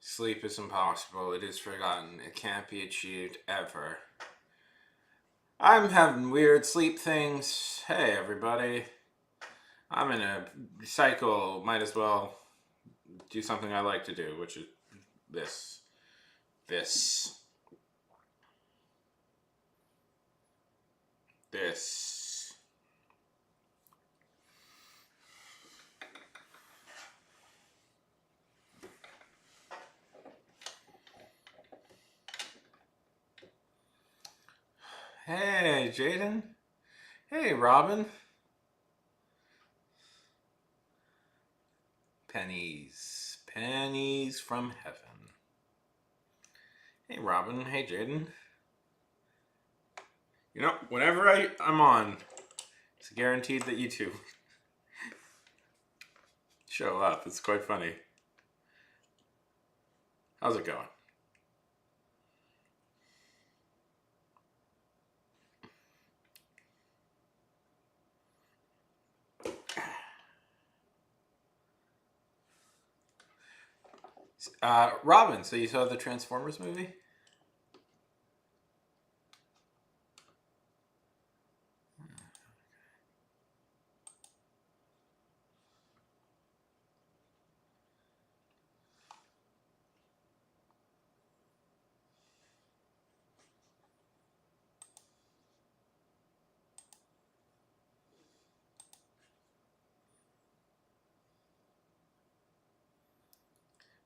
Sleep is impossible. It is forgotten. It can't be achieved ever. I'm having weird sleep things. Hey, everybody. I'm in a cycle. Might as well do something I like to do, which is this. This. This. Hey, Jaden. Hey, Robin. Pennies. Pennies from heaven. Hey, Robin. Hey, Jaden. You know, whenever I'm on, it's guaranteed that you two show up. It's quite funny. How's it going? Robin, so you saw the Transformers movie?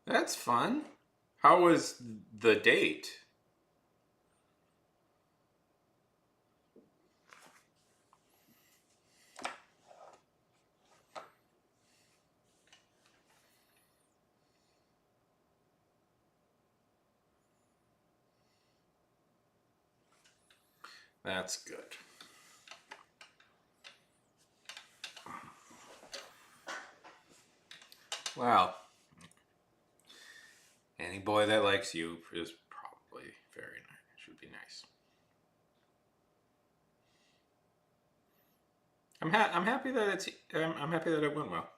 That's fun. How was the date? That's good. Well, any boy that likes you is probably very nice. Should be nice. I'm happy that I'm happy that it went well.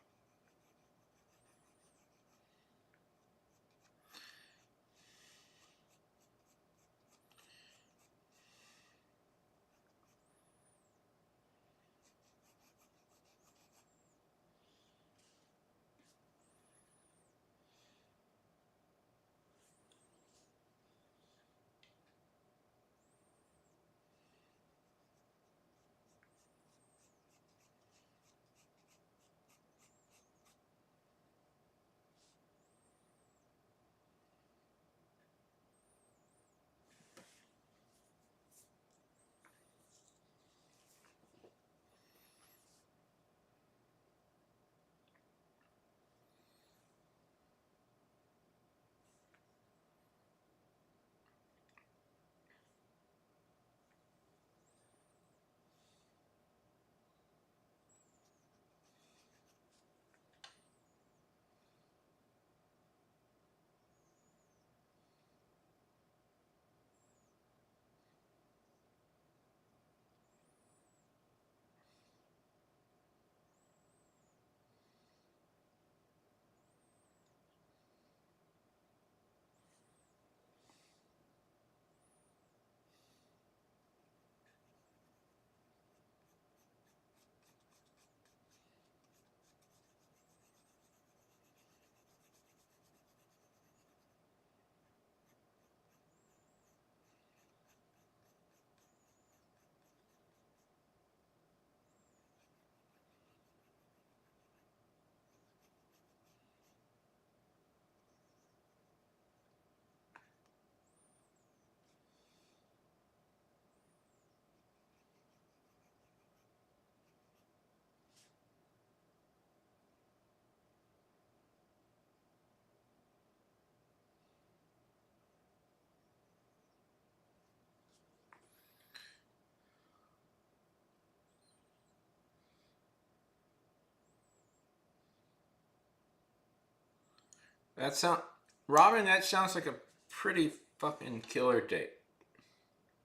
That sound, Robin. That sounds like a pretty fucking killer date.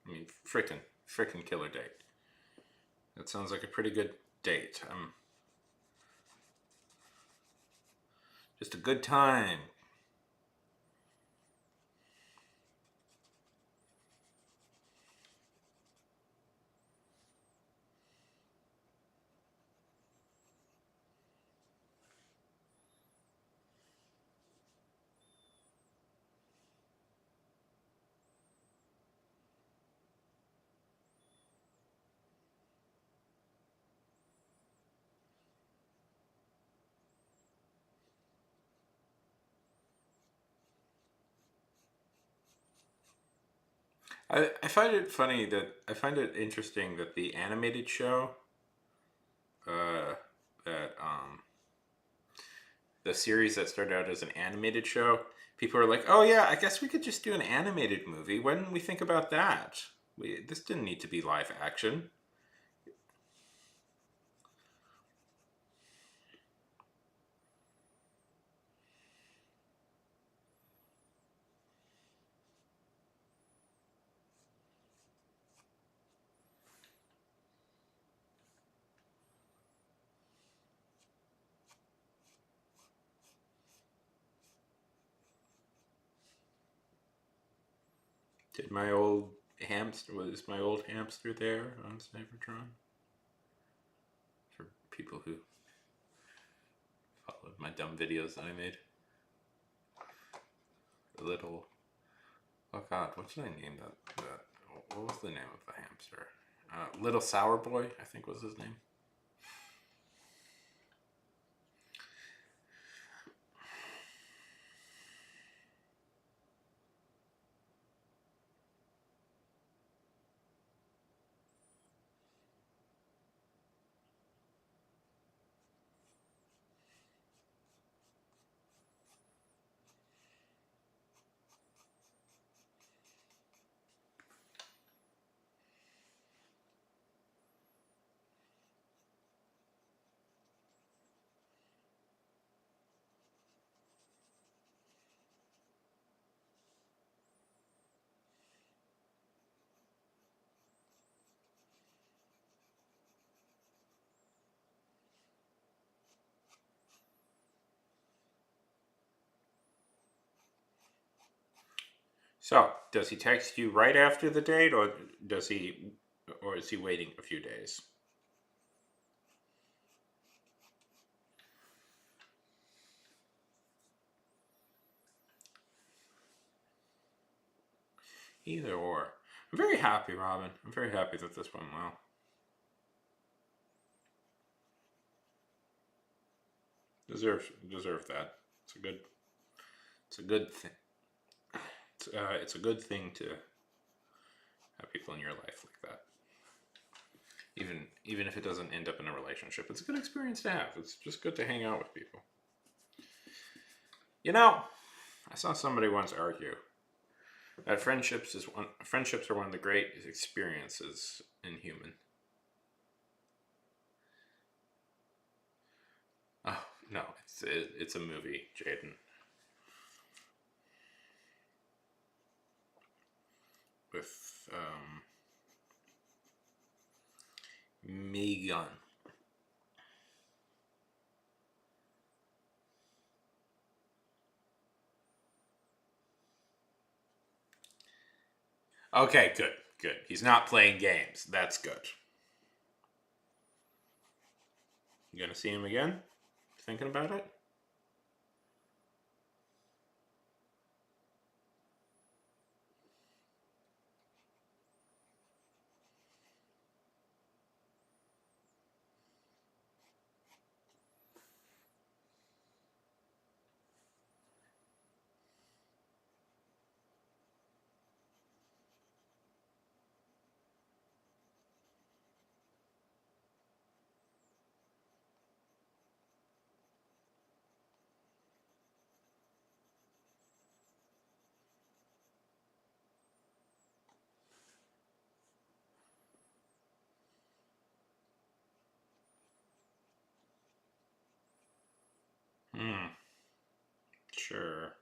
I mean, frickin' killer date. That sounds like a pretty good date. Just a good time. I find it funny that I find it interesting that the animated show, uh, that the series that started out as an animated show, people are like, "Oh yeah, I guess we could just do an animated movie." When didn't we think about that? This didn't need to be live action. Did my old hamster was my old hamster there on Cybertron? For people who followed my dumb videos that I made, a little. Oh God, what did I name that? What was the name of the hamster? Little Sour Boy, I think was his name. So, does he text you right after the date, or does he, or is he waiting a few days? Either or. I'm very happy, Robin. I'm very happy that this went well. Deserve that. It's a good. It's a good thing. It's a good thing to have people in your life like that. Even if it doesn't end up in a relationship, it's a good experience to have. It's just good to hang out with people. You know, I saw somebody once argue that friendships are one of the great experiences in human. Oh no, it's a movie, Jaden, with Megan. Okay, good, good. He's not playing games. That's good. You gonna see him again? Thinking about it? Hmm. Sure.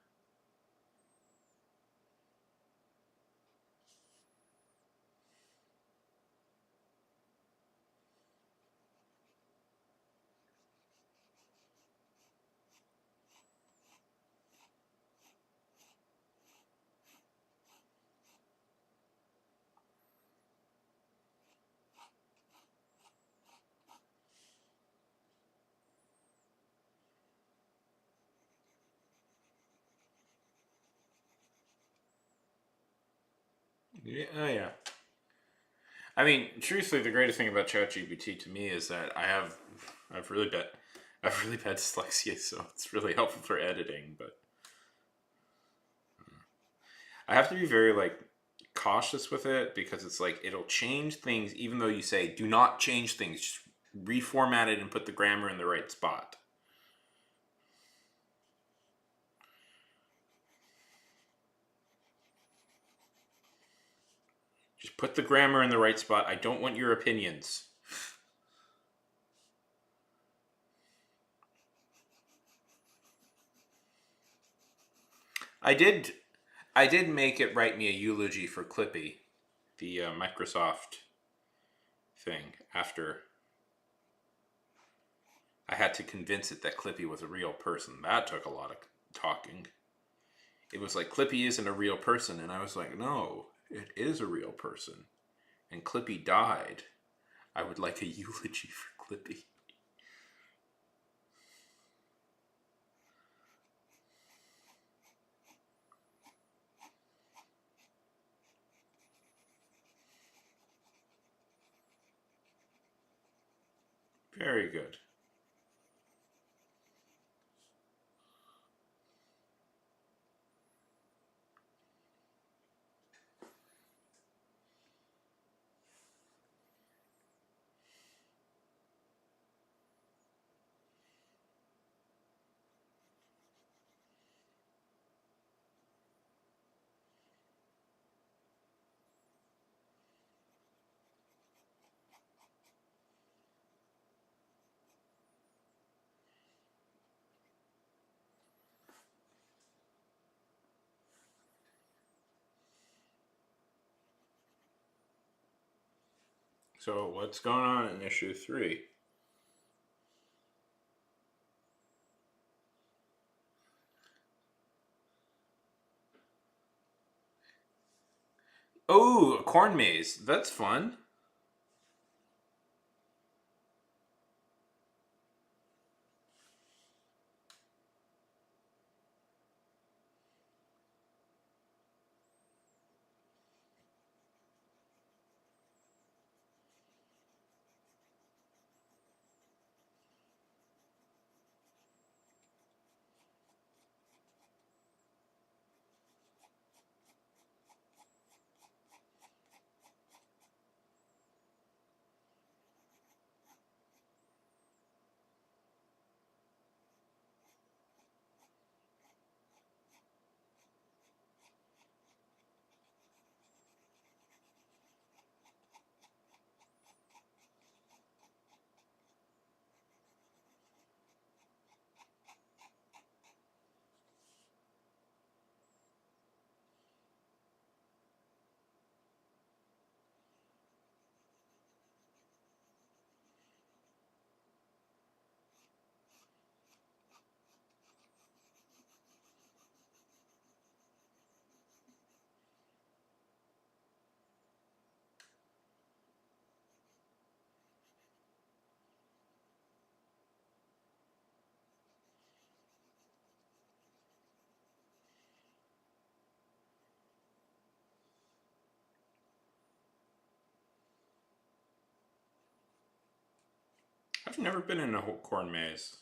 Yeah. Oh yeah. I mean, truthfully, the greatest thing about ChatGPT to me is that I've really bad, I've really bad dyslexia, so it's really helpful for editing. But I have to be very like cautious with it because it's like it'll change things even though you say do not change things. Just reformat it and put the grammar in the right spot. Just put the grammar in the right spot. I don't want your opinions. I did make it write me a eulogy for Clippy, the Microsoft thing, after I had to convince it that Clippy was a real person. That took a lot of talking. It was like, Clippy isn't a real person. And I was like, no, it is a real person. And Clippy died. I would like a eulogy for Clippy. Very good. So what's going on in issue 3? Oh, a corn maze. That's fun. I've never been in a corn maze.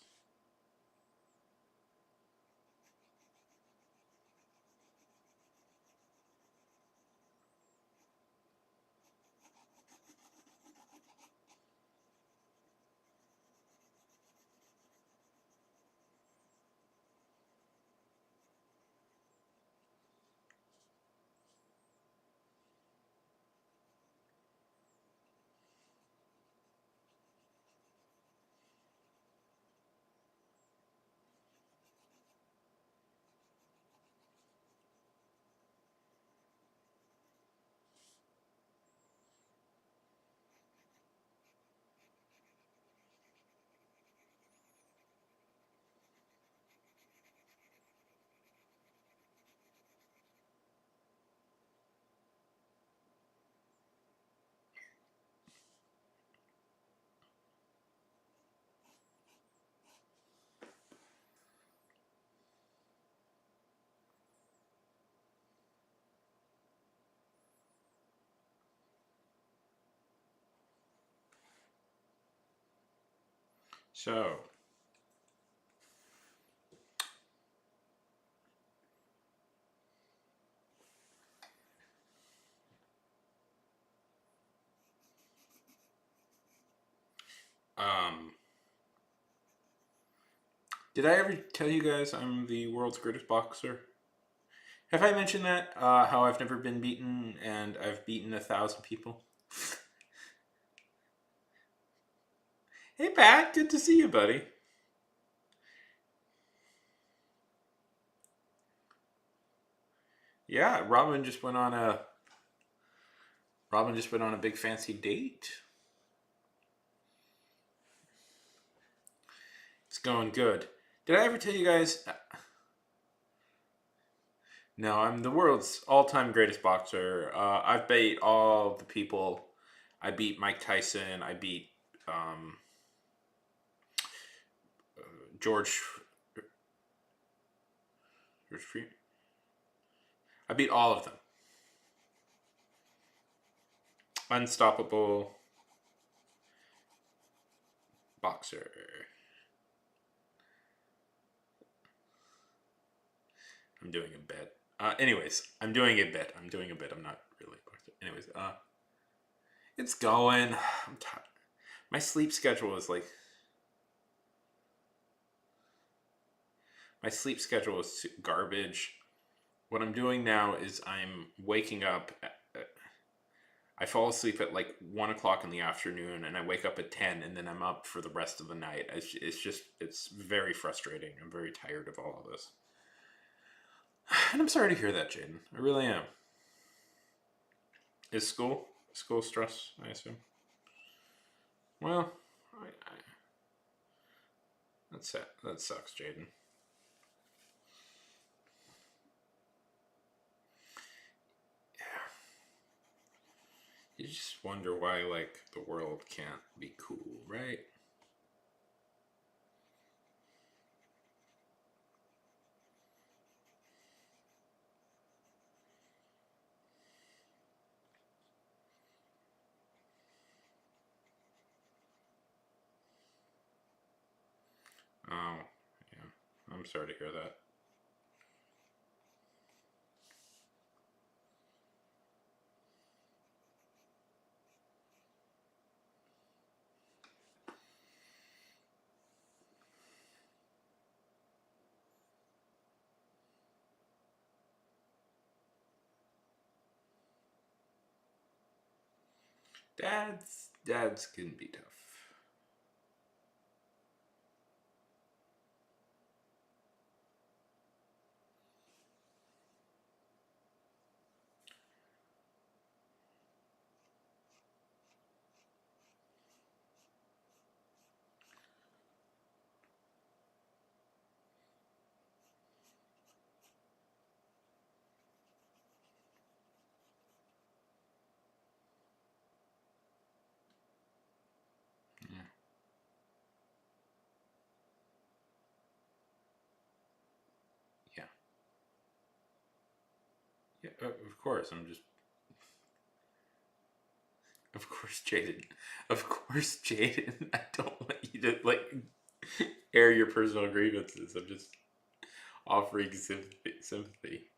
So, Um, did I ever tell you guys I'm the world's greatest boxer? Have I mentioned that? How I've never been beaten and I've beaten 1,000 people? Hey, Pat, good to see you, buddy. Yeah, Robin just went on a big fancy date. It's going good. Did I ever tell you guys? No, I'm the world's all-time greatest boxer. I've beat all the people. I beat Mike Tyson. I beat um, George George Freeman. I beat all of them. Unstoppable boxer. I'm doing a bit. Anyways, I'm doing a bit. I'm doing a bit. I'm not really boxer. Anyways, it's going. I'm tired. My sleep schedule is like my sleep schedule is garbage. What I'm doing now is I'm waking up. I fall asleep at like 1 o'clock in the afternoon, and I wake up at 10, and then I'm up for the rest of the night. It's very frustrating. I'm very tired of all of this, and I'm sorry to hear that, Jaden. I really am. Is school stress? I assume. Well, that's it. That sucks, Jaden. You just wonder why, like, the world can't be cool, right? Oh, yeah. I'm sorry to hear that. Dads can be tough. Yeah, yeah, yeah. Of course, of course, Jaden. Of course, Jaden. I don't want you to like air your personal grievances. I'm just offering sympathy.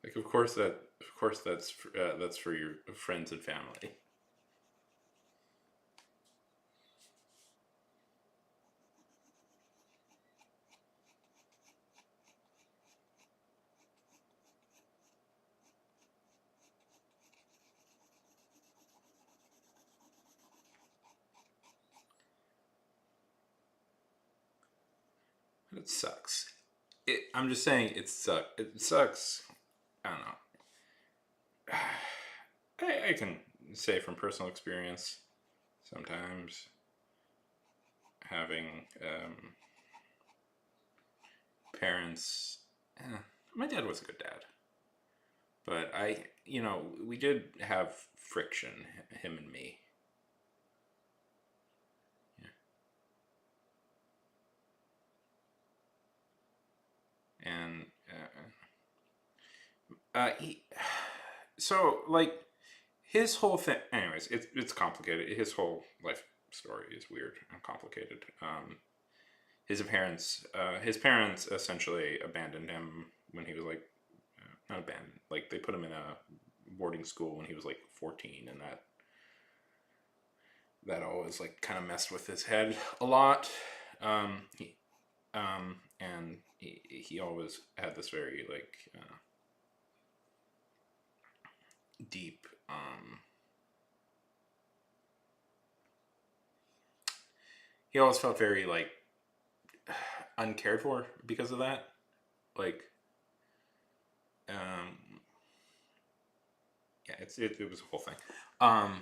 Like, of course, that's for your friends and family. It sucks. I'm just saying it sucks. I don't know. I can say from personal experience, sometimes having parents. eh, my dad was a good dad, but we did have friction, him and me. Yeah. And he, so like his whole thing. Anyways, it's complicated. His whole life story is weird and complicated. His parents essentially abandoned him when he was like, not abandoned, like they put him in a boarding school when he was like 14, and that always like kind of messed with his head a lot. And he always had this very like deep. He always felt very like uncared for because of that. Like, um, yeah, it was a whole thing. Um,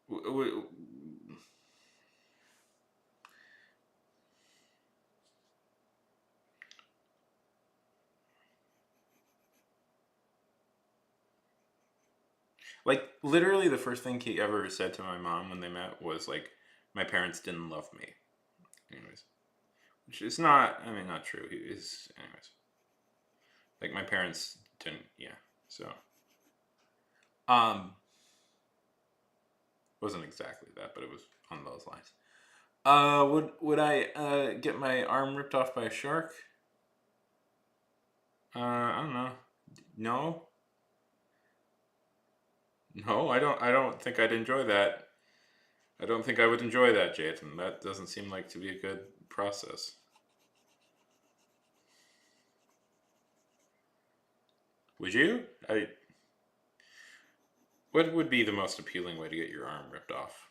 w- w- like literally, the first thing he ever said to my mom when they met was like, "My parents didn't love me." Anyways, which is not. I mean, not true. He is. Anyways, like my parents didn't. Yeah. So, um, wasn't exactly that, but it was on those lines. Would I get my arm ripped off by a shark? I don't know. No, no, I don't think I'd enjoy that. I don't think I would enjoy that, Jayden. That doesn't seem like to be a good process. Would you? I. What would be the most appealing way to get your arm ripped off?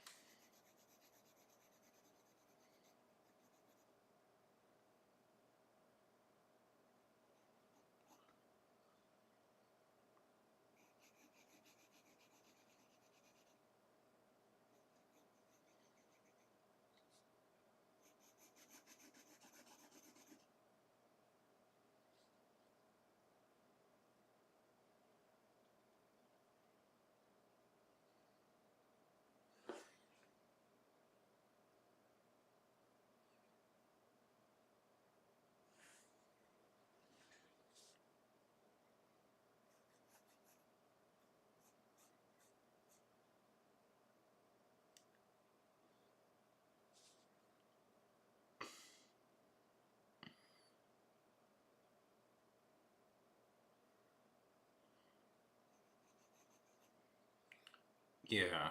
Yeah.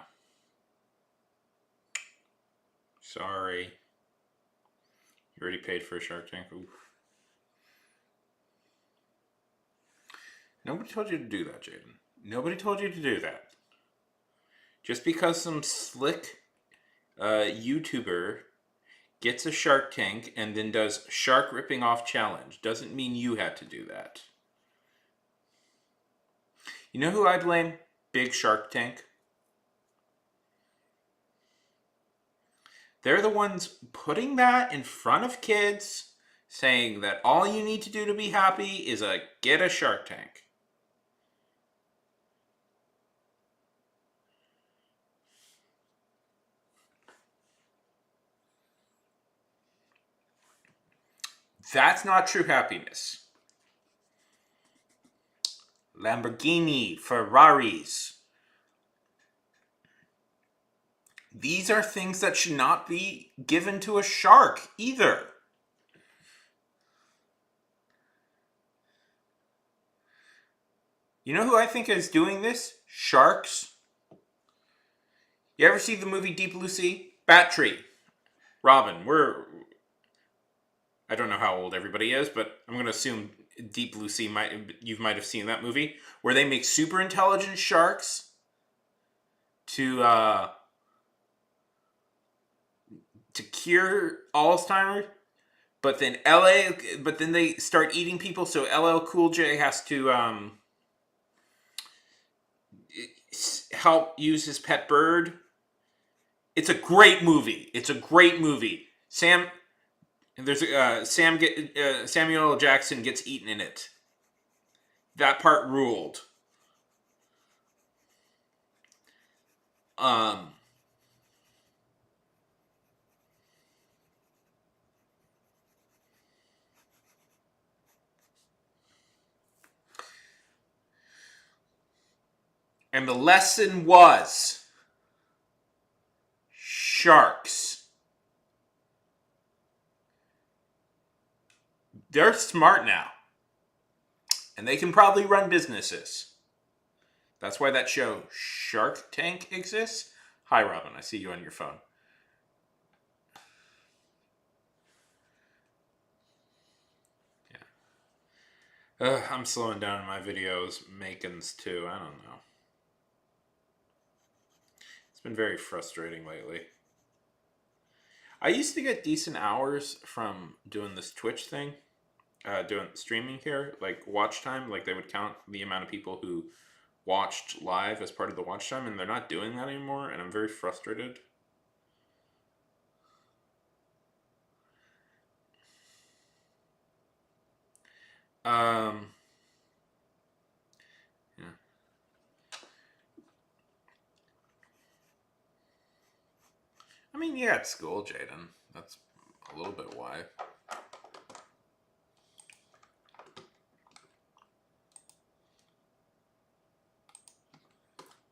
Sorry. You already paid for a Shark Tank. Oof. Nobody told you to do that, Jayden. Nobody told you to do that. Just because some slick YouTuber gets a Shark Tank and then does shark ripping off challenge doesn't mean you had to do that. You know who I blame? Big Shark Tank. They're the ones putting that in front of kids, saying that all you need to do to be happy is get a Shark Tank. That's not true happiness. Lamborghini, Ferraris. These are things that should not be given to a shark either. You know who I think is doing this? Sharks. You ever see the movie Deep Blue Sea? Battery. Robin, I don't know how old everybody is, but I'm going to assume Deep Blue Sea you might have seen that movie where they make super intelligent sharks to cure Alzheimer's, but then they start eating people, so LL Cool J has to help use his pet bird. It's a great movie. It's a great movie. Samuel L. Jackson gets eaten in it. That part ruled. Um, and the lesson was Sharks. They're smart now. And they can probably run businesses. That's why that show Shark Tank exists. Hi, Robin. I see you on your phone. I'm slowing down my videos, makings too. I don't know. It's been very frustrating lately. I used to get decent hours from doing this Twitch thing, doing streaming here, like watch time. Like they would count the amount of people who watched live as part of the watch time, and they're not doing that anymore, and I'm very frustrated. Um, yeah. I mean, yeah, at school, Jaden. That's a little bit why.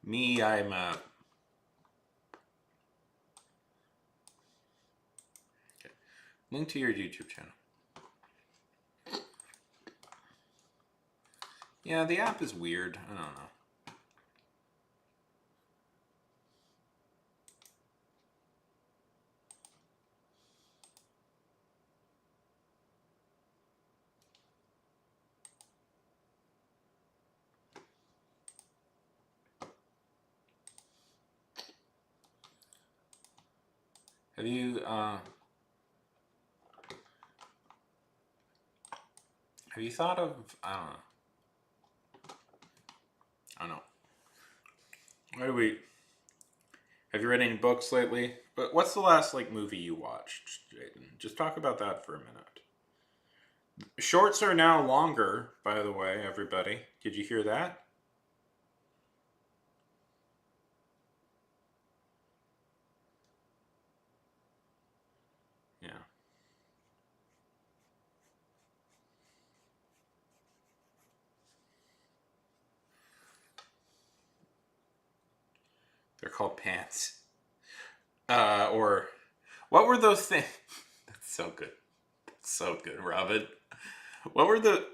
Me, I'm okay. Link to your YouTube channel. Yeah, the app is weird. I don't know. Have you thought of, I don't know. I don't know. Have you read any books lately? But what's the last like movie you watched, Jaden? Just talk about that for a minute. Shorts are now longer, by the way, everybody. Did you hear that? Yeah. They're called pants. Or what were those things? That's so good. That's so good, Robin. What were the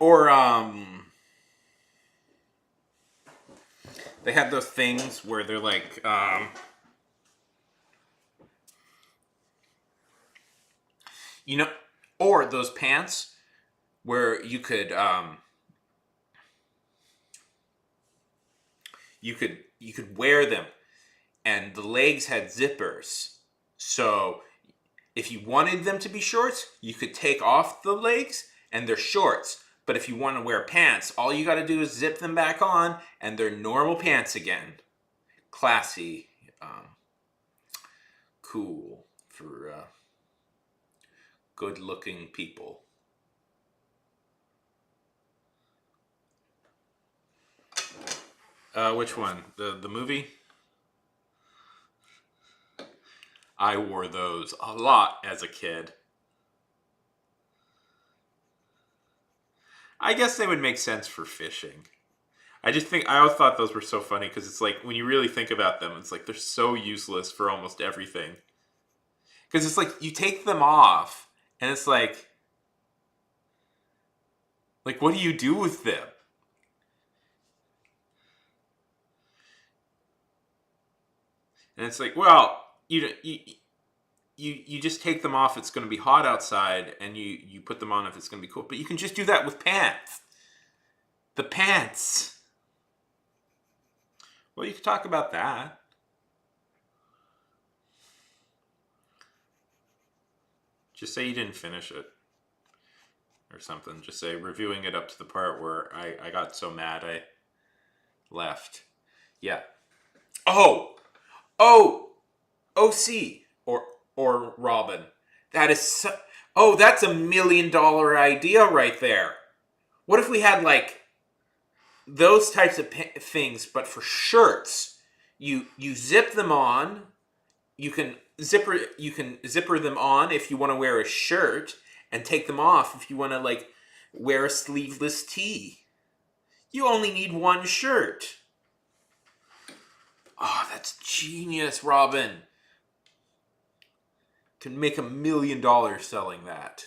they had those things where they're like you know, or those pants where you could wear them and the legs had zippers. So if you wanted them to be shorts, you could take off the legs and they're shorts. But if you want to wear pants, all you got to do is zip them back on and they're normal pants again. Classy, cool for good looking people. Which one? The movie? I wore those a lot as a kid. I guess they would make sense for fishing. I always thought those were so funny because it's like when you really think about them, it's like they're so useless for almost everything. Because it's like you take them off and it's like what do you do with them? And it's like, well, you just take them off. It's going to be hot outside, and you put them on if it's going to be cool. But you can just do that with pants. The pants. Well, you could talk about that. Just say you didn't finish it or something. Just say reviewing it up to the part where I got so mad I left. Yeah. Oh, oh, OC or Robin. That is so, oh, that's $1 million idea right there. What if we had like those types of things, but for shirts? You zip them on. You can zipper them on if you want to wear a shirt, and take them off if you want to like wear a sleeveless tee. You only need one shirt. Oh, that's genius, Robin. can make $1 million selling that.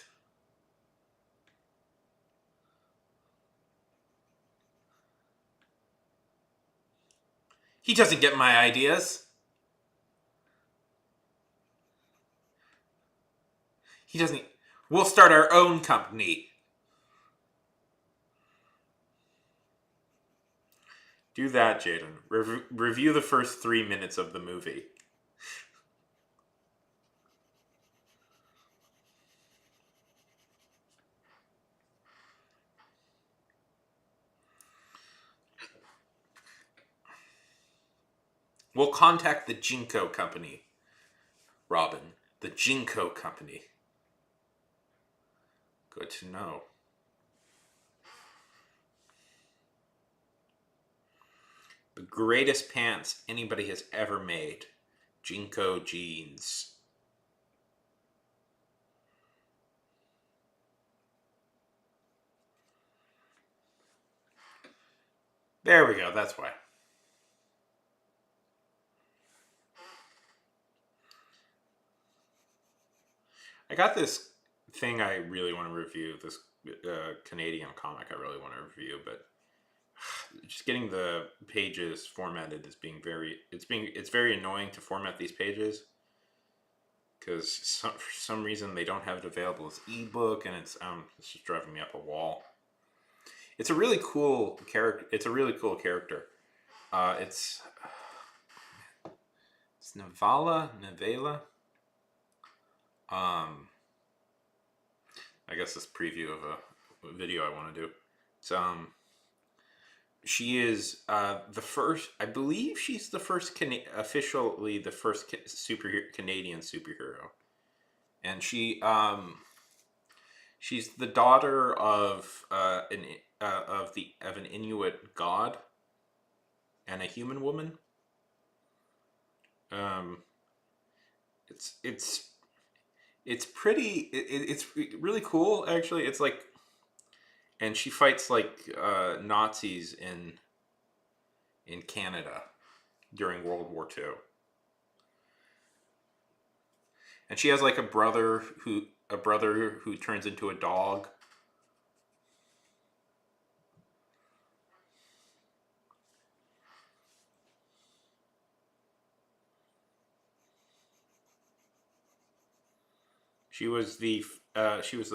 He doesn't get my ideas. He doesn't. We'll start our own company. Do that, Jaden. Review the first 3 minutes of the movie. We'll contact the Jinko Company, Robin. The Jinko Company. Good to know. The greatest pants anybody has ever made. Jinko jeans. There we go, that's why. I got this thing I really want to review, this Canadian comic I really want to review, but just getting the pages formatted is being it's very annoying to format these pages because for some reason they don't have it available as ebook, and it's just driving me up a wall. It's a really cool character. It's Nevela. I guess this preview of a video I want to do. It's she is the first. I believe she's the first officially the first Canadian superhero, and she's the daughter of an Inuit god and a human woman. It's pretty. It's really cool, actually. It's like, and she fights like Nazis in Canada during World War II. And she has like a brother who turns into a dog. She was the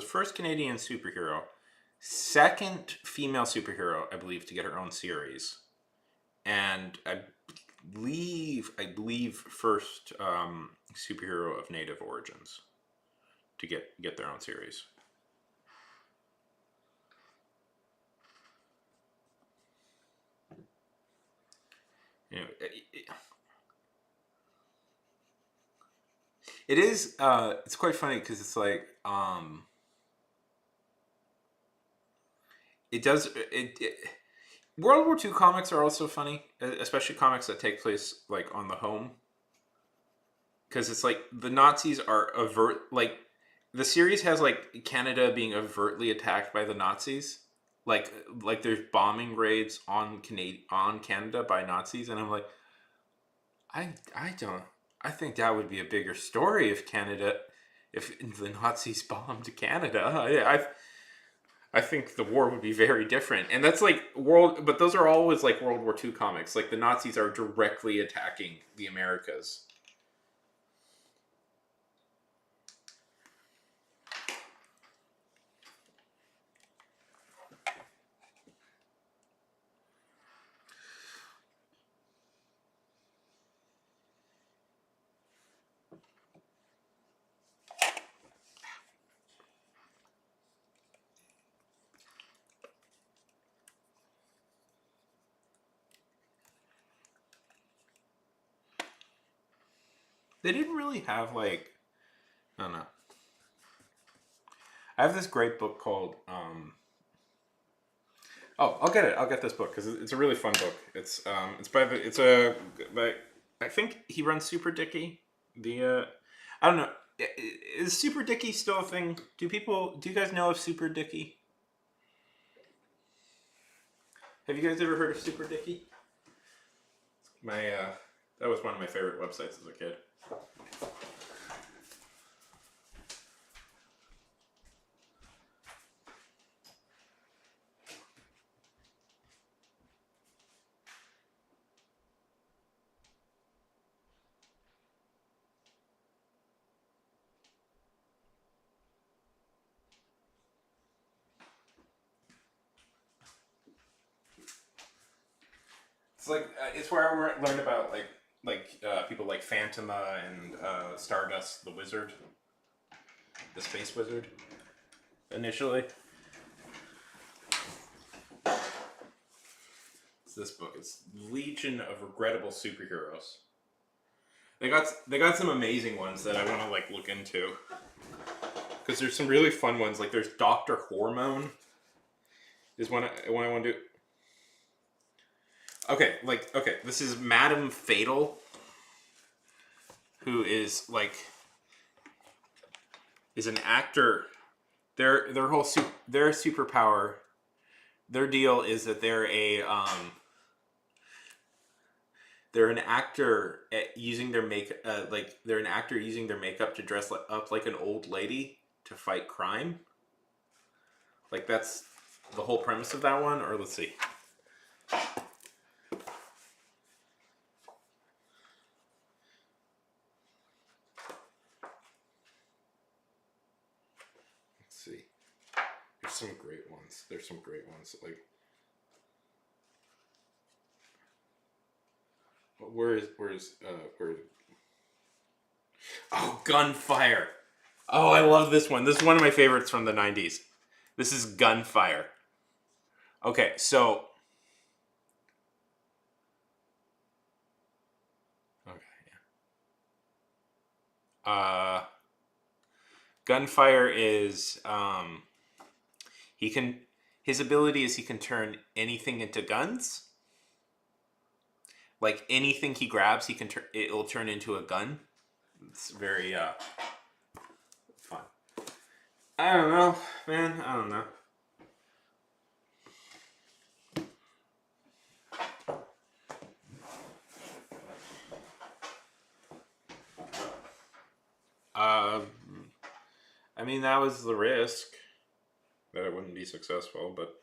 first Canadian superhero, second female superhero, I believe, to get her own series, and I believe first superhero of Native origins to get their own series. You know, it is. It's quite funny because it's like it does it. World War II comics are also funny, especially comics that take place like on the home. Because it's like the Nazis are like the series has like Canada being overtly attacked by the Nazis. Like there's bombing raids on Canada by Nazis, and I'm like, I think that would be a bigger story if the Nazis bombed Canada. I think the war would be very different. And that's like but those are always like World War II comics. Like the Nazis are directly attacking the Americas. They didn't really have like, I don't know. I have this great book called I'll get it. I'll get this book because it's a really fun book. It's I think he runs Super Dicky. I don't know. Is Super Dicky still a thing? Do you guys know of Super Dicky? Have you guys ever heard of Super Dicky? That was one of my favorite websites as a kid. It's like it's where I learned about people like Phantoma and Stardust, the wizard, the space wizard. Initially, it's this book. It's Legion of Regrettable Superheroes. They got some amazing ones that I want to like look into because there's some really fun ones. Like there's Doctor Hormone. Is one I want to do. Okay, this is Madame Fatal, who is is an actor. Their whole their superpower, their deal is that they're an actor at using their they're an actor using their makeup to dress up like an old lady to fight crime. Like that's the whole premise of that one. Or let's see. See, there's some great ones. Like, where is oh, Gunfire. Oh, I love this one. This is one of my favorites from the 90s. This is Gunfire. Okay, so okay, yeah. Gunfire is he can his ability is he can turn anything into guns. Like anything he grabs, it will turn into a gun. It's very fun. I don't know, man. I don't know. I mean, that was the risk that it wouldn't be successful, but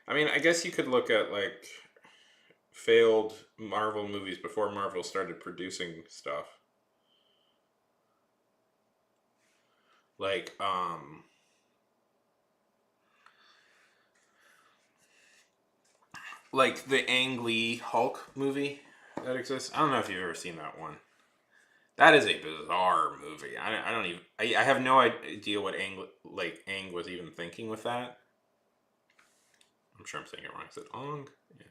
I mean, I guess you could look at like failed Marvel movies before Marvel started producing stuff. Like like the Ang Lee Hulk movie that exists. I don't know if you've ever seen that one. That is a bizarre movie. I don't even. I have no idea what Ang was even thinking with that. I'm sure I'm saying it wrong. I said Ong. Yeah.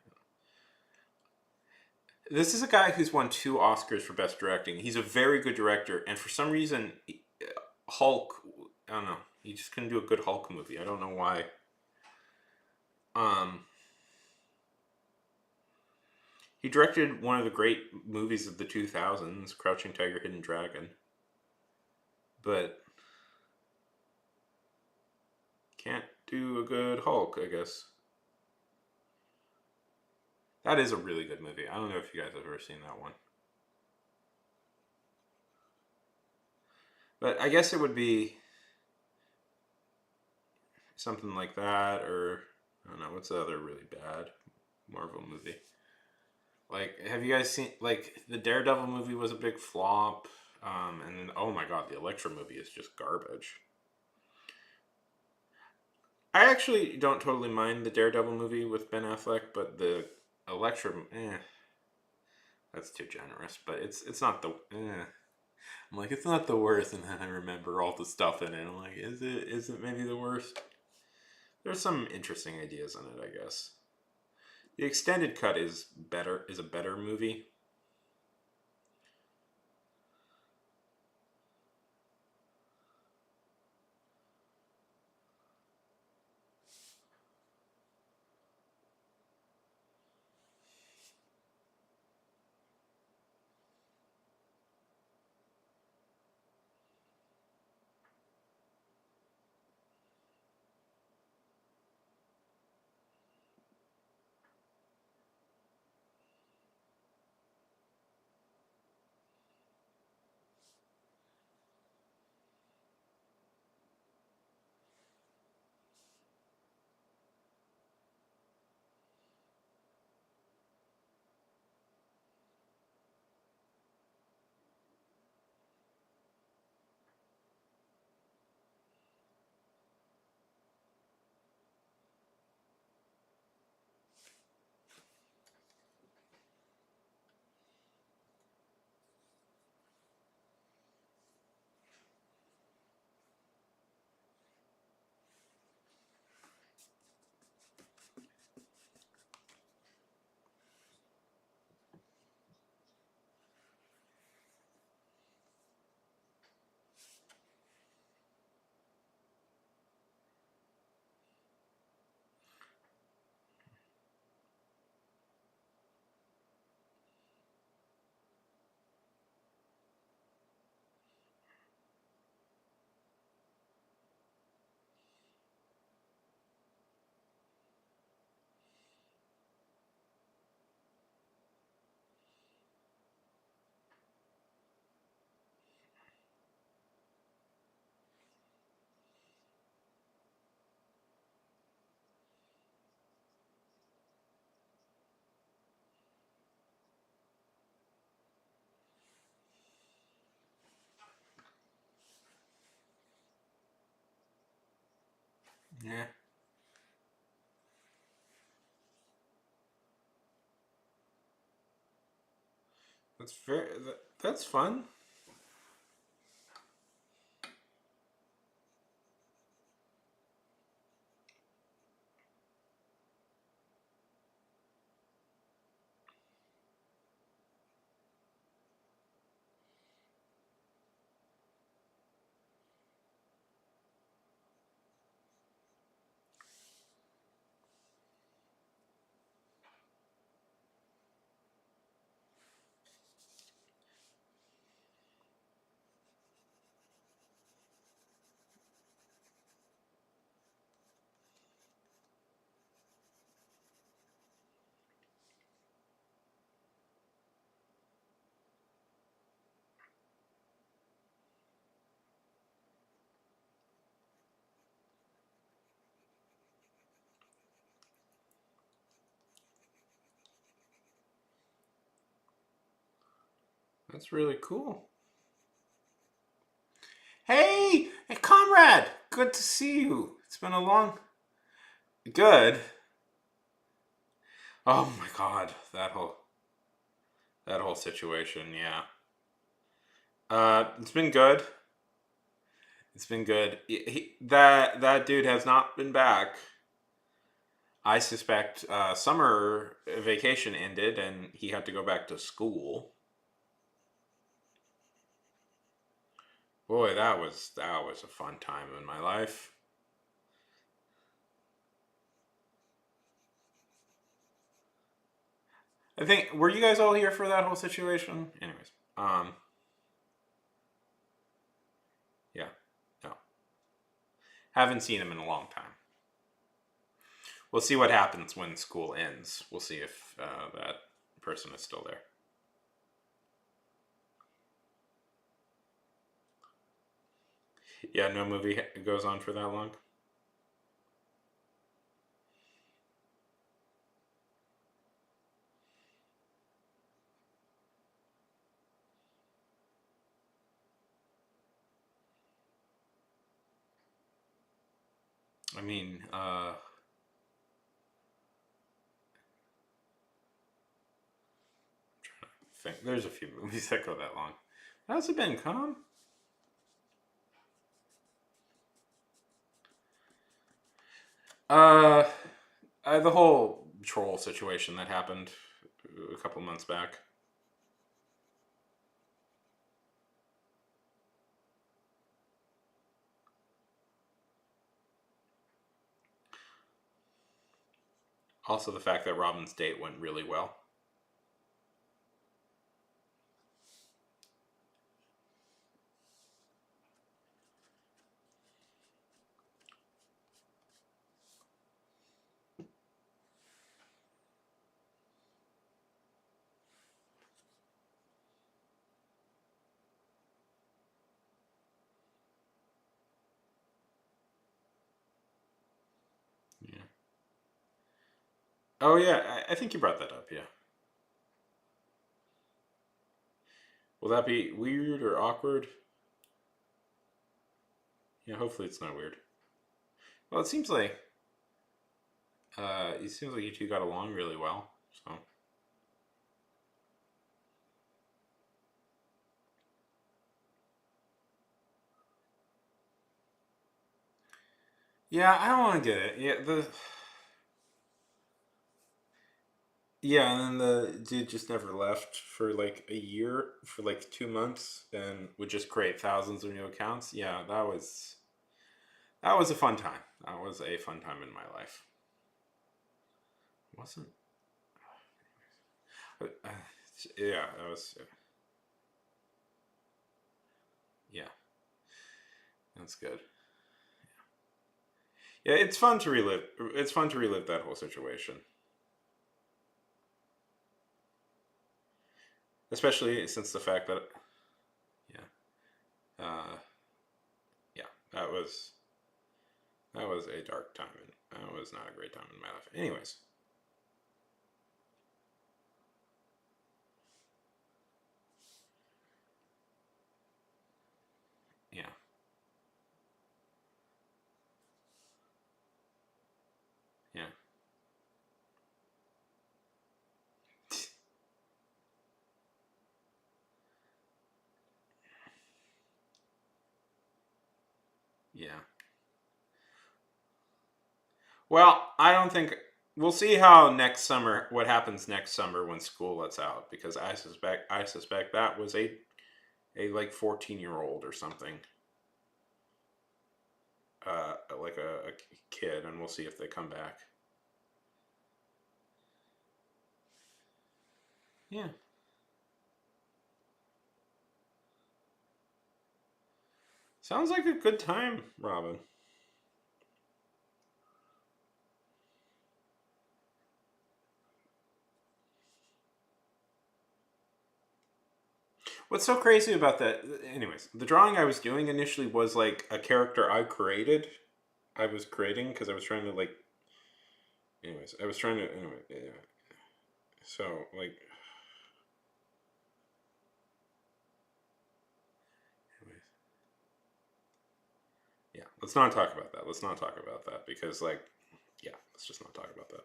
This is a guy who's won 2 Oscars for Best Directing. He's a very good director, and for some reason, Hulk. I don't know. He just couldn't do a good Hulk movie. I don't know why. He directed one of the great movies of the 2000s, Crouching Tiger, Hidden Dragon. But can't do a good Hulk, I guess. That is a really good movie. I don't know if you guys have ever seen that one. But I guess it would be something like that, or I don't know, what's the other really bad Marvel movie? Like, have you guys seen, like, the Daredevil movie was a big flop, and then, oh my god, the Elektra movie is just garbage. I actually don't totally mind the Daredevil movie with Ben Affleck, but the Elektra, that's too generous. But it's not the, I'm like, it's not the worst, and then I remember all the stuff in it. I'm like, is it maybe the worst? There's some interesting ideas in it, I guess. The extended cut is a better movie. Yeah. That's very. That's fun. That's really cool. Hey, comrade! Good to see you. It's been a long. Good. Oh my God, that whole situation. Yeah. It's been good. It's been good. That dude has not been back. I suspect summer vacation ended and he had to go back to school. Boy, that was a fun time in my life. I think were you guys all here for that whole situation? Anyways, yeah, no, haven't seen him in a long time. We'll see what happens when school ends. We'll see if that person is still there. Yeah, no movie goes on for that long. I mean, think there's a few movies that go that long. How's it been, Calm? Uh, the whole troll situation that happened a couple months back. Also, the fact that Robin's date went really well. Yeah. Oh yeah, I think you brought that up. Yeah. Will that be weird or awkward? Yeah. Hopefully, it's not weird. Well, it seems like you two got along really well. So yeah, I don't want to get it. Yeah, and then the dude just never left for like a year, for like 2 months, and would just create thousands of new accounts. Yeah, that was a fun time. That was a fun time in my life. Wasn't? Uh, yeah, that was. Yeah, that's good. Yeah, it's fun to relive. It's fun to relive that whole situation, especially since the fact that yeah, uh, yeah, that was a dark time, and that was not a great time in my life. Anyways, yeah, Yeah. Well, I don't think we'll see how next summer what happens next summer when school lets out because I suspect that was a like 14-year-old or something. Like a kid, and we'll see if they come back. Yeah. Sounds like a good time, Robin. What's so crazy about that? Anyways, the drawing I was doing initially was like a character I created. I was creating because I was trying to like. Anyways, I was trying to. Anyway, yeah. So like. Anyways, yeah. Let's not talk about that. Let's not talk about that because like, yeah. Let's just not talk about that.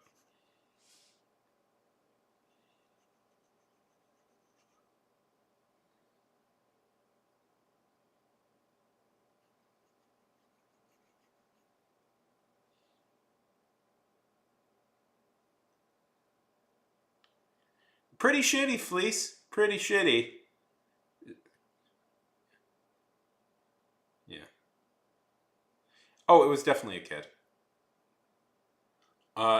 Pretty shitty, Fleece. Pretty shitty. Yeah. Oh, it was definitely a kid.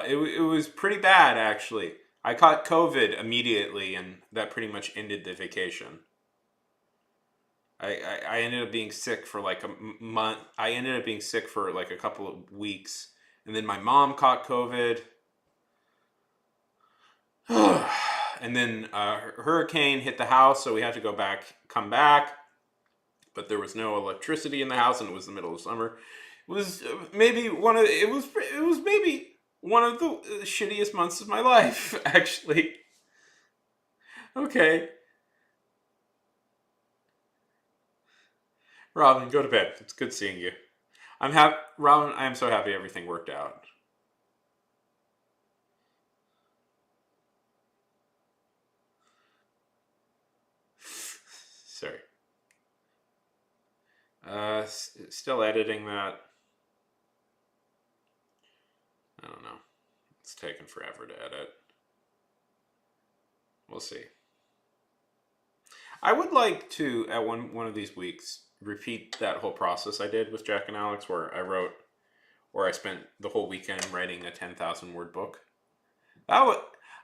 It was pretty bad actually. I caught COVID immediately, and that pretty much ended the vacation. I ended up being sick for like a month. I ended up being sick for like a couple of weeks, and then my mom caught COVID, and then hurricane hit the house, so we had to come back. But there was no electricity in the house, and it was the middle of summer. It was maybe one of it was maybe one of the shittiest months of my life, actually. Okay, Robin, go to bed. It's good seeing you. Robin. I am so happy everything worked out. Sorry. Still editing that. I don't know. It's taken forever to edit. We'll see. I would like to at one of these weeks repeat that whole process I did with Jack and Alex, where I spent the whole weekend writing a 10,000 word book. That was.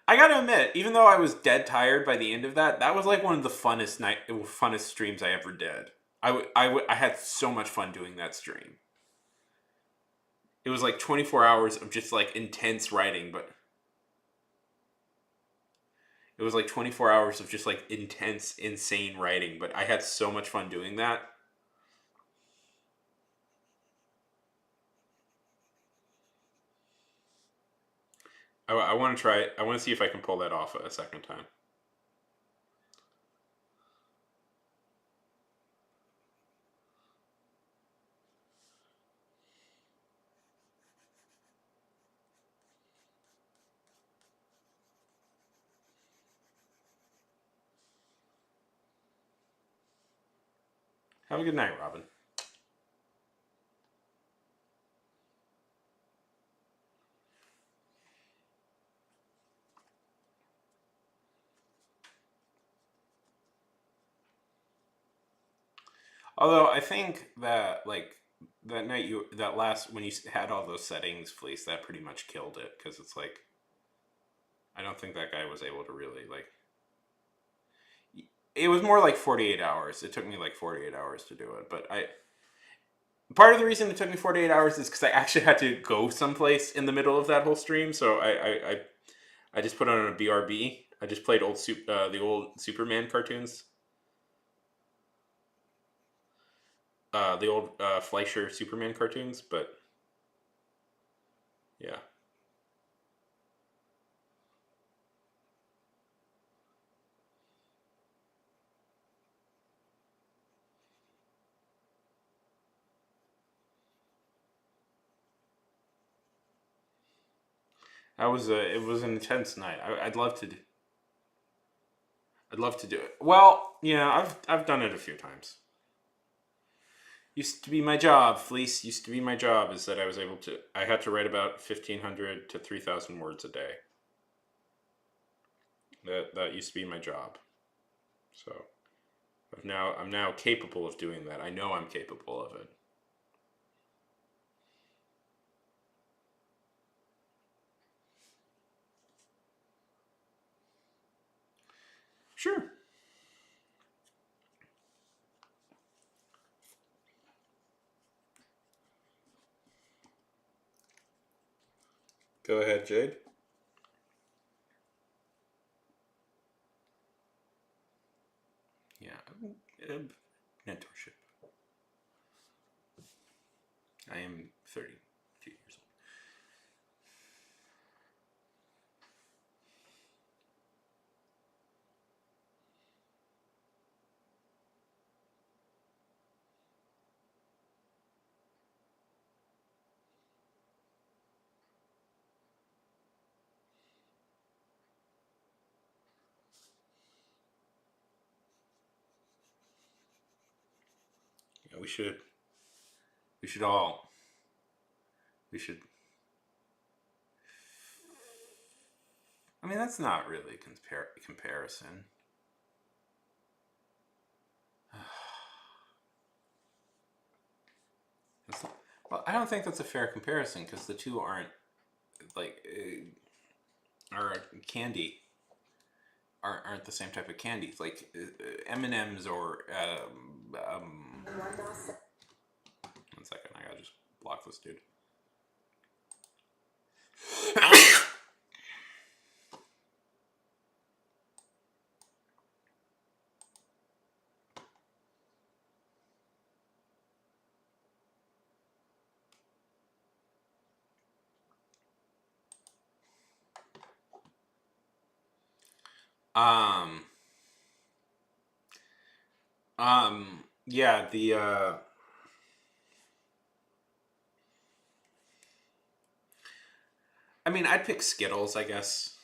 I gotta admit, even though I was dead tired by the end of that, that was like one of the funnest streams I ever did. I had so much fun doing that stream. It was like 24 hours of just like intense writing, but it was like 24 hours of just like intense, insane writing. But I had so much fun doing that. I want to try it. I want to see if I can pull that off a second time. Have a good night, Robin. Although I think that like that night you that last when you had all those settings, Fleece, that pretty much killed it because it's like I don't think that guy was able to really like. It was more like 48 hours. It took me like 48 hours to do it, but I part of the reason it took me 48 hours is because I actually had to go someplace in the middle of that whole stream. So I just put on a BRB. I just played the old Superman cartoons, the old Fleischer Superman cartoons. But yeah, it was an intense night. I'd love to do it. Well, yeah, I've done it a few times. Used to be my job. Fleece used to be my job. Is that I had to write about 1,500 to 3,000 words a day. That used to be my job. So I'm now capable of doing that. I know I'm capable of it. Sure. Go ahead, Jade. Yeah. Mentorship. I am 32 years old. Yeah, we should all we should I mean that's not really comparison. Well, I don't think that's a fair comparison because the two aren't like are candy aren't the same type of candy. Like M&Ms or one second, I gotta just block this dude. um yeah, the I mean, I'd pick Skittles, I guess.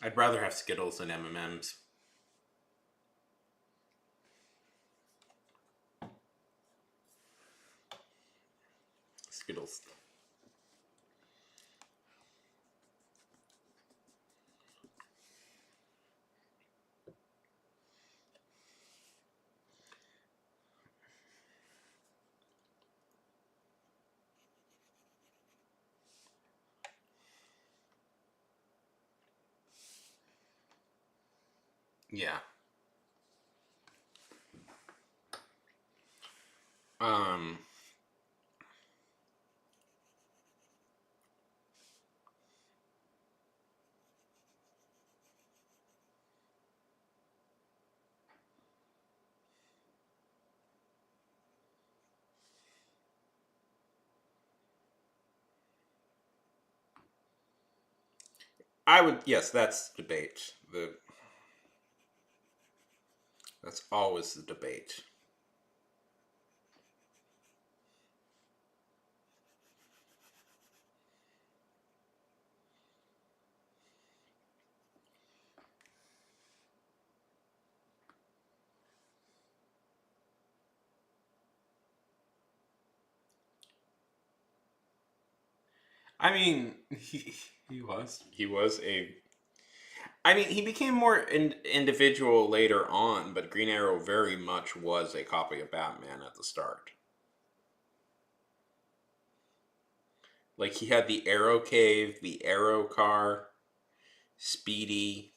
I'd rather have Skittles than M&Ms. Skittles. Yeah. Um I would, yes, that's debate. That's always the debate. I mean, he was a I mean, he became more individual later on, but Green Arrow very much was a copy of Batman at the start. Like he had the Arrow Cave, the Arrow Car, Speedy.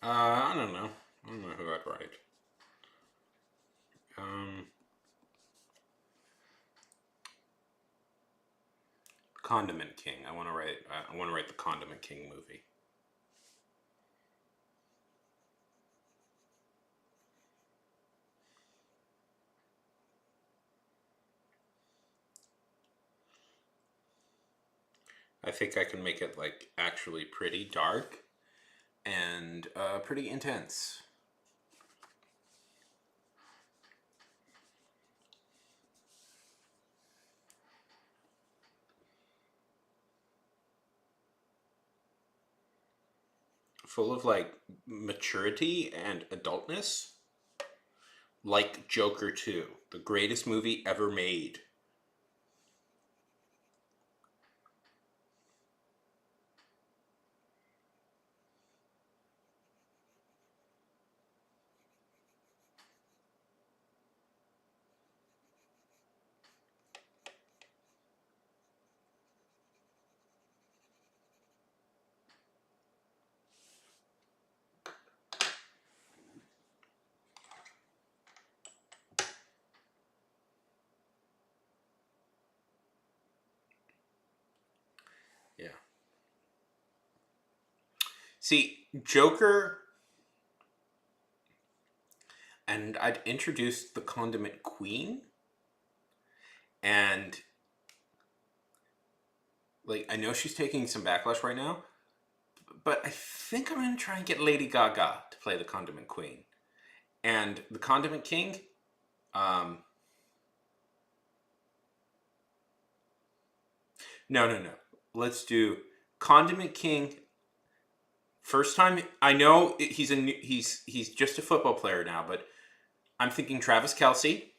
I don't know. I don't know who I'd write. Um, Condiment King. I want to write. I want to write the Condiment King movie. I think I can make it like actually pretty dark and pretty intense. Full of like maturity and adultness, like Joker 2, the greatest movie ever made. Yeah. See, Joker, and I'd introduced the Condiment Queen, and like I know she's taking some backlash right now, but I think I'm gonna try and get Lady Gaga to play the Condiment Queen, and the Condiment King. Um, no. Let's do Condiment King. First time I know he's just a football player now, but I'm thinking Travis Kelsey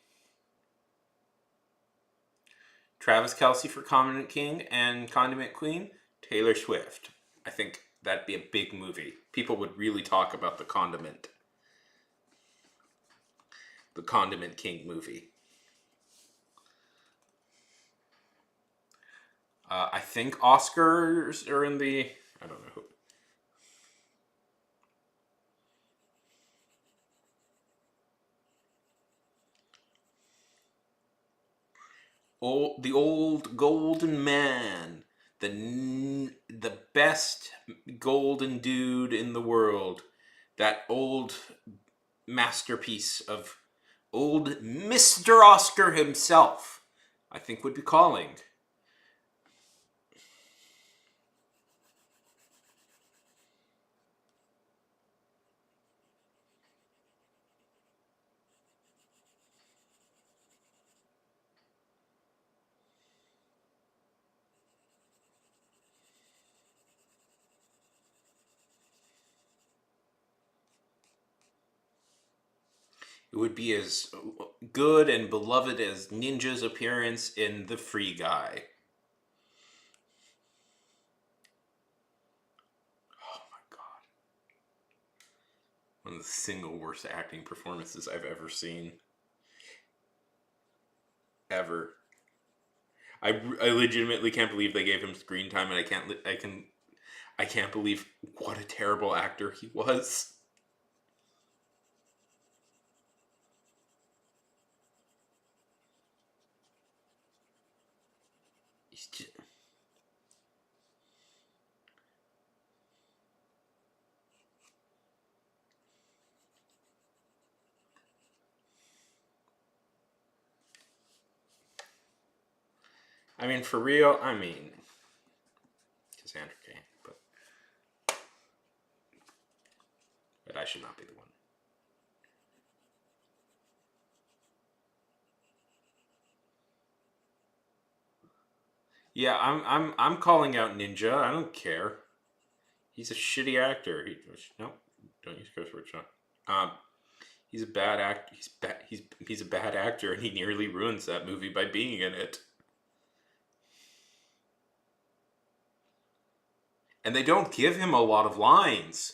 for Condiment King and Condiment Queen, Taylor Swift. I think that'd be a big movie. People would really talk about the Condiment King movie. I think Oscars are in the. I don't know who. The old golden man, the best golden dude in the world, that old masterpiece of old Mr. Oscar himself, I think would be calling. It would be as good and beloved as Ninja's appearance in The Free Guy. Oh my god. One of the single worst acting performances I've ever seen. Ever. I legitimately can't believe they gave him screen time, and I can't believe what a terrible actor he was. Just, I mean, for real. I mean, Cassandra Cain, but I should not be the one. Yeah, I'm calling out Ninja. I don't care. He's a shitty actor. No, don't use curse words, Sean. Um, he's a bad actor. He's a bad actor, and he nearly ruins that movie by being in it. And they don't give him a lot of lines.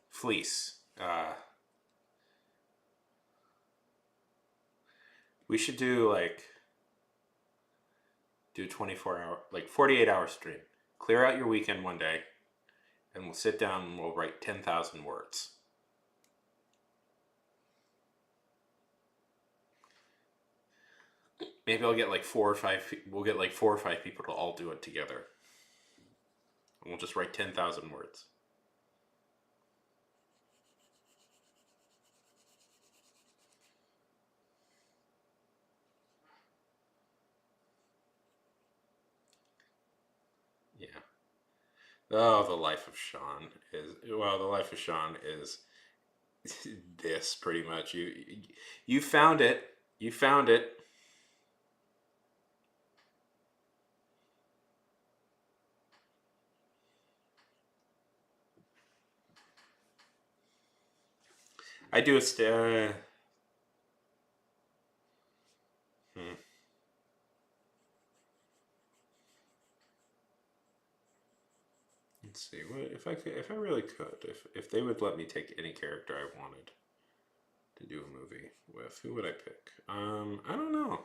Fleece. We should do a 24-hour, like 48-hour stream. Clear out your weekend one day, and we'll sit down and we'll write 10,000 words. Maybe I'll get like 4 or 5. We'll get like 4 or 5 people to all do it together. And we'll just write 10,000 words. Yeah. Oh, the life of Sean is, well, the life of Sean is this pretty much. You found it. You found it. I do a hmm. Let's see. What if I could, if I really could, if they would let me take any character I wanted to do a movie with, who would I pick? I don't know.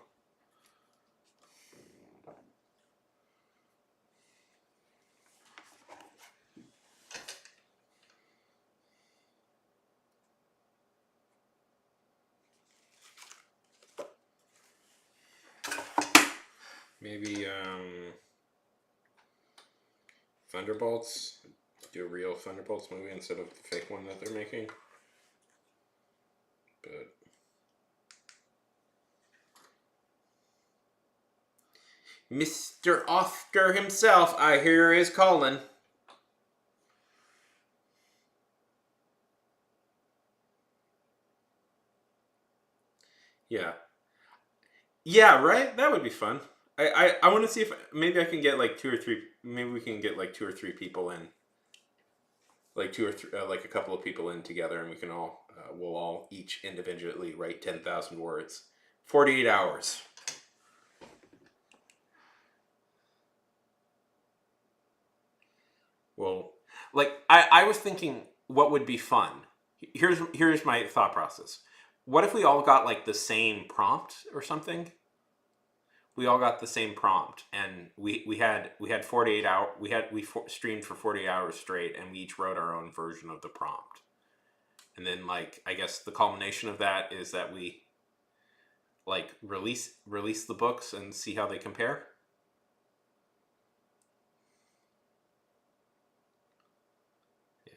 Maybe Thunderbolts. Do a real Thunderbolts movie instead of the fake one that they're making. But Mr. Oscar himself, I hear, is calling. Yeah. Yeah, right? That would be fun. I want to see if maybe I can get like 2 or 3. Maybe we can get like 2 or 3 people in, like 2 or 3, like a couple of people in together, and we can all we'll all each individually write 10,000 words, 48 hours. Well, like I was thinking, what would be fun? Here's my thought process. What if we all got like the same prompt or something? We all got the same prompt, and we had 48 hour streamed for 48 hours straight, and we each wrote our own version of the prompt. And then, like, I guess the culmination of that is that we like release the books and see how they compare. Yeah,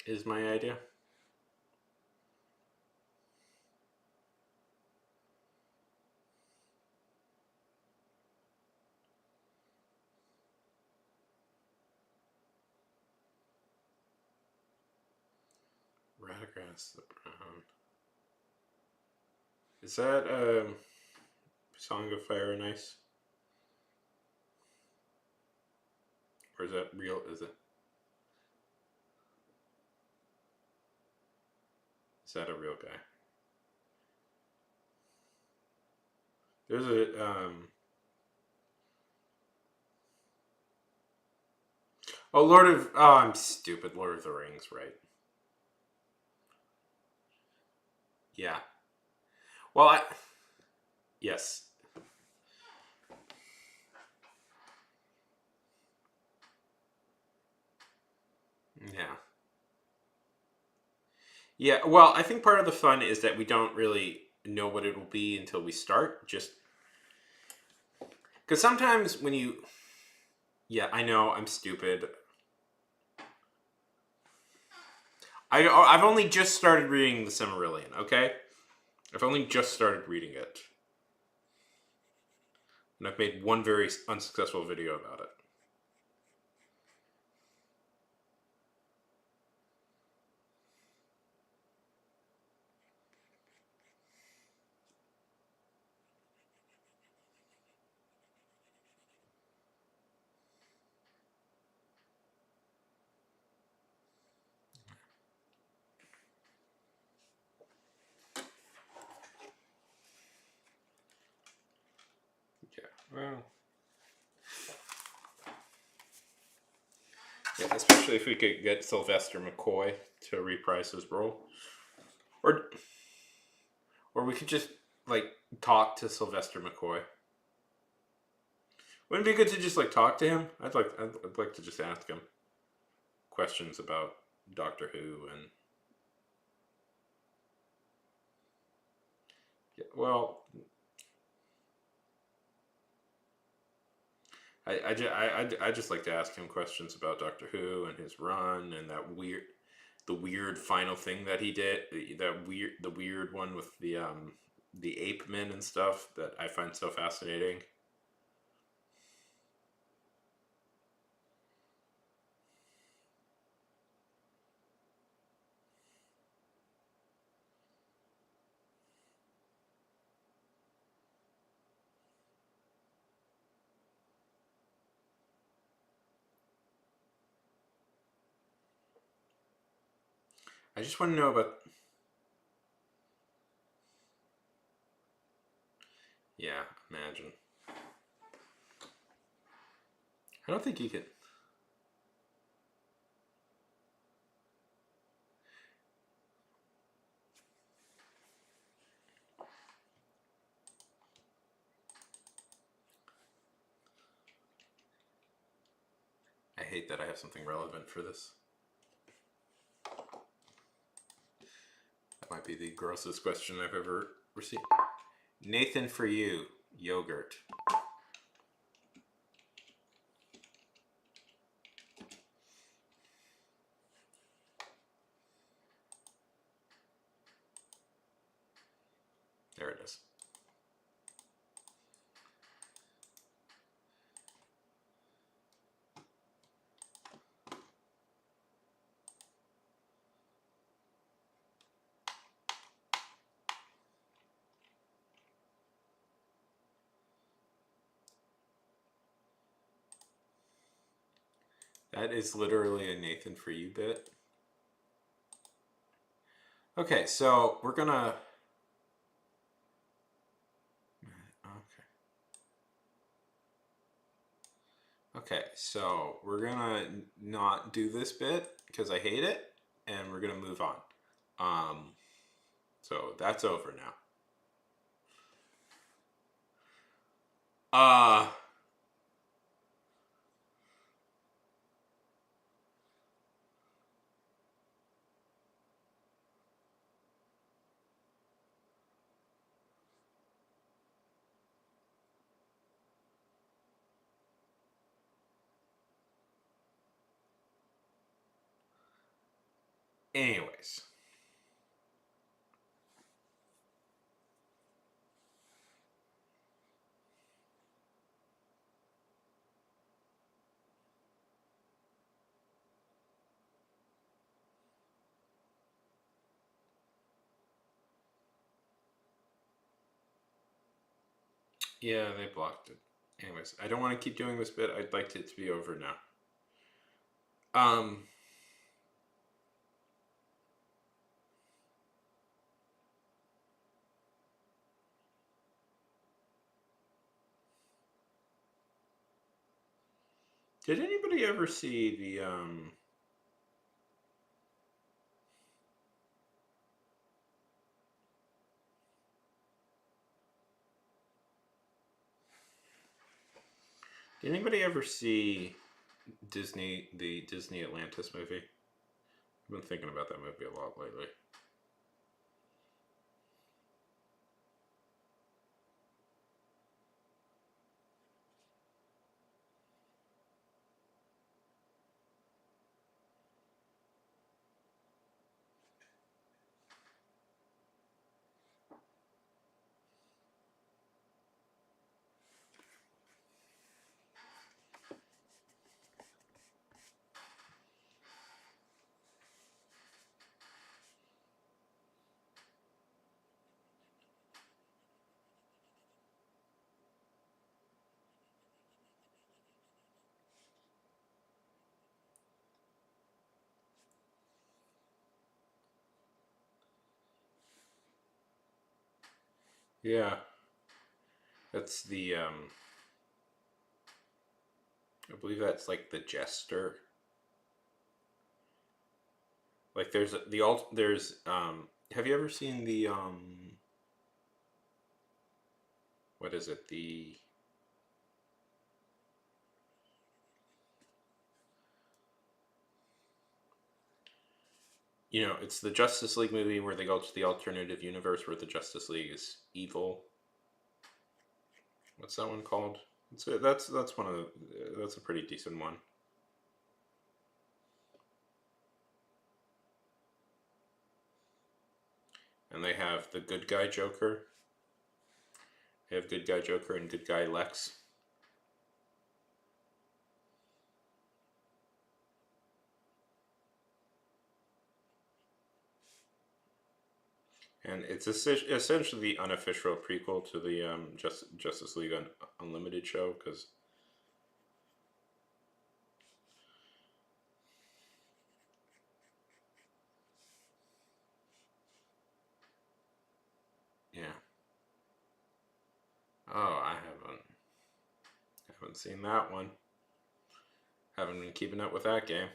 is my idea. Radagras the Brown. Is that Song of Fire and Ice? Or is that real? Is that a real guy? There's a oh, I'm stupid. Lord of the Rings, right? Yeah. Well, yes. Yeah. Yeah, well, I think part of the fun is that we don't really know what it will be until we start. Just because sometimes when you, yeah, I know I'm stupid. I've only just started reading the Silmarillion. Okay, I've only just started reading it, and I've made one very unsuccessful video about it. Yeah, well, yeah, especially if we could get Sylvester McCoy to reprise his role, or or we could just like talk to Sylvester McCoy. Wouldn't it be good to just like talk to him? I'd like to just ask him questions about Doctor Who and Well, I just like to ask him questions about Doctor Who and his run and the weird final thing that he did, the weird one with the ape men and stuff that I find so fascinating. I just want to know about. Yeah, imagine. I don't think he could. I hate that I have something relevant for this. That might be the grossest question I've ever received. Nathan, for you, yogurt. There it is. That is literally a Nathan for you bit. Okay, so we're gonna. Okay. Okay, so we're gonna not do this bit because I hate it, and we're gonna move on. So that's over now. Uh, anyways. Yeah, they blocked it. Anyways, I don't want to keep doing this bit. I'd like it to be over now. Um, did anybody ever see the? Did anybody ever see the Disney Atlantis movie? I've been thinking about that movie a lot lately. Yeah, that's the I believe that's like the Jester. Like there's have you ever seen the what is it? The it's the Justice League movie where they go to the alternative universe where the Justice League is evil. What's that one called? That's one of that's a pretty decent one. And they have the good guy Joker. They have good guy Joker and good guy Lex. And it's essentially the unofficial prequel to the Justice League Unlimited show, because yeah. Oh, I haven't seen that one. Haven't been keeping up with that game.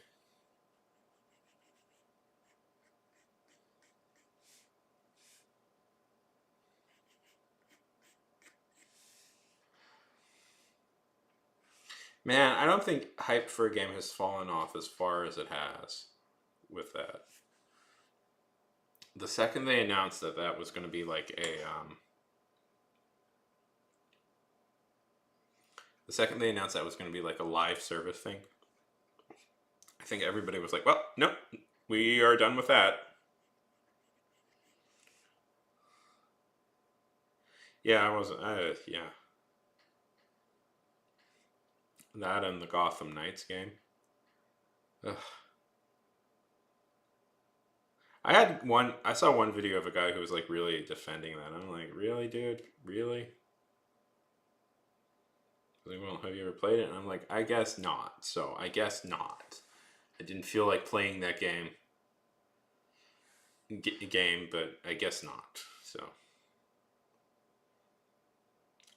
Man, I don't think hype for a game has fallen off as far as it has with that. The second they announced that was going to be like the second they announced that was going to be like a live service thing, I think everybody was like, well, nope, we are done with that. Yeah, I wasn't. Yeah, that and the Gotham Knights game. Ugh. I saw one video of a guy who was like really defending that. I'm like, really, dude, really? Like, well, have you ever played it? And I'm like, I guess not. So I guess not. I didn't feel like playing that game, but I guess not. So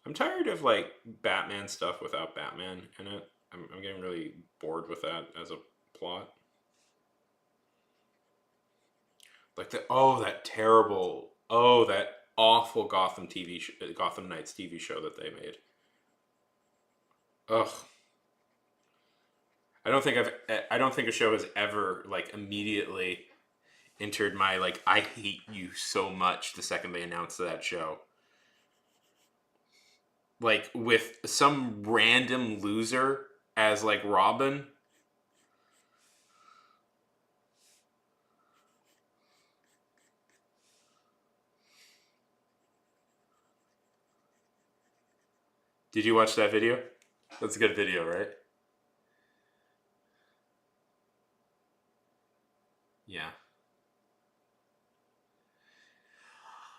I'm tired of like Batman stuff without Batman in it. I'm getting really bored with that as a plot. Like that awful Gotham Knights TV show that they made. Ugh. I don't think a show has ever like immediately entered my like I hate you so much the second they announced that show. Like with some random loser as like Robin. Did you watch that video? That's a good video, right? Yeah.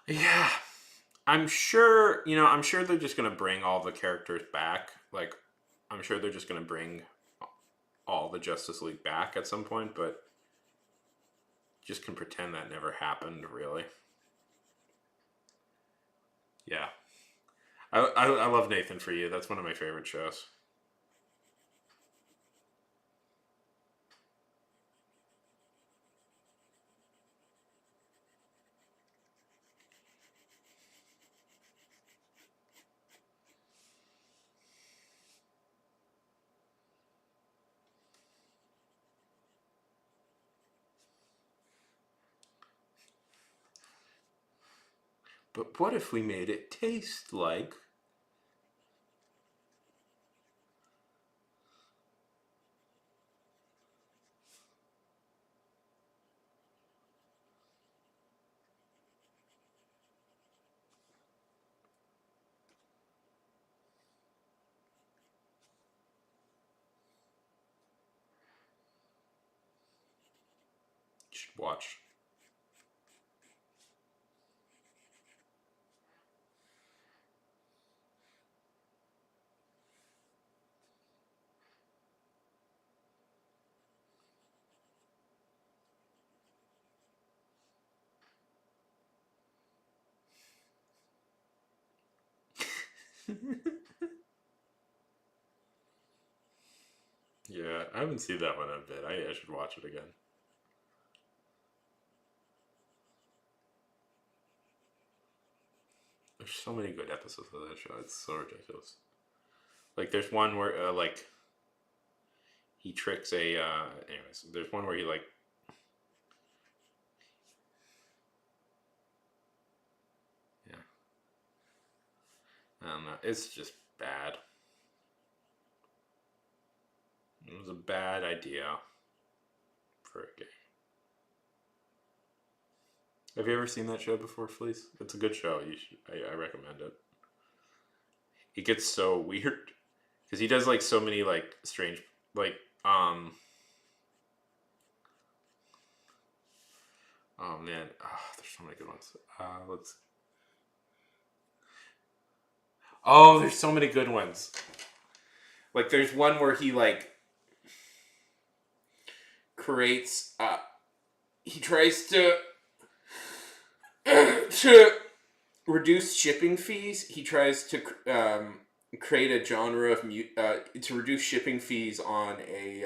Yeah. I'm sure they're just going to bring all the characters back. Like, I'm sure they're just going to bring all the Justice League back at some point, but just can pretend that never happened, really. Yeah. I love Nathan For You. That's one of my favorite shows. But what if we made it taste like. You should watch. Yeah, I haven't seen that one in a bit. I should watch it again. There's so many good episodes of that show. It's so ridiculous. Like, there's one where, like, he tricks a. Anyways, there's one where he, like, it's just bad. It was a bad idea for a game. Have you ever seen that show before, Fleece? It's a good show. I recommend it. It gets so weird because he does like so many like strange like oh man, there's so many good ones. Let's. Oh, there's so many good ones. Like there's one where he like creates. He tries to to reduce shipping fees. He tries to create a genre of to reduce shipping fees on a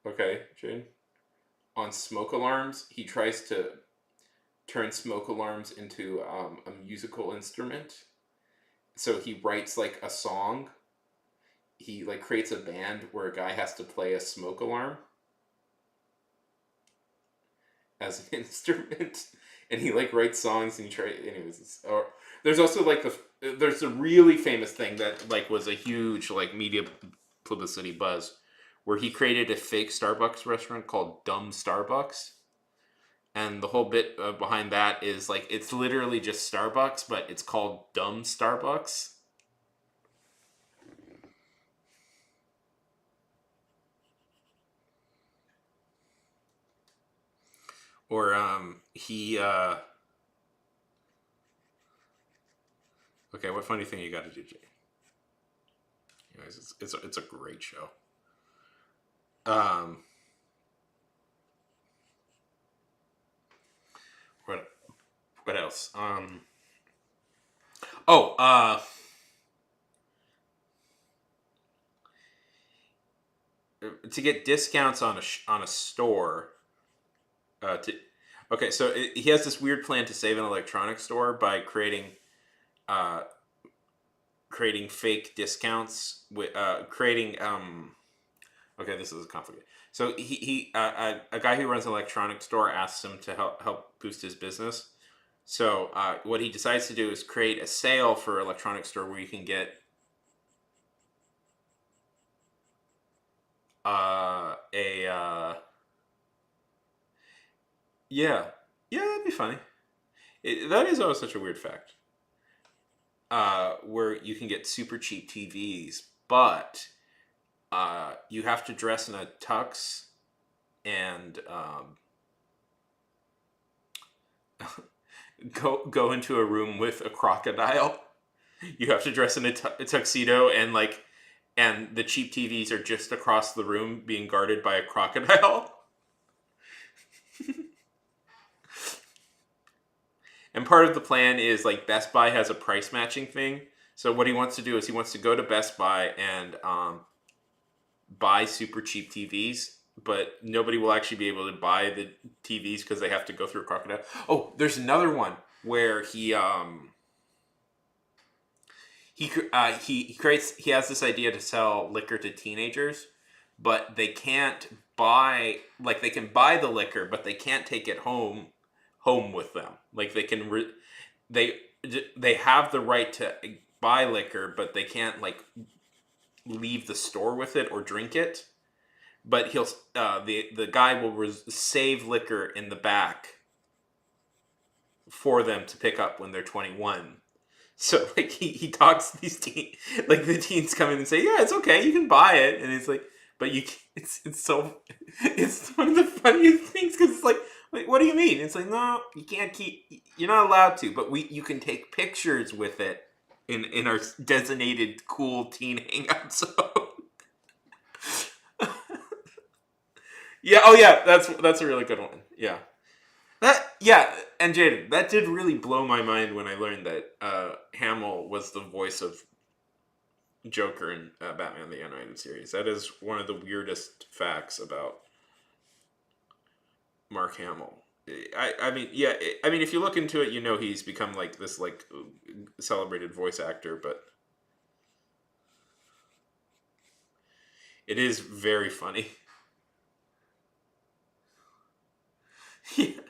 okay, Jane. On smoke alarms. He tries to turn smoke alarms into a musical instrument. So he writes like a song. He like creates a band where a guy has to play a smoke alarm as an instrument, and he like writes songs and he tries. Anyways, or there's also like there's a really famous thing that like was a huge like media publicity buzz, where he created a fake Starbucks restaurant called Dumb Starbucks. And the whole bit behind that is like it's literally just Starbucks, but it's called Dumb Starbucks. Or he okay, what funny thing you got to do, Jay? Anyways, it's a great show. Um, what what else? Oh, to get discounts on on a store. Okay, so he has this weird plan to save an electronics store by uh, creating fake discounts with creating okay, this is complicated. So a guy who runs an electronics store asks him to help boost his business. So what he decides to do is create a sale for electronics store where you can get a yeah, that'd be funny. That is always such a weird fact. Where you can get super cheap TVs, but you have to dress in a tux and go into a room with a crocodile. You have to dress in a tuxedo and the cheap TVs are just across the room being guarded by a crocodile. And part of the plan is like Best Buy has a price matching thing. So what he wants to do is he wants to go to Best Buy and buy super cheap TVs, but nobody will actually be able to buy the TVs because they have to go through a crocodile. Oh, there's another one where he creates he has this idea to sell liquor to teenagers, but they can't buy like they can buy the liquor, but they can't take it home with them. Like they have the right to buy liquor, but they can't like leave the store with it or drink it. But he'll the guy will save liquor in the back for them to pick up when they're 21. So like he talks to these teens, like the teens come in and say, "Yeah, it's okay, you can buy it," and it's like, but you it's so it's one of the funniest things because it's like, what do you mean? It's like, no, you can't you're not allowed to, but you can take pictures with it in our designated cool teen hangout zone. Yeah, oh yeah, that's a really good one. Yeah. And Jaden, that did really blow my mind when I learned that Hamill was the voice of Joker in Batman the Animated Series. That is one of the weirdest facts about Mark Hamill. I mean, yeah, I mean, if you look into it, you know he's become like this like celebrated voice actor, but it is very funny. Yeah.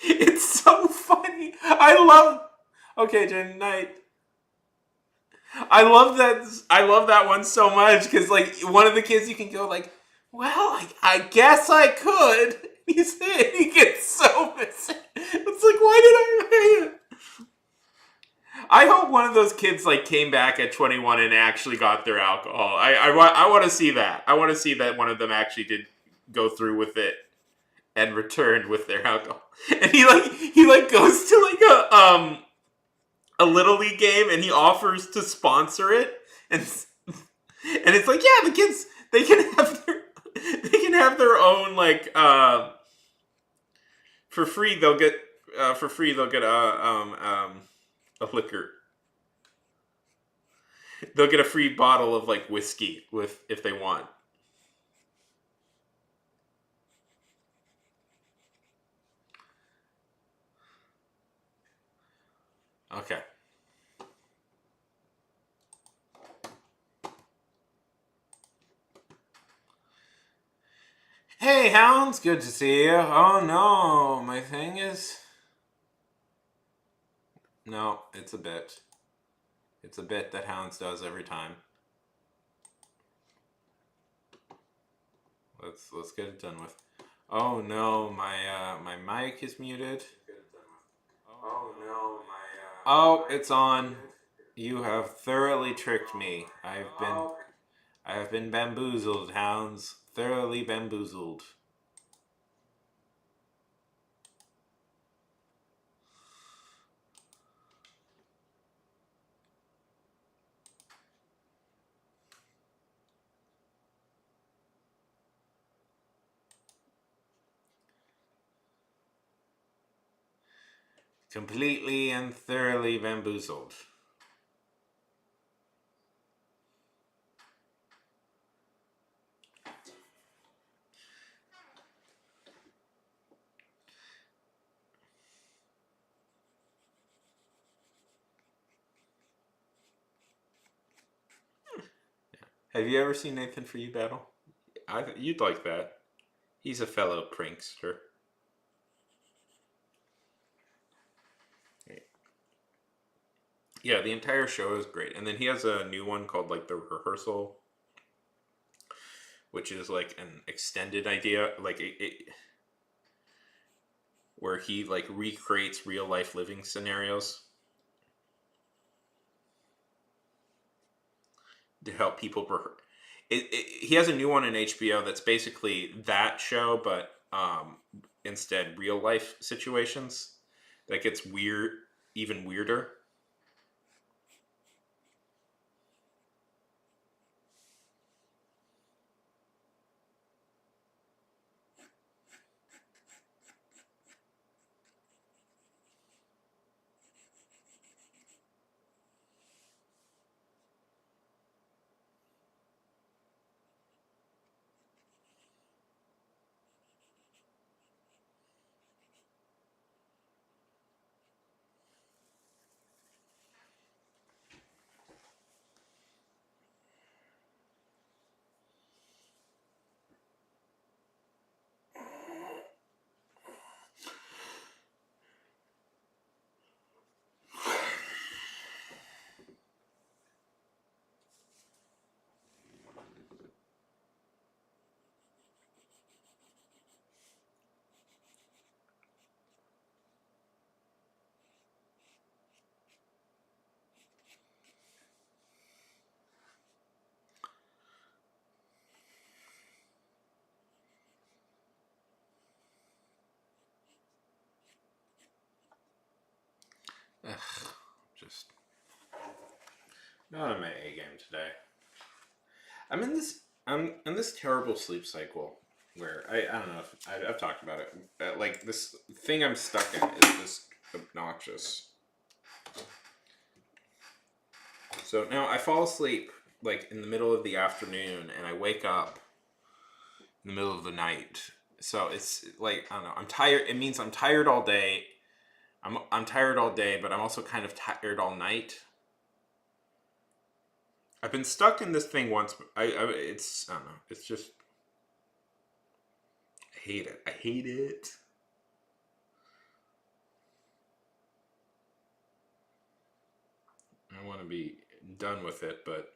It's so funny. Okay, Jen, night. I love that. I love that one so much because, like, one of the kids you can go like, "Well, I guess I could." He gets so missing. It's like, why did I pay it? I hope one of those kids like came back at 21 and actually got their alcohol. I want to see that. I want to see that one of them actually did go through with it and returned with their alcohol. And he goes to like a little league game and he offers to sponsor it and it's like, yeah, the kids they can have their own like for free they'll get a liquor. They'll get a free bottle of like whiskey with if they want. Okay. Hey, Hounds, good to see you. Oh no, my thing is. No, it's a bit. It's a bit that Hounds does every time. Let's get it done with. Oh no, my mic is muted. Oh no, Oh, it's on. You have thoroughly tricked me. I have been bamboozled, Hounds. Thoroughly bamboozled. Completely and thoroughly bamboozled. Have you ever seen Nathan For You battle? You'd like that. He's a fellow prankster. Yeah, the entire show is great. And then he has a new one called like The Rehearsal, which is like an extended idea, like where he like recreates real life living scenarios to help people. He has a new one in HBO that's basically that show, but instead real life situations that gets weird, even weirder. Ugh, just not in my A game today. I'm in this terrible sleep cycle where I don't know if I've talked about it. Like this thing I'm stuck in is just obnoxious. So now I fall asleep like in the middle of the afternoon and I wake up in the middle of the night. So it's like I don't know. I'm tired. It means I'm tired all day. I'm tired all day, but I'm also kind of tired all night. I've been stuck in this thing once. It's I don't know. It's just I hate it. I hate it. I want to be done with it, but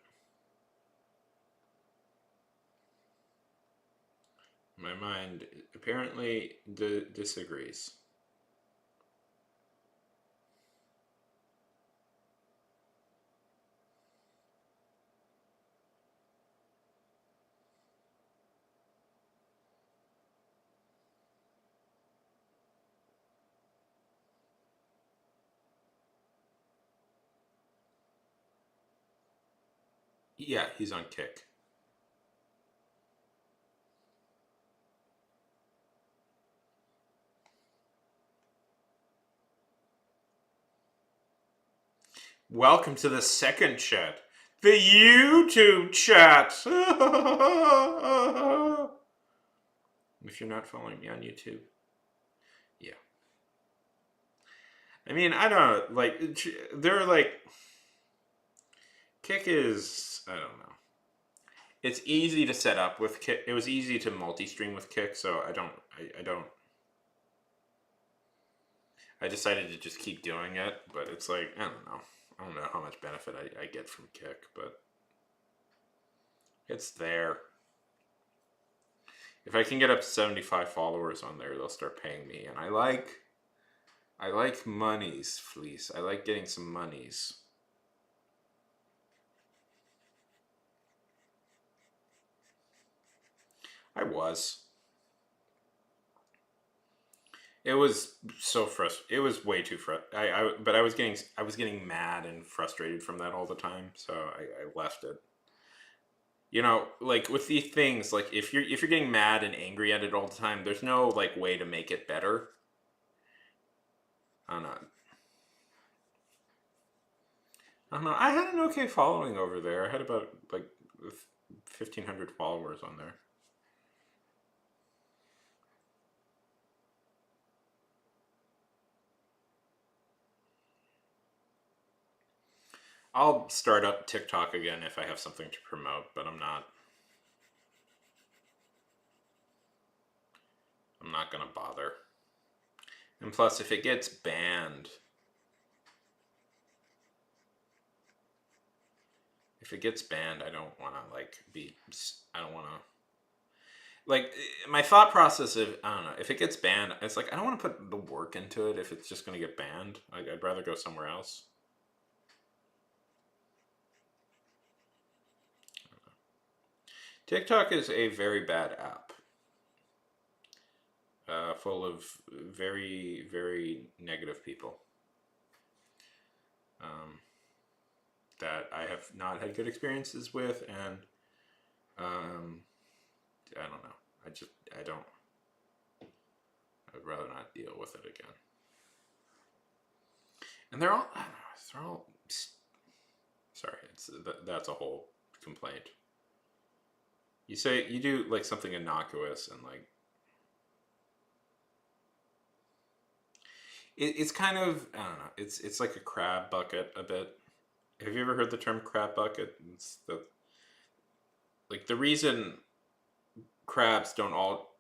my mind apparently disagrees. Yeah, he's on Kick. Welcome to the second chat. The YouTube chat. If you're not following me on YouTube. Yeah. I mean, I don't know. Like, they're like. Kick is. I don't know. It's easy to set up with Kick. It was easy to multi-stream with Kick, so I don't. I don't. I decided to just keep doing it, but it's like, I don't know. I don't know how much benefit I get from Kick, but it's there. If I can get up to 75 followers on there, they'll start paying me, and I like monies, Fleece. I like getting some monies. I was. It was so frustrating. It was way too frustrating. But I was getting mad and frustrated from that all the time, so I left it. You know, like with these things, like if you're getting mad and angry at it all the time, there's no like way to make it better. I don't know. I don't know. I had an okay following over there. I had about like 1,500 followers on there. I'll start up TikTok again if I have something to promote, but I'm not. I'm not gonna bother. And plus, if it gets banned, I don't want to like be. I don't want to. Like my thought process of I don't know if it gets banned, it's like I don't want to put the work into it if it's just going to get banned. Like I'd rather go somewhere else. TikTok is a very bad app, full of very very negative people. Um, that I have not had good experiences with, and um, I don't know. I don't. I'd rather not deal with it again. And they're all. I don't know. They're all. Sorry, that's a whole complaint. You say you do like something innocuous and like it's kind of I don't know. It's like a crab bucket a bit. Have you ever heard the term crab bucket? It's the like the reason crabs don't all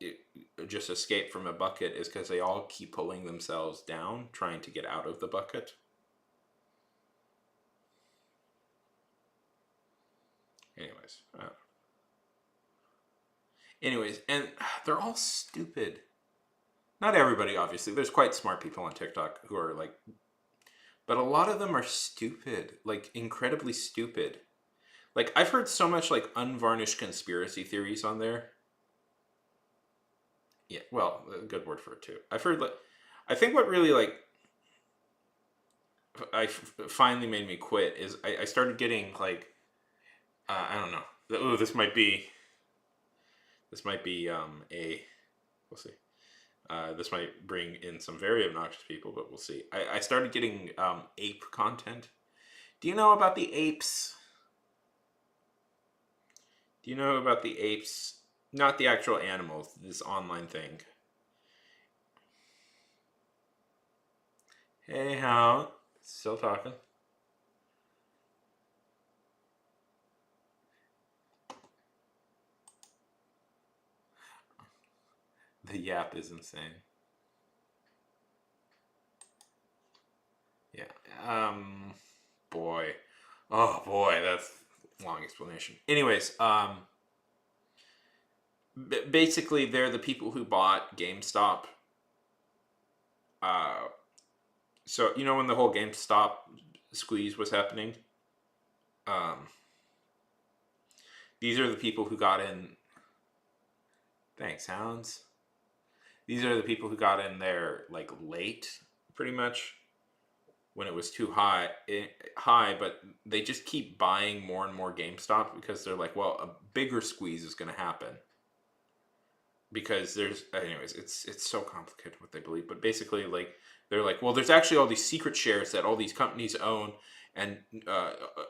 just escape from a bucket is because they all keep pulling themselves down, trying to get out of the bucket. Anyways, and they're all stupid. Not everybody, obviously. There's quite smart people on TikTok who are like, but a lot of them are stupid, like incredibly stupid. Like I've heard so much like unvarnished conspiracy theories on there. Yeah, well, a good word for it too. I've heard like, I think what really like finally made me quit is I started getting like, I don't know. Oh, this might be a we'll see. This might bring in some very obnoxious people, but we'll see. I started getting ape content. Do you know about the apes? Do you know about the apes? Not the actual animals, this online thing. Hey, how? Still talking. The yap is insane. Yeah. Boy. Oh boy, that's a long explanation. Anyways, basically they're the people who bought GameStop. Uh, so you know when the whole GameStop squeeze was happening, um, these are the people who got in. Thanks, Hounds. These are the people who got in there like late, pretty much when it was too high. But they just keep buying more and more GameStop because they're like, well, a bigger squeeze is going to happen. Because there's, anyways, it's so complicated what they believe, but basically, like, they're like, well, there's actually all these secret shares that all these companies own, and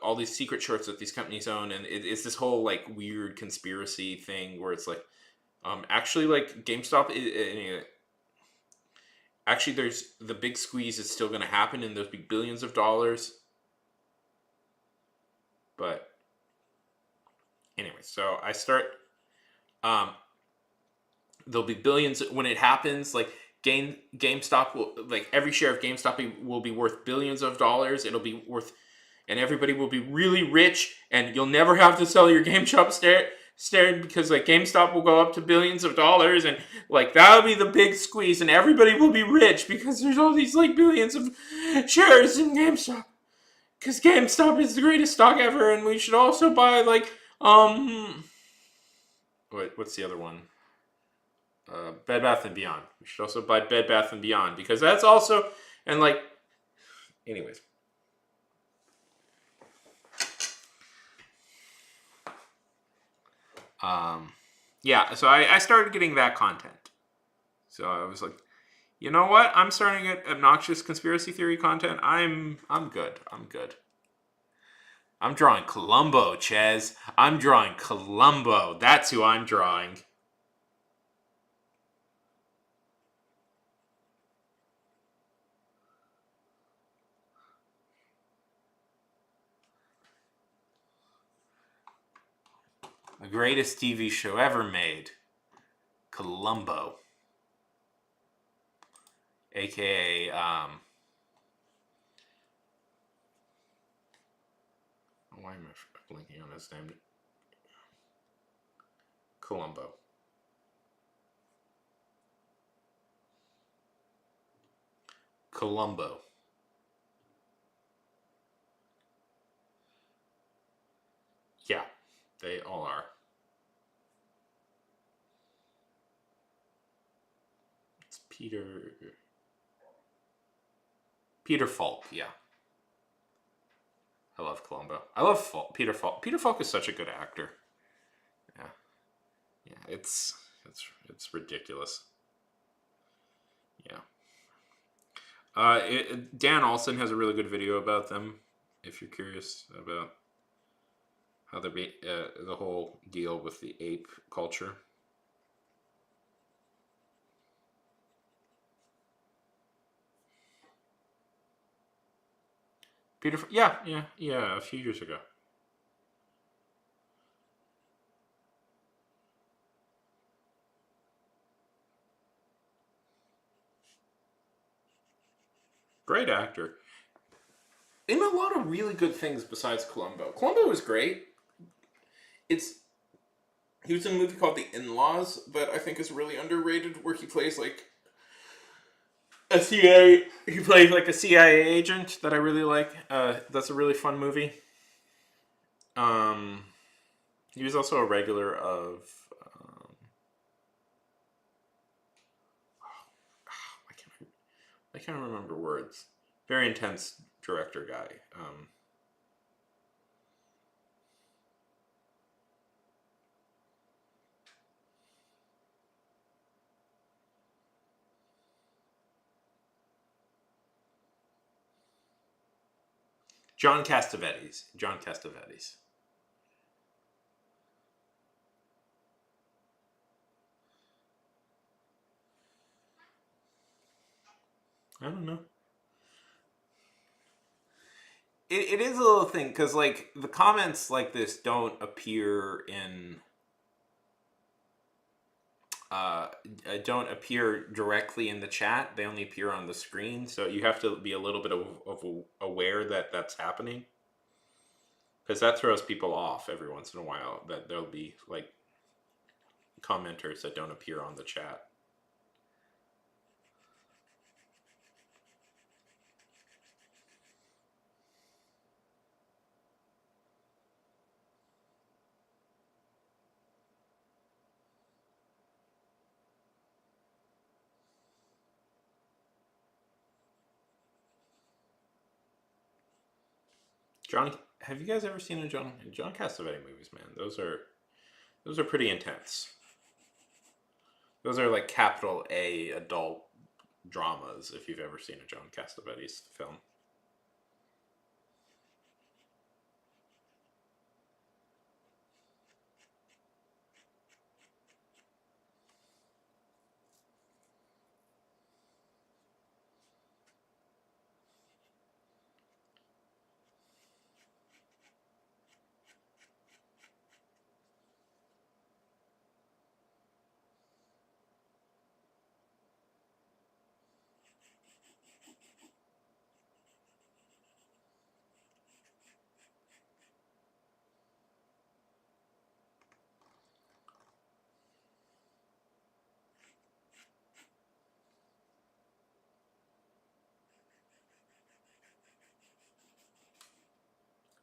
all these secret shorts that these companies own, and it's this whole like weird conspiracy thing where it's like, actually, like GameStop, actually, there's the big squeeze is still going to happen, and there'll be billions of dollars, but anyway, so I start, um, there'll be billions when it happens. Like GameStop will, like every share of GameStop will be worth billions of dollars. It'll be worth, and everybody will be really rich, and you'll never have to sell your GameStop stare because like GameStop will go up to billions of dollars, and like that'll be the big squeeze, and everybody will be rich because there's all these like billions of shares in GameStop. Because GameStop is the greatest stock ever, and we should also buy like what's the other one? Bed Bath and Beyond. We should also buy Bed Bath and Beyond because that's also, and like, anyways. Yeah, so I started getting that content. So I was like, you know what? I'm starting to get obnoxious conspiracy theory content. I'm good. I'm good. I'm drawing Columbo, Ches. I'm drawing Columbo. That's who I'm drawing. The greatest TV show ever made. Columbo. AKA, why am I blinking on his name? Columbo. Columbo. Yeah, they all are. It's Peter Falk, yeah. I love Columbo. I love Peter Falk. Peter Falk is such a good actor. Yeah. Yeah, it's ridiculous. Yeah. Dan Olson has a really good video about them. If you're curious about how the whole deal with the ape culture. Yeah, a few years ago. Great actor. In a lot of really good things besides Columbo. Columbo was great. He was in a movie called The In-Laws that I think is really underrated, where he plays like a CIA. He plays like a CIA agent that I really like. That's a really fun movie. Um, he was also a regular of. I can't remember words. Very intense director guy. John Castavetes. John Castavetes. I don't know. It is a little thing because like the comments like this don't appear in uh, don't appear directly in the chat. They only appear on the screen, so you have to be a little bit of aware that that's happening. because that throws people off every once in a while. That there'll be like commenters that don't appear on the chat. John, have you guys ever seen a John Cassavetes movies? Man, those are pretty intense. Those are like capital A adult dramas. If you've ever seen a John Cassavetes film.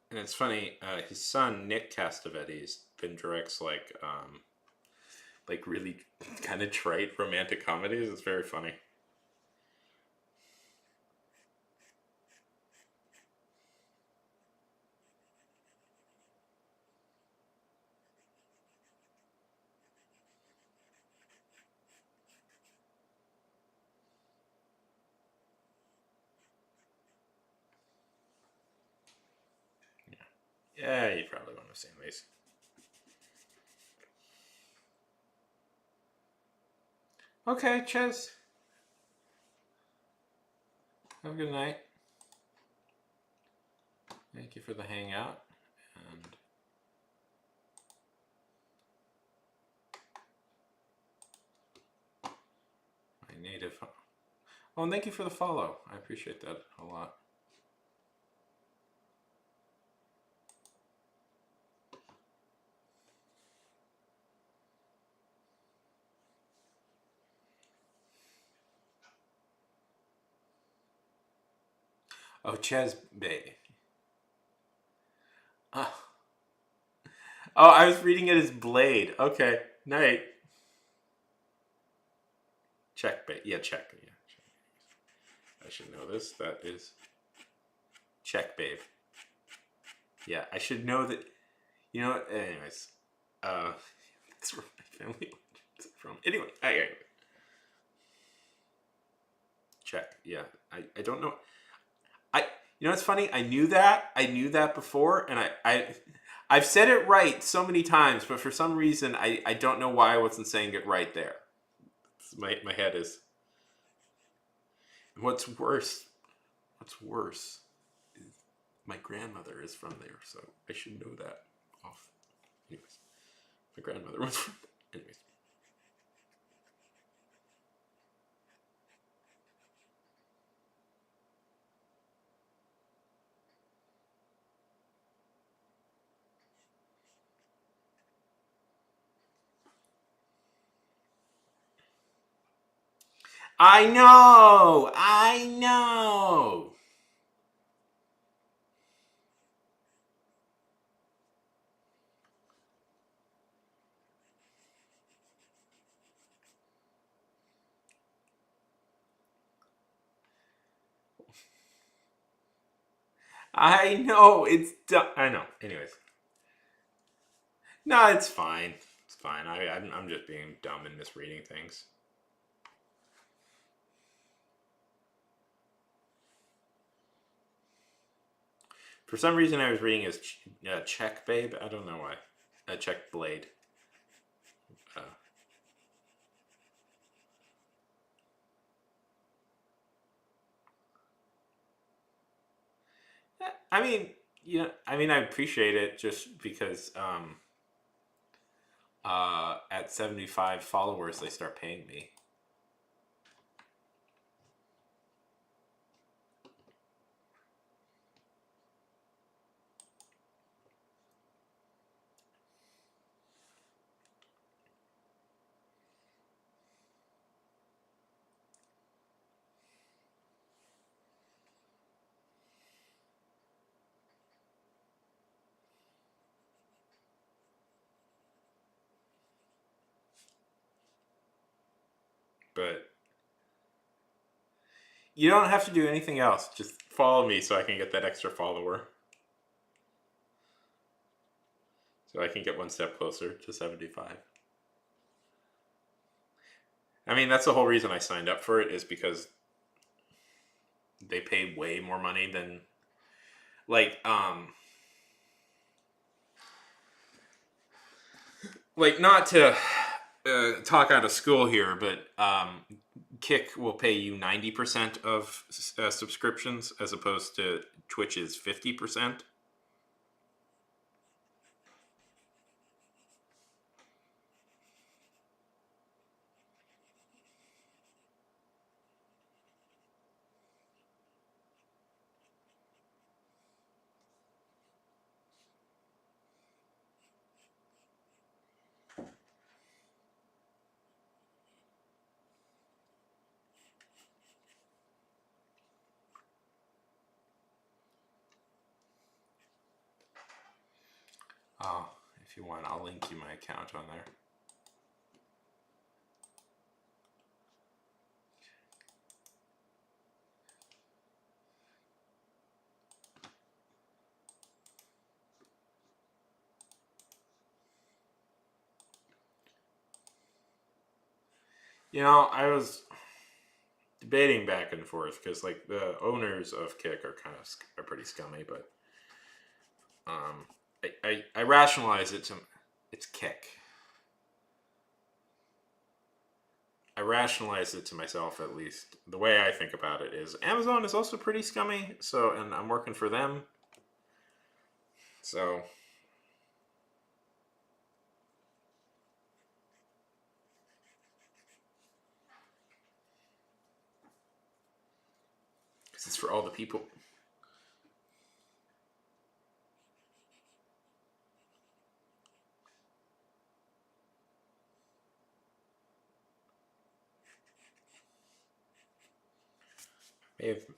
And it's funny, his son Nick Cassavetes then directs like really kind of trite romantic comedies. It's very funny. Yeah, you probably won't have seen these. Okay, Ches. Have a good night. Thank you for the hangout. And my native. Oh, and thank you for the follow. I appreciate that a lot. Oh, Ches Bay. Oh. Oh, I was reading it as Blade. Okay, night. Check Bay. Yeah, check. Yeah, check. I should know this. That is check, babe. Yeah, I should know that. You know what? Anyways, that's where my family is from. Anyway, check. Yeah, I don't know. You know what's funny? I knew that before, and I've said it right so many times, but for some reason I don't know why I wasn't saying it right there. My head is. What's worse? What's worse is my grandmother is from there, so I should know that off. Anyways, my grandmother was from. Anyways. I know! I know! I know! It's dumb. I know. Anyways. No, it's fine. It's fine. I'm just being dumb and misreading things. For some reason, I was reading as Check Babe. I don't know why. Check Blade. Uh, I mean, I appreciate it just because at 75 followers, they start paying me. but you don't have to do anything else. Just follow me so I can get that extra follower. So I can get one step closer to 75. I mean, that's the whole reason I signed up for it, is because they pay way more money than, like, not to talk out of school here, but Kick will pay you 90% of subscriptions as opposed to Twitch's 50%. Oh, if you want, I'll link you my account on there. I was debating back and forth because, like, the owners of Kick are pretty scummy, but I rationalize it to it's Kick. I rationalize it to myself, at least. The way I think about it is Amazon is also pretty scummy, and I'm working for them. So because it's for all the people. If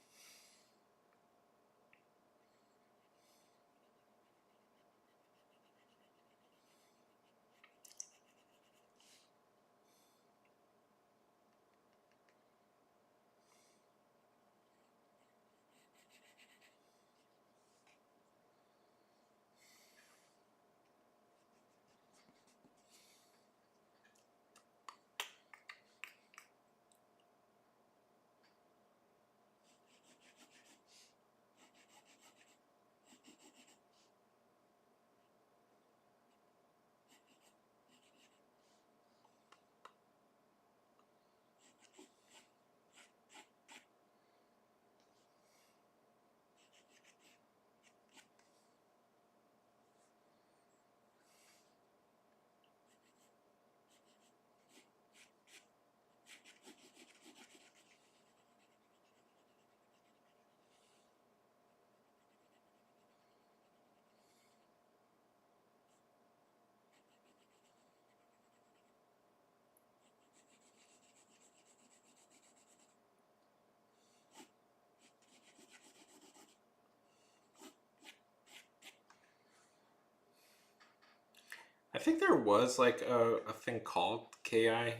I think there was like a thing called KIK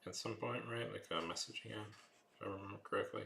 at some point, right? Like a messaging app, if I remember correctly.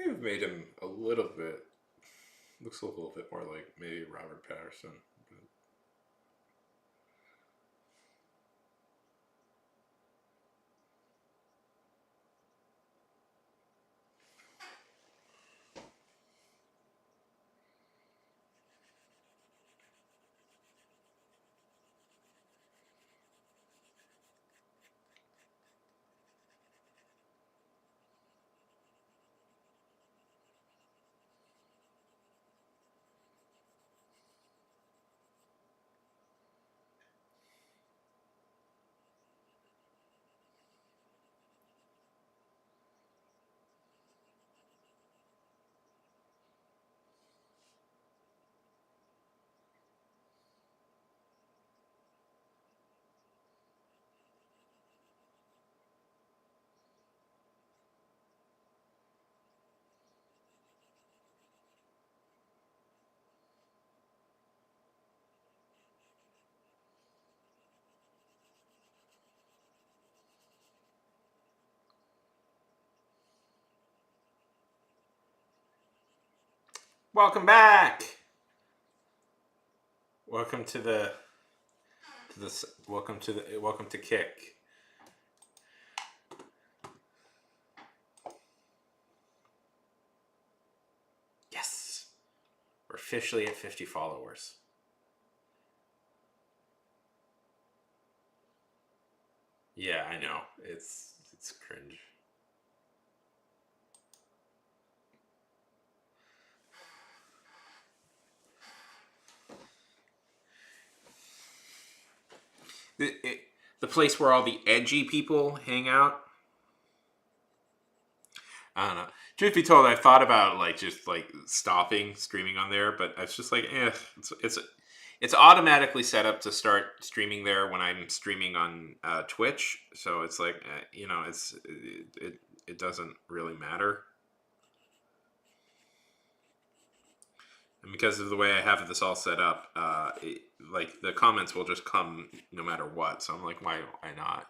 They've made him a little bit. Looks a little bit more like maybe Robert Patterson. Welcome back. Welcome to welcome to Kick. Yes, we're officially at 50 followers. Yeah, I know. It's cringe. The place where all the edgy people hang out. I don't know. Truth be told, I thought about like just like stopping streaming on there, but I was just like, it's automatically set up to start streaming there when I'm streaming on Twitch. So it's like, it doesn't really matter. And because of the way I have this all set up, like the comments will just come no matter what. So I'm like, why not?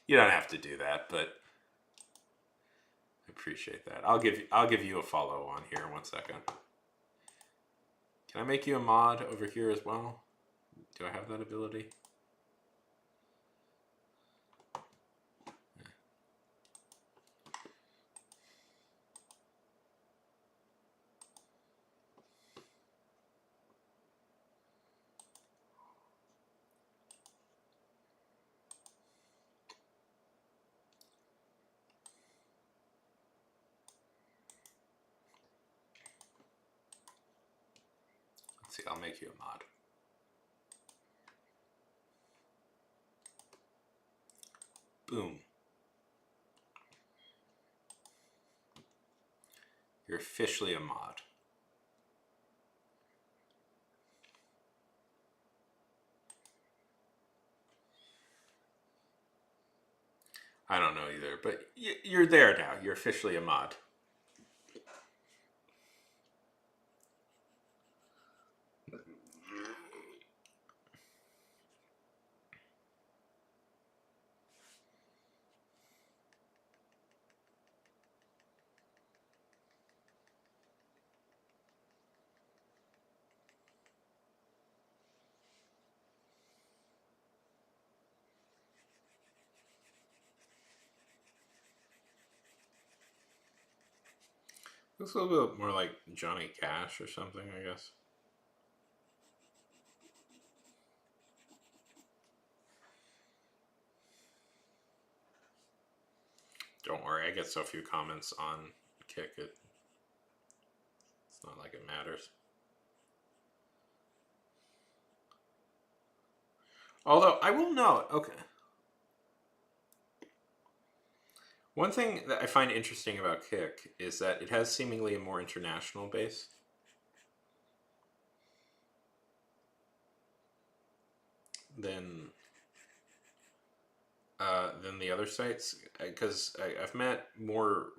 You don't have to do that, but I appreciate that. I'll give you a follow on here in 1 second. Can I make you a mod over here as well? Do I have that ability? Let's see, I'll make you a mod. Boom. You're officially a mod. I don't know either, but you're there now. You're officially a mod. Looks a little bit more like Johnny Cash or something, I guess. Don't worry, I get so few comments on Kick. It's not like it matters. Although I will note, okay. One thing that I find interesting about Kick is that it has seemingly a more international base than the other sites, because I've met a more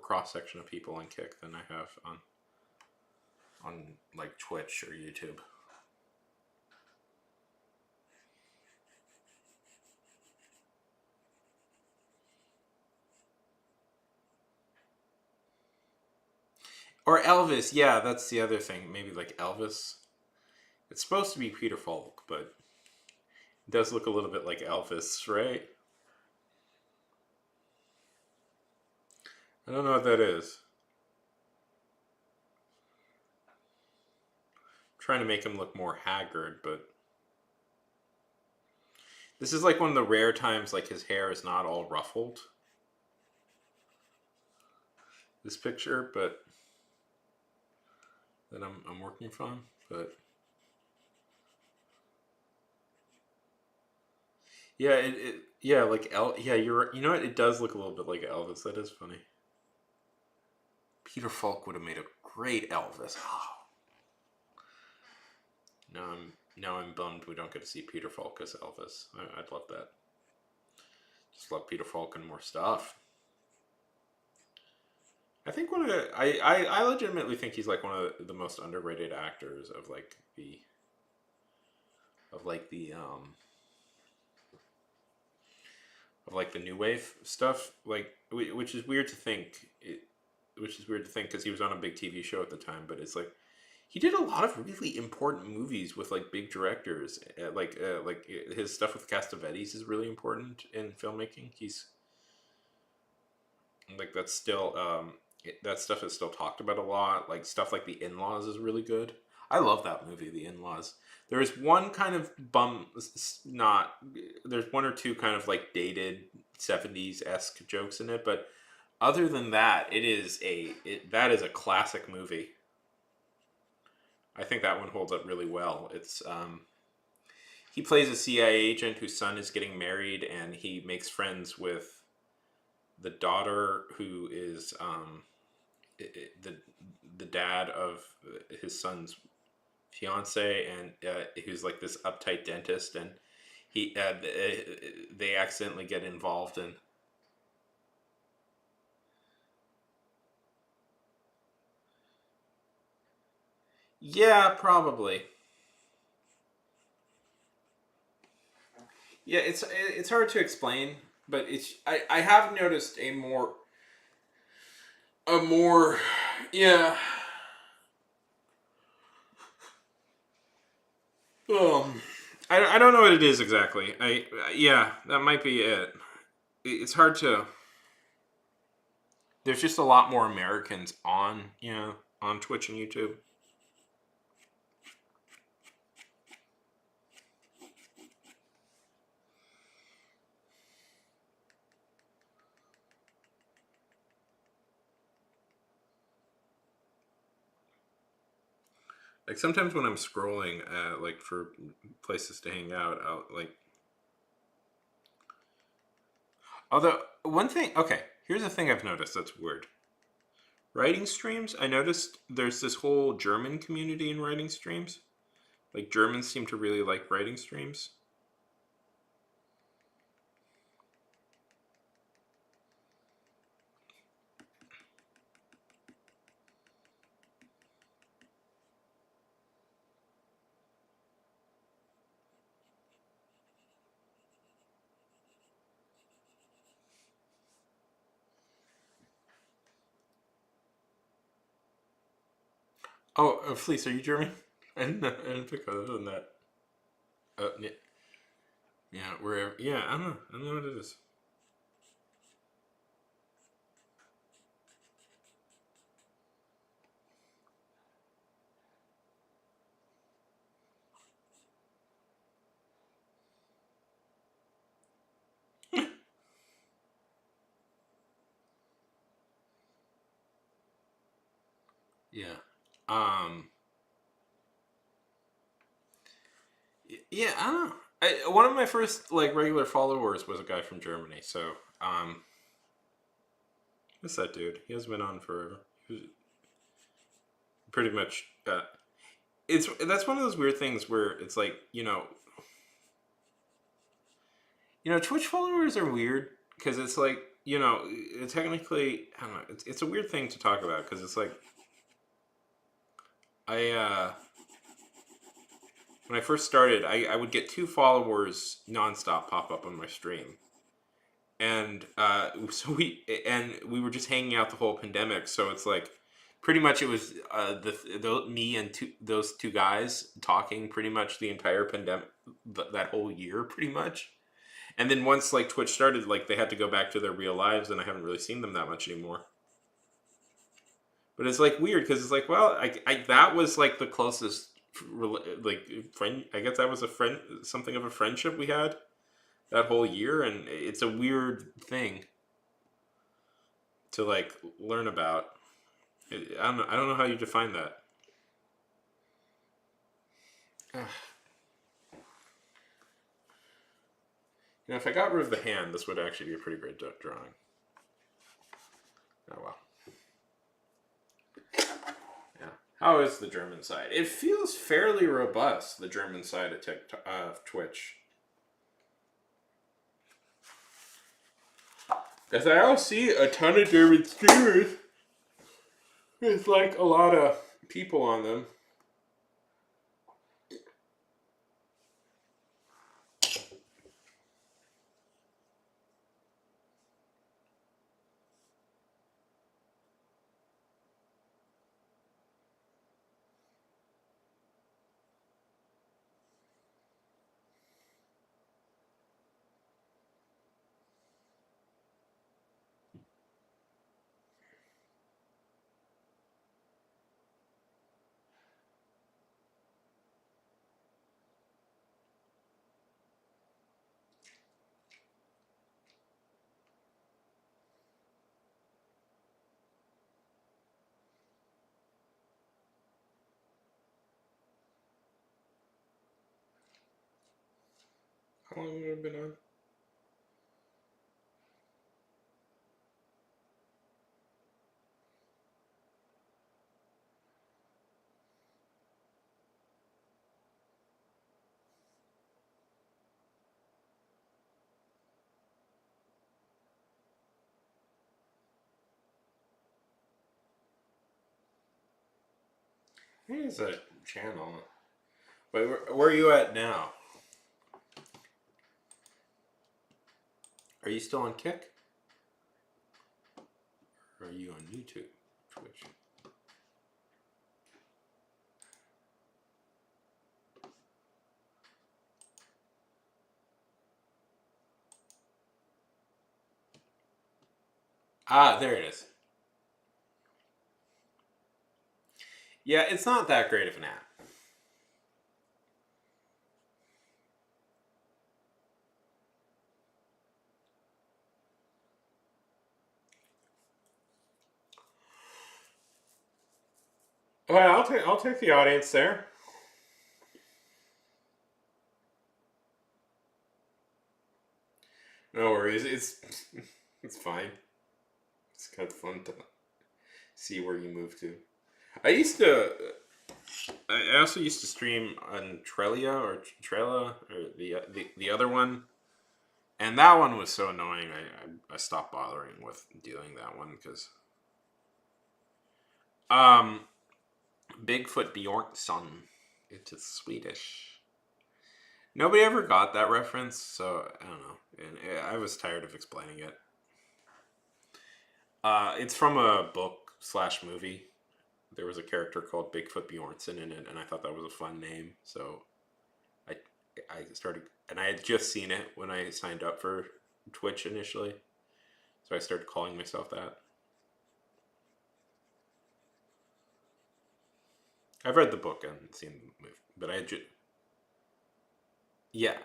cross section of people on Kick than I have on like Twitch or YouTube. Or Elvis, yeah, that's the other thing. Maybe like Elvis. It's supposed to be Peter Falk, but it does look a little bit like Elvis, right? I don't know what that is. I'm trying to make him look more haggard, but this is like one of the rare times like his hair is not all ruffled. This picture, but that I'm working from, but yeah, yeah, like yeah, you know what? It does look a little bit like Elvis. That is funny. Peter Falk would have made a great Elvis. Oh, now I'm bummed we don't get to see Peter Falk as Elvis. I'd love that. Just love Peter Falk and more stuff. I think one of the I legitimately think he's like one of the most underrated actors of like the of like the new wave stuff, like which is weird to think. Which is weird to think because he was on a big TV show at the time, but it's like he did a lot of really important movies with like big directors. Like his stuff with Cassavetes is really important in filmmaking. He's like that's still that stuff is still talked about a lot. Like stuff like The In-Laws is really good. I love that movie, The In-Laws. There is one kind of not there's one or two kind of like dated 70s esque jokes in it, but other than that, that is a classic movie. I think that one holds up really well. It's he plays a CIA agent whose son is getting married, and he makes friends with the daughter who is the dad of his son's fiance, and who's like this uptight dentist, and they accidentally get involved in. Yeah, probably. Yeah, it's hard to explain, but I have noticed a more yeah. Um, I don't know what it is exactly. Yeah, that might be it. It's hard to. There's just a lot more Americans on on Twitch and YouTube. Like sometimes when I'm scrolling, like for places to hang out, I'll like. Although one thing, okay, here's the thing I've noticed that's weird. Writing streams, I noticed there's this whole German community in writing streams. Like Germans seem to really like writing streams. Oh, Fleece, are you German? I didn't pick other than that. Yeah, yeah, wherever. Yeah, I don't know. I don't know what it is. Yeah. Um. Yeah, I don't know. One of my first like regular followers was a guy from Germany. So, what's that dude? He has been on forever. He was pretty much. It's that's one of those weird things where it's like Twitch followers are weird because it's like technically I don't know. It's a weird thing to talk about because it's like I when I first started, I would get two followers nonstop pop up on my stream, and so we were just hanging out the whole pandemic. So it's like Pretty much, it was me and those two guys talking pretty much the entire pandemic, that whole year, pretty much. And then once like Twitch started, like they had to go back to their real lives, and I haven't really seen them that much anymore. But it's like weird because it's like, well, I that was like the closest like friend. I guess that was a friend, something of a friendship we had that whole year, and it's a weird thing to like learn about. I don't know how you define that. You know, if I got rid of the hand, this would actually be a pretty great drawing. Oh well. Yeah. How is the German side? It feels fairly robust, the German side of Twitch. Because I don't see a ton of German streamers. There's like a lot of people on them. How long have I been on? I think it's a channel. But where are you at now? Are you still on Kick? Or are you on YouTube? Twitch? Ah, there it is. Yeah, it's not that great of an app. Well, I'll take the audience there. No worries. It's fine. It's kind of fun to see where you move to. I used to. I also used to stream on Trella or the other one, and that one was so annoying. I stopped bothering with doing that one because um Bigfoot Bjornsson. It's Swedish. Nobody ever got that reference, so I don't know. And I was tired of explaining it. It's from a book slash movie. There was a character called Bigfoot Bjornsson in it, and I thought that was a fun name. So I I started, and I had just seen it when I signed up for Twitch initially. So I started calling myself that. I've read the book and seen the movie, but I just yeah.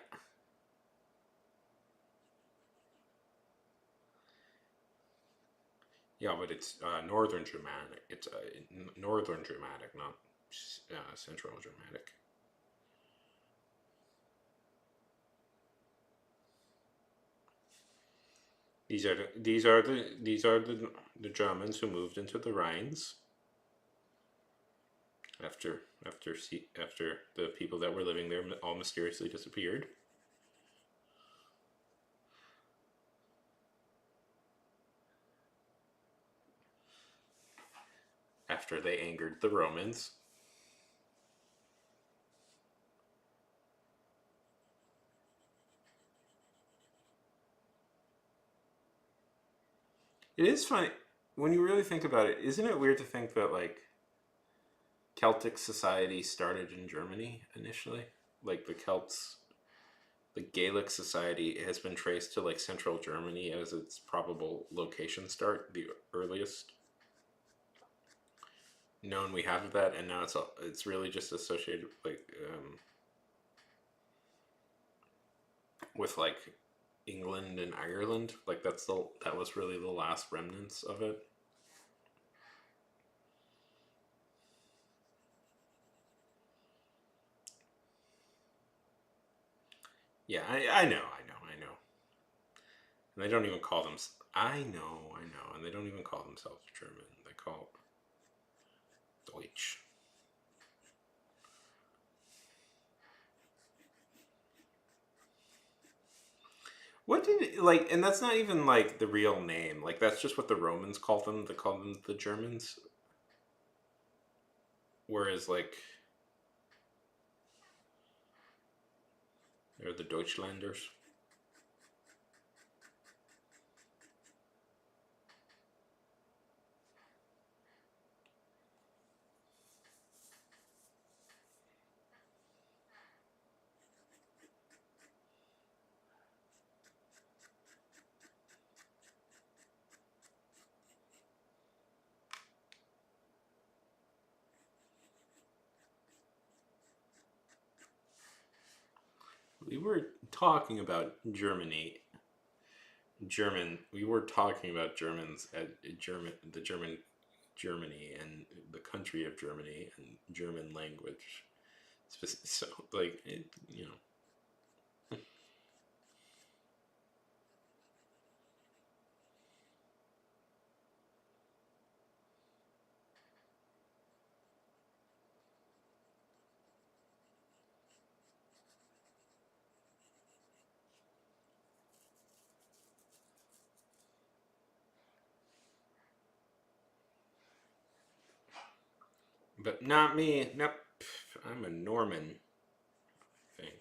Yeah, but it's northern Germanic. It's northern Germanic, not central Germanic. These are the Germans who moved into the Rhines after the people that were living there all mysteriously disappeared. After they angered the Romans. It is funny. when you really think about it, isn't it weird to think that like Celtic society started in Germany initially? Like the Celts, the Gaelic society has been traced to like central Germany as its probable location start, the earliest known we have of that, and now it's really just associated like with like England and Ireland. Like that was really the last remnants of it. Yeah, I know. And they don't even call them. I know, and they don't even call themselves German. They call it Deutsch. What did it, like? And that's not even like the real name. Like that's just what the Romans called them. They called them the Germans. Whereas like they're the Deutschlanders. We were talking about German. We were talking about Germans at Germany and the country of Germany and German language. So like you know, but not me. Nope. I'm a Norman. I think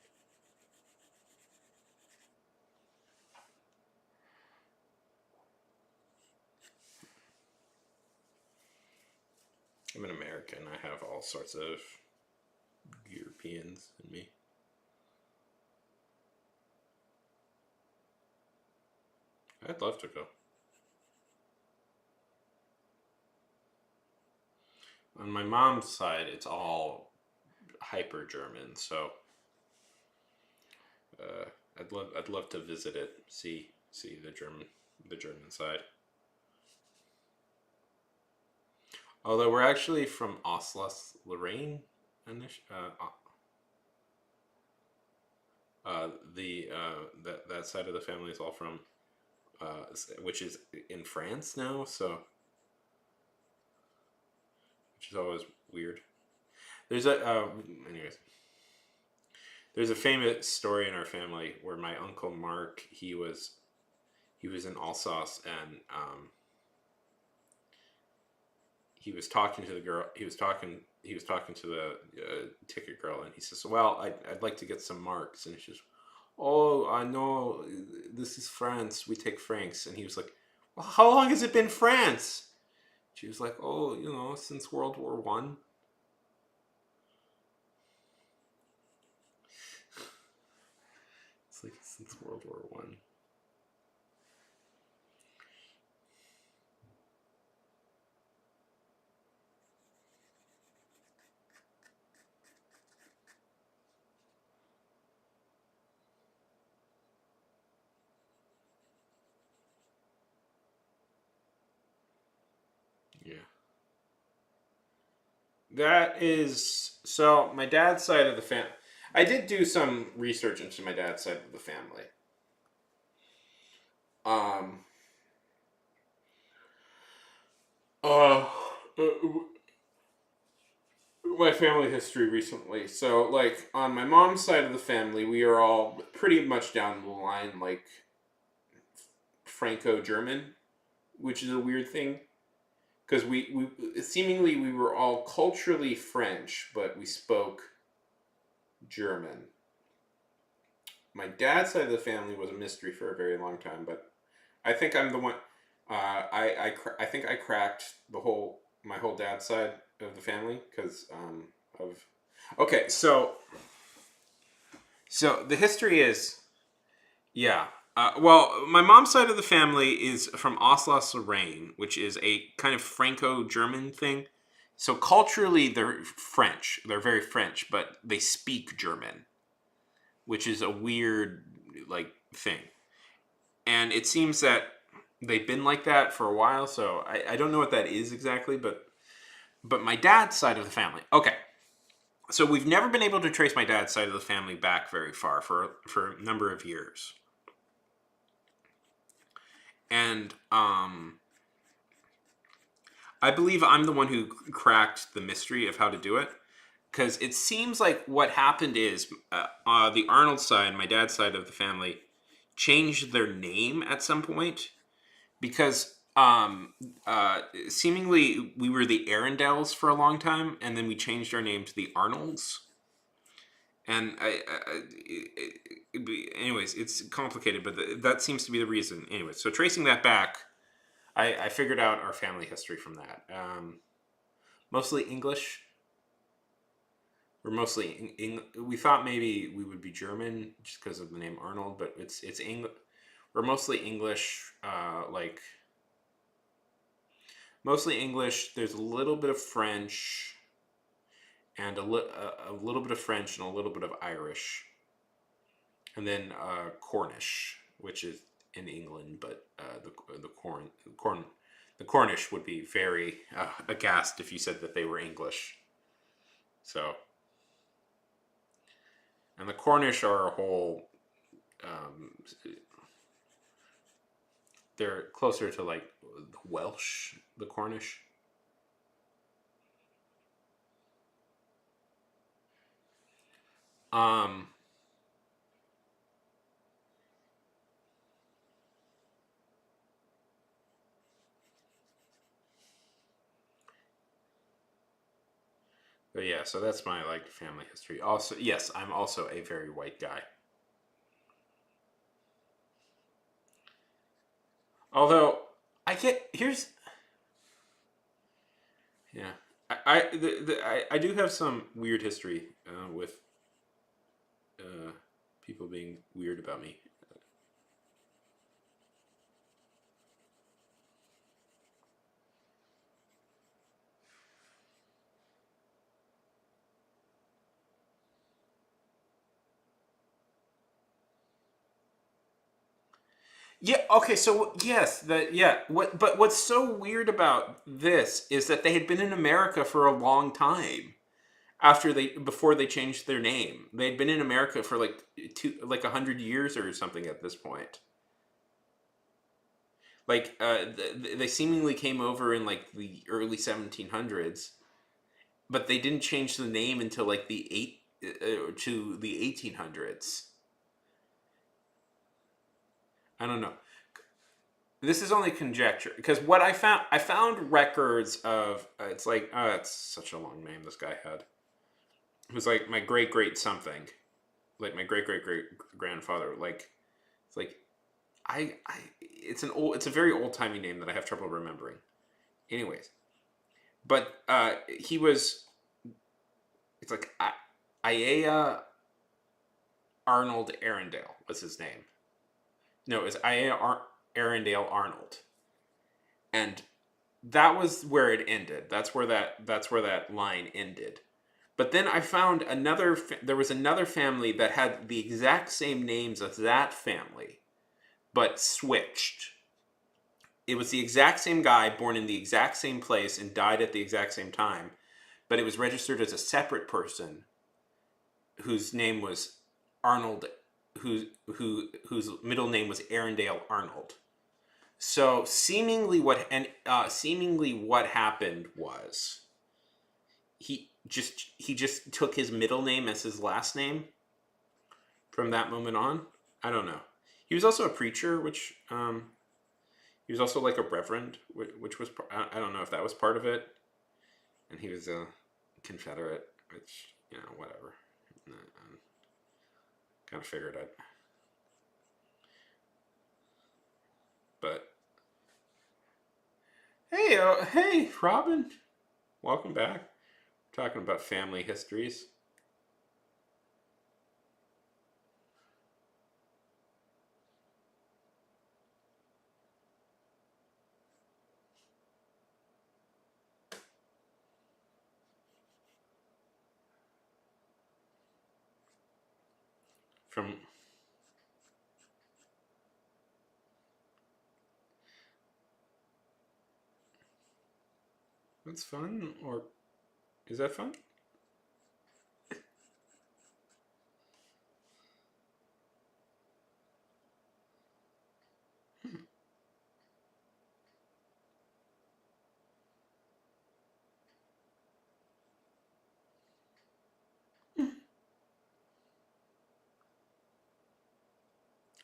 I'm an American. I have all sorts of Europeans in me. I'd love to go. On my mom's side, it's all hyper German, so uh, I'd love to visit it, see the German side. Although we're actually from Oslos, Lorraine, the that side of the family is all from which is in France now, so which is always weird. There's a anyways, there's a famous story in our family where my uncle Mark he was in Alsace and he was talking to the girl. He was talking to the ticket girl, and he says, "Well, I'd like to get some marks." And she's, "Oh, I know. This is France. We take francs." And he was like, "Well, how long has it been France?" She was like, "Oh, you know, since World War One." It's like since World War One. Yeah. That is so. My dad's side of the family. I did do some research into my dad's side of the family. Um. Uh. uh, my family history recently. So, like, on my mom's side of the family, we are all pretty much down the line, like, Franco German, which is a weird thing. Because we seemingly we were all culturally French, but we spoke German. My dad's side of the family was a mystery for a very long time, but I think I'm the one. I think I cracked my whole dad's side of the family because of. Okay, so the history is, yeah. Well, my mom's side of the family is from Alsace-Lorraine, which is a kind of Franco-German thing. So culturally, they're French. They're very French, but they speak German, which is a weird like thing. And it seems that they've been like that for a while. So I don't know what that is exactly, but my dad's side of the family. Okay, so we've never been able to trace my dad's side of the family back very far for a number of years, and I believe I'm the one who cracked the mystery of how to do it. Because it seems like what happened is the Arnold side, my dad's side of the family, changed their name at some point because seemingly we were the Arundels for a long time, and then we changed our name to the Arnolds. And anyways, it's complicated, but that seems to be the reason. Anyway, so tracing that back, I figured out our family history from that. Mostly English. We're mostly we thought maybe we would be German just because of the name Arnold, but it's English. We're mostly English, like mostly English. There's a little bit of French and a little bit of French and a little bit of Irish, and then Cornish, which is in England, but the Cornish would be very aghast if you said that they were English. So, and the Cornish are a whole. Um, they're closer to like the Welsh, the Cornish. Um, but yeah, so that's my like family history. Also, yes, I'm also a very white guy. Although I get here's yeah, I do have some weird history with uh, people being weird about me. Yeah. Okay. So yes, that yeah. What? But what's so weird about this is that they had been in America for a long time after they before they changed their name. They'd been in America for like 100 years or something at this point. Like they seemingly came over in like the early 1700s, but they didn't change the name until like the eight to the 1800s. I don't know. This is only conjecture because what I found records of it's like it's such a long name this guy had. It was like my great great something, like my great great great grandfather. Like it's like I it's a very old timey name that I have trouble remembering. Anyways, but he was it's like Iea Arnold Arundel was his name. No, it was Iea Arundel Arnold, and that was where it ended. That's where that line ended. But then I found there was another family that had the exact same names as that family, but switched. It was the exact same guy born in the exact same place and died at the exact same time, but it was registered as a separate person whose name was Arnold, whose middle name was Arundel Arnold. So seemingly what happened was he just took his middle name as his last name from that moment on. I don't know. He was also a preacher, which he was also like a reverend, which was I don't know if that was part of it. And he was a Confederate, which whatever. Kind of figured it, but Hey, hey, Robin. Welcome back. We're talking about family histories. From That's fun, or is that fun?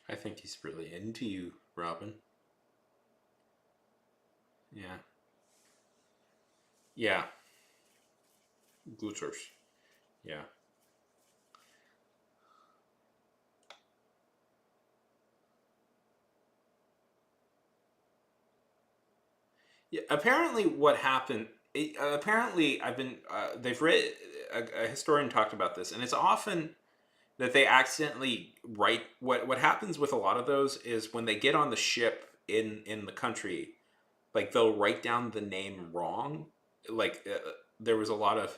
I think he's really into you, Robin. Yeah. Yeah. Glitters. Yeah. Yeah. Apparently, what happened? Apparently, I've been. They've read. A historian talked about this, and it's often that they accidentally write. What happens with a lot of those is when they get on the ship in the country, like they'll write down the name wrong. Like there was a lot of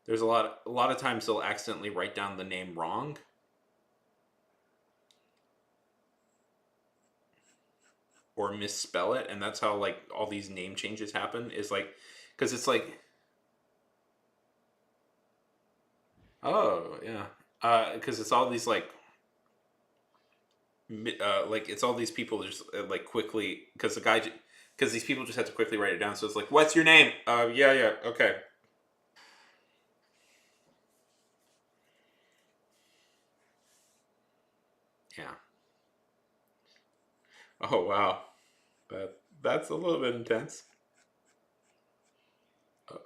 there's a lot of times they'll accidentally write down the name wrong or misspell it, and that's how like all these name changes happen. Is like because it's like, oh yeah, because it's all these like it's all these people just like quickly because the guy because these people just had to quickly write it down. So it's like, what's your name? Yeah, okay, yeah. Oh wow, that's a little bit intense. Uh,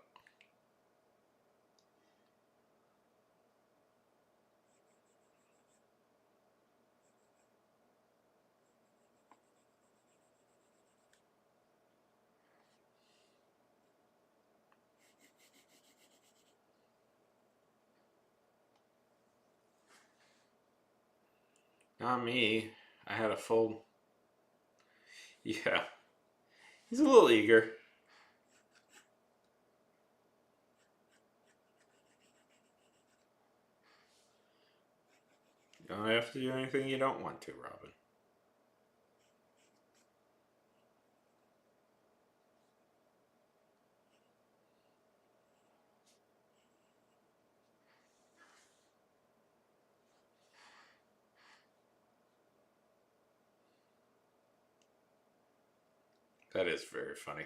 Not me. I had a full. Yeah, he's a little eager. You don't have to do anything you don't want to, Robin. That is very funny.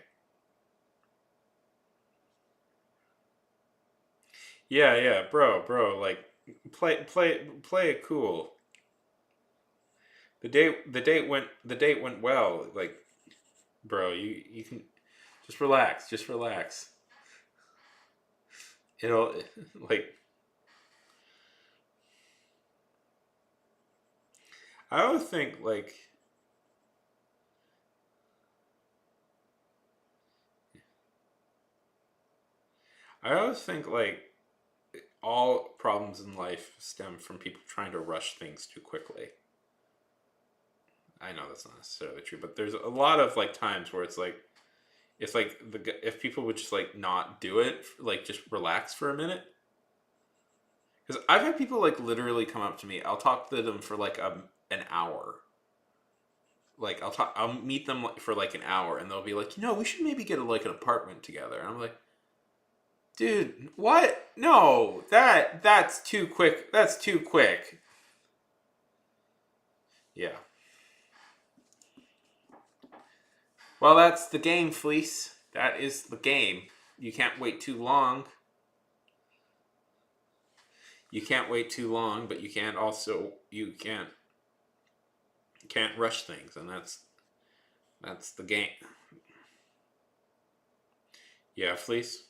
Yeah, bro, like play it cool. The date went well. Like, bro, you can just relax. It'll like I always think like I always think like all problems in life stem from people trying to rush things too quickly. I know that's not necessarily true, but there's a lot of like times where it's like if people would just like not do it, like just relax for a minute. Because I've had people like literally come up to me. I'll talk to them for like an hour. Like I'll meet them for like an hour, and they'll be like, we should maybe get like an apartment together. And I'm like, dude, what? No, that's too quick. That's too quick. Yeah. Well, that's the game, Fleece. That is the game. You can't wait too long. You can't wait too long, but you can't rush things, and that's the game. Yeah, Fleece.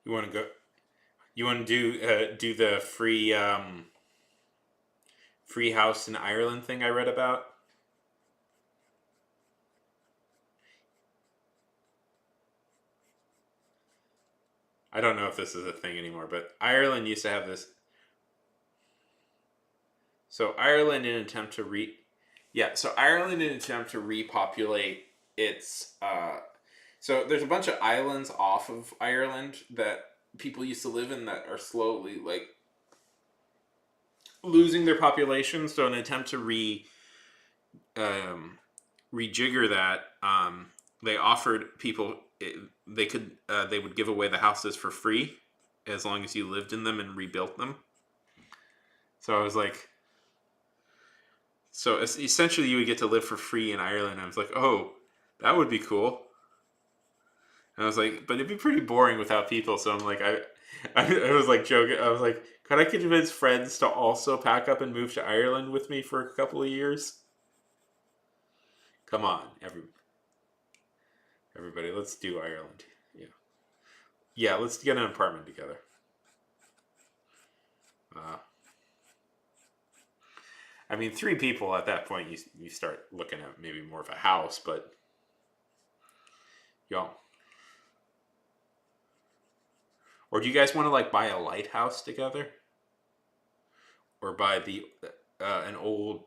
You want to go? You want to do the free house in Ireland thing I read about? I don't know if this is a thing anymore, but Ireland used to have this. So Ireland, in an attempt to so Ireland, in an attempt to repopulate its, so there's a bunch of islands off of Ireland that people used to live in that are slowly like losing their population. So in an attempt to um, rejigger that, they offered people they would give away the houses for free as long as you lived in them and rebuilt them. So I was like, so essentially you would get to live for free in Ireland. I was like, oh, that would be cool. And I was like, but it'd be pretty boring without people. So I'm like, I was like joking. I was like, could I convince friends to also pack up and move to Ireland with me for a couple of years? Come on, everybody, let's do Ireland. Yeah, yeah, let's get an apartment together. Uh, I mean, three people at that point, you start looking at maybe more of a house, but y'all. Or do you guys want to like buy a lighthouse together, or buy the an old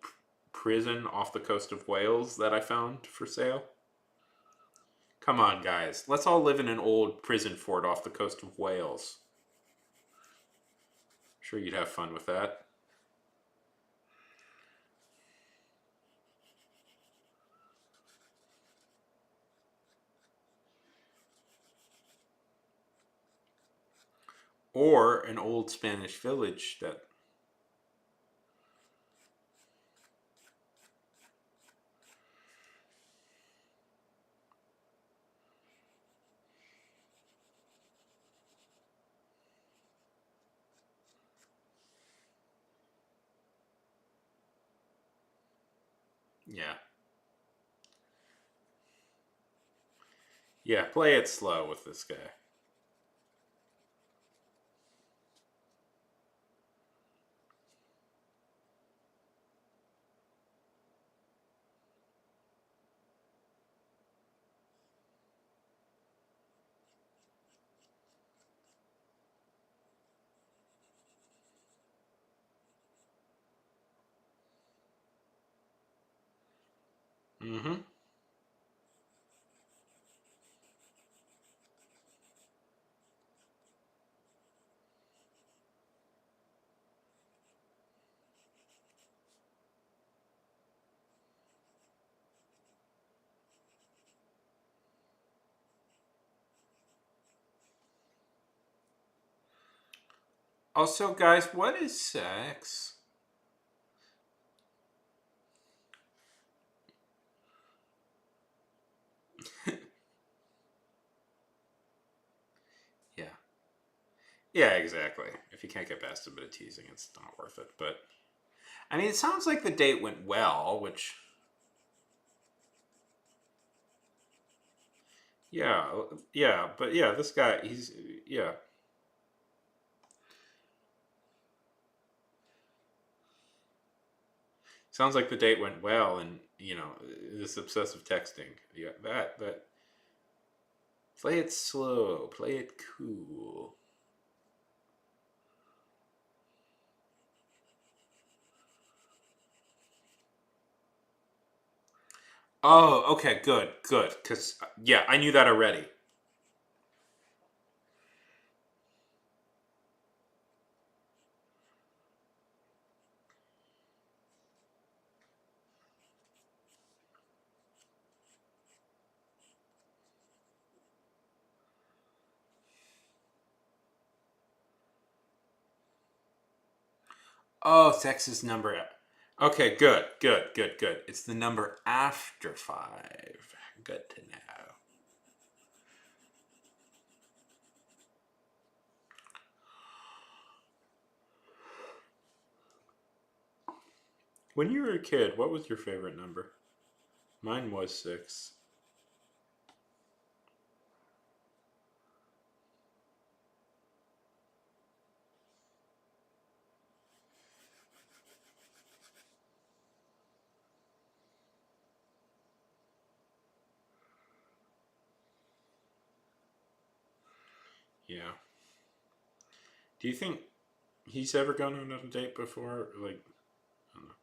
prison off the coast of Wales that I found for sale? Come on, guys, let's all live in an old prison fort off the coast of Wales. Sure, you'd have fun with that. Or an old Spanish village that. Yeah. Yeah, play it slow with this guy. Mm-hmm. Also, guys, what is sex? Yeah. Yeah, exactly. If you can't get past a bit of teasing, it's not worth it. But I mean, it sounds like the date went well, which yeah, yeah, but yeah, this guy, he's yeah. Sounds like the date went well, and this obsessive texting. Yeah, that play it slow, play it cool. Oh, okay, good, good. Because yeah, I knew that already. Oh, sex is number. Okay, good, good, good, good. It's the number after five. Good to know. When you were a kid, what was your favorite number? Mine was six. Yeah. Do you think he's ever gone on a date before? Like, I don't know.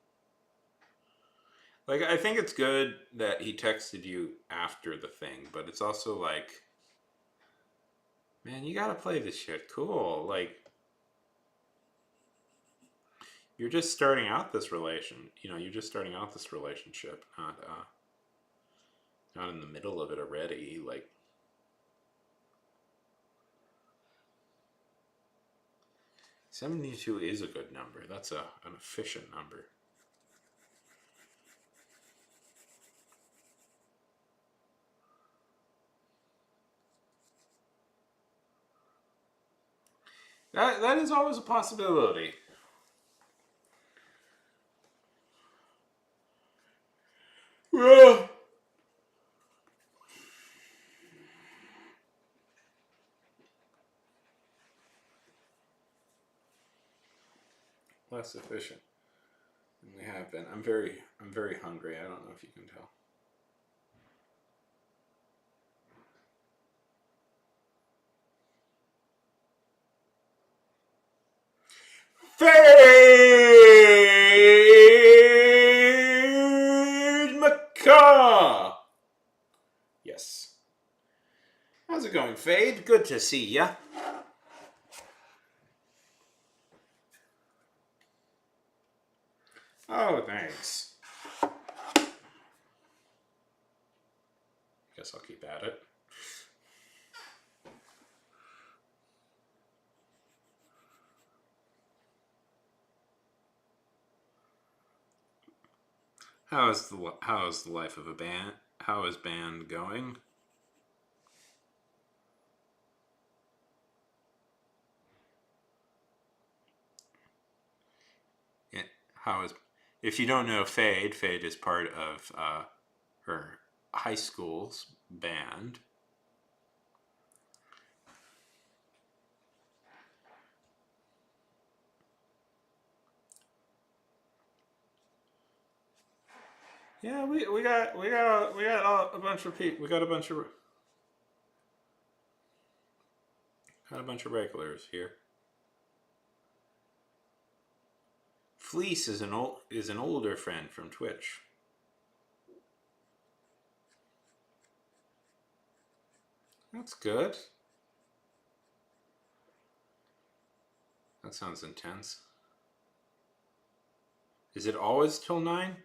Like, I think it's good that he texted you after the thing, but it's also like, man, you gotta play this shit cool. Like, you're just starting out this you're just starting out this relationship, not in the middle of it already. Like, 72 is a good number. That's an efficient number. That is always a possibility. Well, less efficient than we have been. I'm very hungry. I don't know if you can tell. Fade Macaw. Yes. How's it going, Fade? Good to see ya. Oh, thanks. Guess I'll keep at it. How is the life of a band? How is band going? Yeah, how is if you don't know Fade, Fade is part of her high school's band. Yeah, we got a bunch of people. We got a bunch of regulars here. Fleece is an older friend from Twitch. That's good. That sounds intense. Is it always till 9?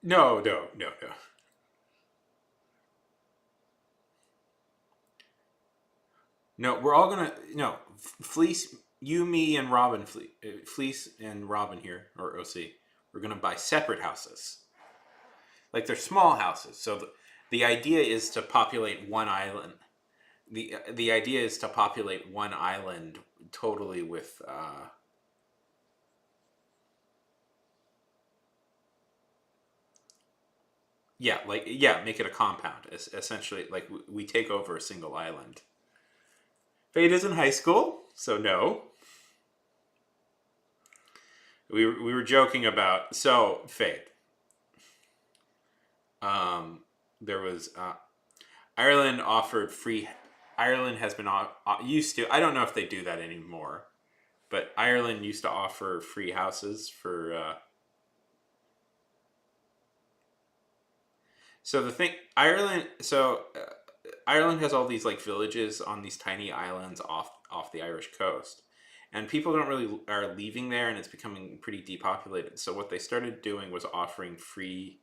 No, no, no, no. No, we're all gonna no Fleece. You, me, and Robin. Fleece and Robin here, or OC. We're gonna buy separate houses. Like they're small houses. So the idea is to populate one island. The idea is to populate one island totally with. Yeah, like make it a compound. Essentially, like we take over a single island. Fate is in high school, so no. We were joking about Fate. There was Ireland offered free. Ireland has been used to. I don't know if they do that anymore, but Ireland used to offer free houses for. So the thing, Ireland. Ireland has all these like villages on these tiny islands off the Irish coast, and people don't really are leaving there, and it's becoming pretty depopulated. So what they started doing was offering free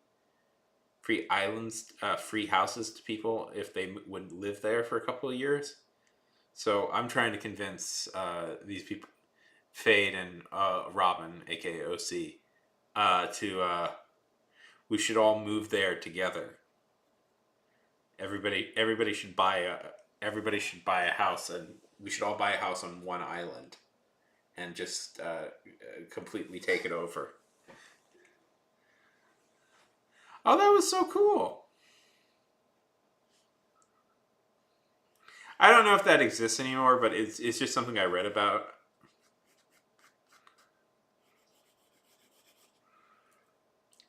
islands, free houses to people if they would live there for a couple of years. So I'm trying to convince these people, Fade and Robin, aka OC, to we should all move there together. Everybody should buy a house, and we should all buy a house on one island, and just completely take it over. Oh, that was so cool. I don't know if that exists anymore, but it's just something I read about.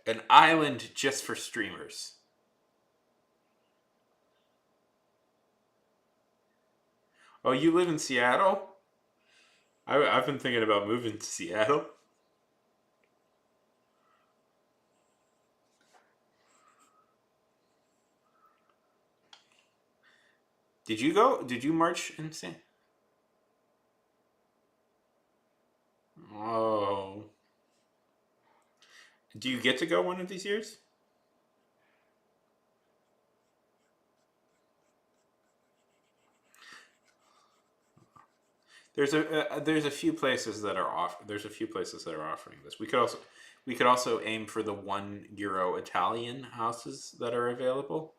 An island just for streamers. Oh, you live in Seattle? I've been thinking about moving to Seattle. Did you go? Did you march in San? Oh, do you get to go one of these years? There's a few places that are off. There's a few places that are offering this. We could also aim for the €1 Italian houses that are available.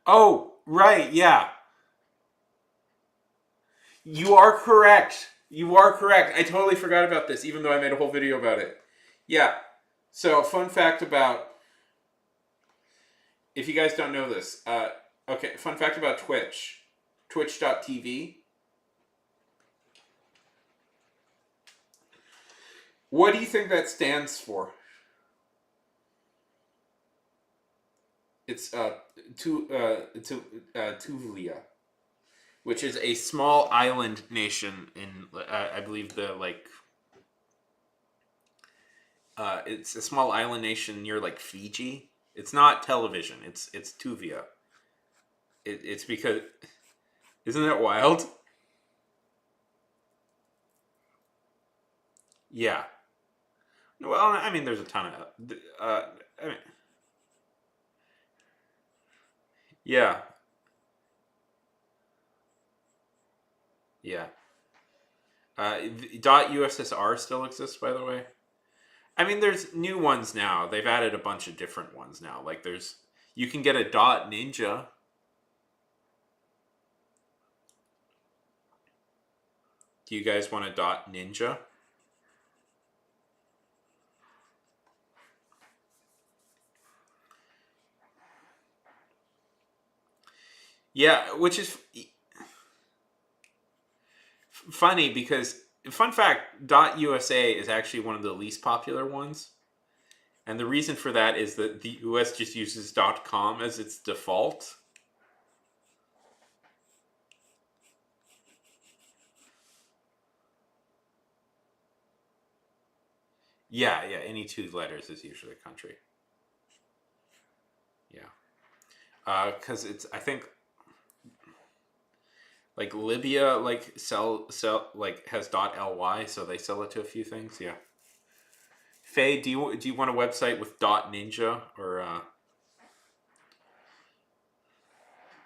Oh, right, yeah. You are correct. You are correct. I totally forgot about this, even though I made a whole video about it. Yeah. So, fun fact about, if you guys don't know this, okay, fun fact about Twitch. Twitch.tv. What do you think that stands for? It's Tuvalu, which is a small island nation in, I believe, the like. It's a small island nation near like Fiji. It's not television. It's Tuvia. It's because, isn't that wild? Yeah. Well, I mean, there's a ton of. I mean, yeah, yeah. .ussr still exists, by the way. I mean, there's new ones now. They've added a bunch of different ones now. Like you can get a .ninja. Do you guys want a .ninja? Yeah, which is funny because, fun fact, .usa is actually one of the least popular ones. And the reason for that is that the US just uses .com as its default. Yeah, yeah. Any two letters is usually a country. Yeah, because it's, I think, like Libya like sell like has .ly, so they sell it to a few things. Yeah. Faye, do you want a website with .ninja or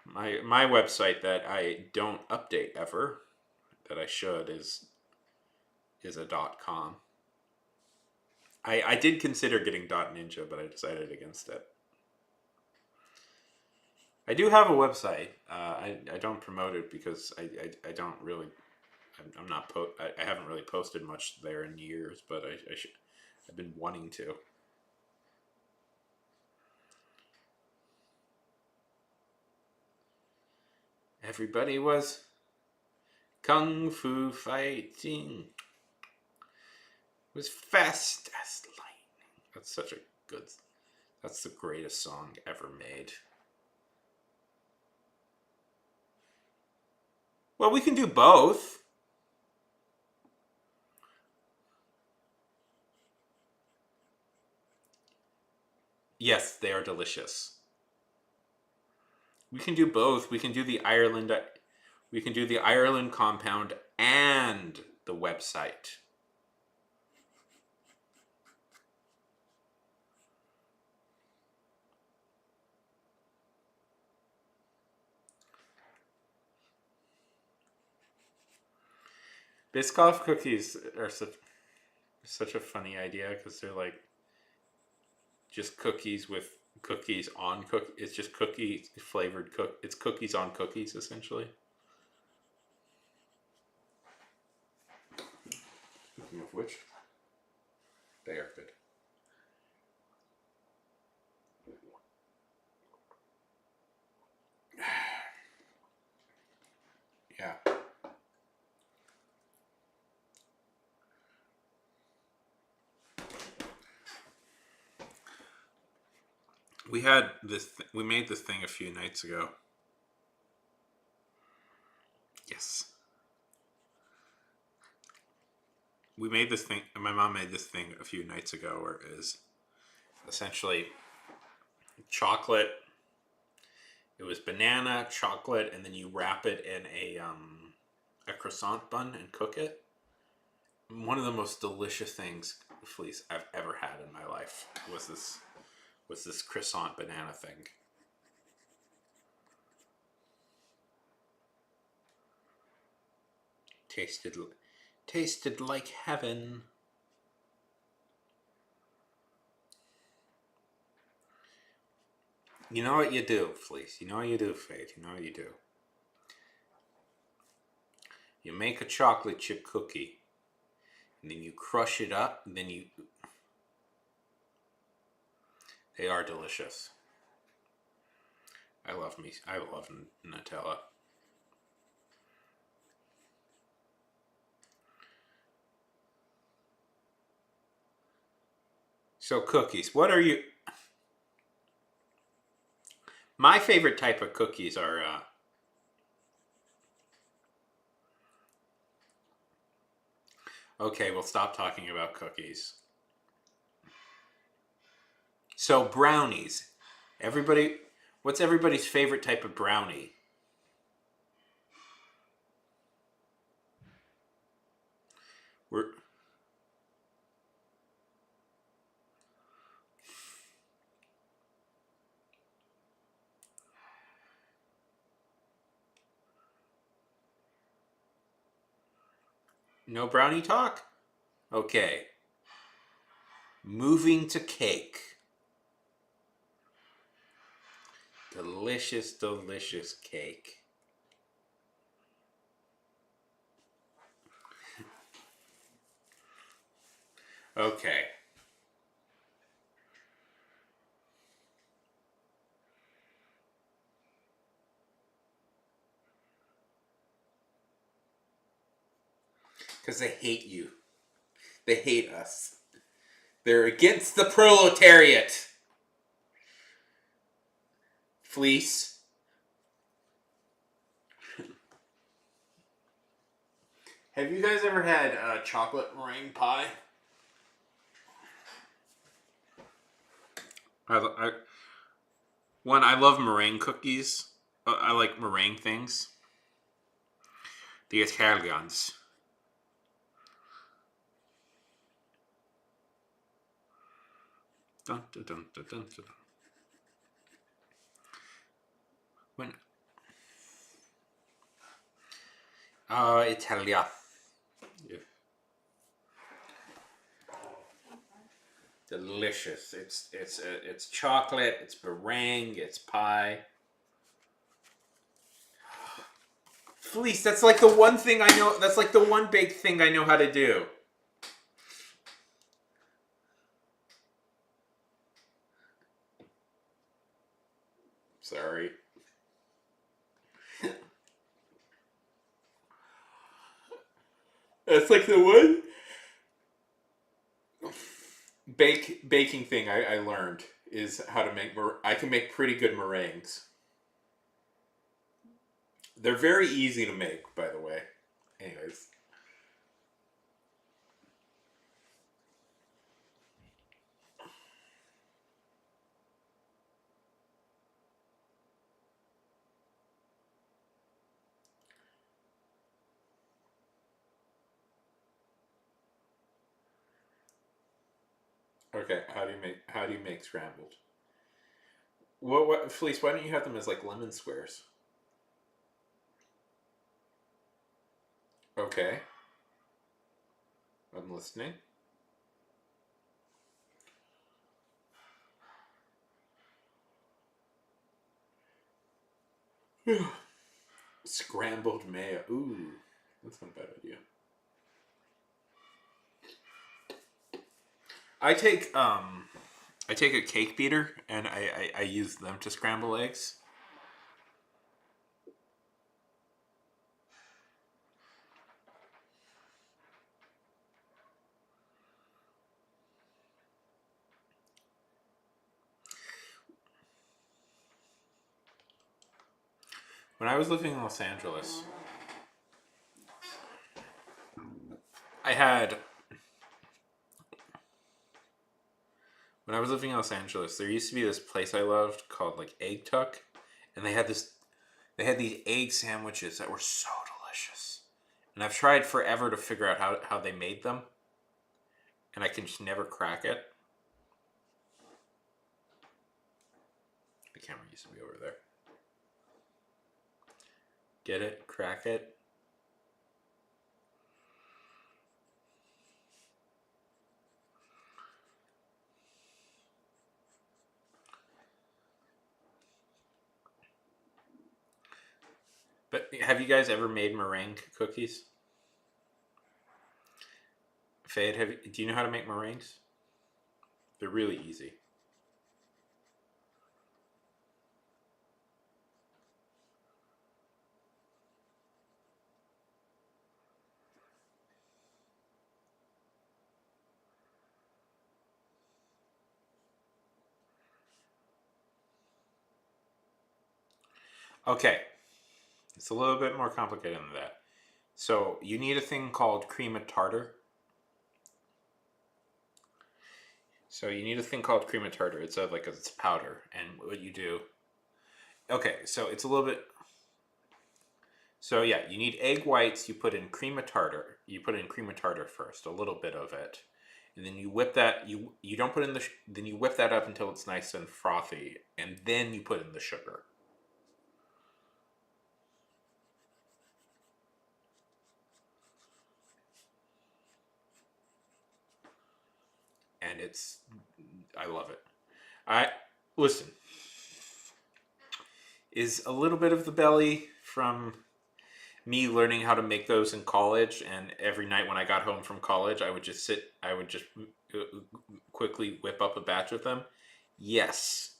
my website that I don't update ever, that I should, is a .com. I did consider getting .ninja, but I decided against it. I do have a website. I don't promote it because I don't really. I'm not. I haven't really posted much there in years, but I should. I've been wanting to. Everybody was kung fu fighting. It was fast as lightning. That's such a good. That's the greatest song ever made. Well, we can do both. Yes, they are delicious. We can do both. We can do the Ireland. We can do the Ireland compound and the website. Biscoff cookies are such a funny idea because they're like just cookies with cookies on cook. It's just cookie flavored cook. It's cookies on cookies essentially. Speaking of which, they are good. We had this. We made this thing a few nights ago. Yes. We made this thing. My mom made this thing a few nights ago, where it is essentially chocolate. It was banana, chocolate, and then you wrap it in a croissant bun and cook it. One of the most delicious things, Fleece, I've ever had in my life was this croissant banana thing. Tasted like heaven. You know what you do, Fleece. You know what you do, Faith. You know what you do. You make a chocolate chip cookie, and then you crush it up, and then you. They are delicious. I love Nutella. So cookies. What are you? My favorite type of cookies are. Okay, we'll stop talking about cookies. So brownies. Everybody, what's everybody's favorite type of brownie? We're no brownie talk? Okay. Moving to cake. Delicious, delicious cake. Okay. Because they hate you. They hate us. They're against the proletariat. Fleece. Have you guys ever had chocolate meringue pie? I I love meringue cookies. I like meringue things. The Italians. Dun, dun, dun, dun, dun, dun. When Italia. Yeah. Delicious. It's chocolate. It's meringue. It's pie. Fleece. That's like the one thing I know. That's like the one big thing I know how to do. Sorry. That's like the one baking thing I learned is how to make. I can make pretty good meringues. They're very easy to make, by the way. Anyways. Okay, how do you make scrambled? What Felice, why don't you have them as like lemon squares? Okay, I'm listening. Scrambled mayo. Ooh, that's not a bad idea. I take I take a cake beater and I use them to scramble eggs. When I was living in Los Angeles, I had when I was living in Los Angeles, there used to be this place I loved called like Egg Tuck, and they had these egg sandwiches that were so delicious. And I've tried forever to figure out how they made them, and I can just never crack it. The camera used to be over there. Get it? Crack it? But have you guys ever made meringue cookies? Fade, do you know how to make meringues? They're really easy. Okay, it's a little bit more complicated than that. So you need a thing called cream of tartar. It's it's powder, and what you do. Okay, so it's a little bit. So yeah, you need egg whites. You put in cream of tartar. You put in cream of tartar first, a little bit of it, and then you whip that. You don't put in the. Then you whip that up until it's nice and frothy, and then you put in the sugar. And I love it. I listen. Is a little bit of the belly from me learning how to make those in college, and every night when I got home from college, I would just quickly whip up a batch of them. Yes.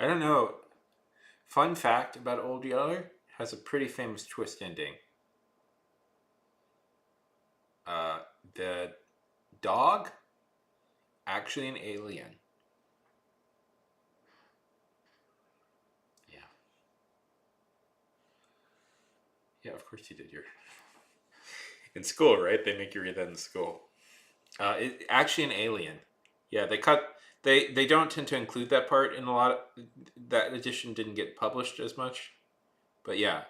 I don't know. Fun fact about Old Yeller, has a pretty famous twist ending. Uh, the dog, actually an alien. Yeah. Yeah, of course you did. You're in school, right? They make you read that in school. Actually an alien. Yeah, they don't tend to include that part in a lot of that edition didn't get published as much. But yeah,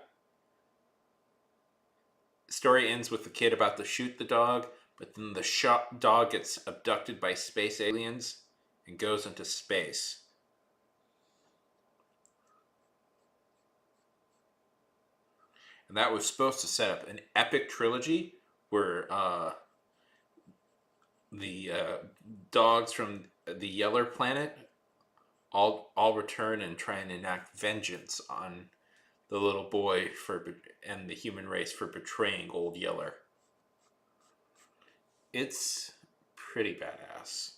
story ends with the kid about to shoot the dog, but then the shot dog gets abducted by space aliens and goes into space. And that was supposed to set up an epic trilogy where the dogs from the Yeller planet all return and try and enact vengeance on the little boy and the human race for betraying Old Yeller. It's pretty badass.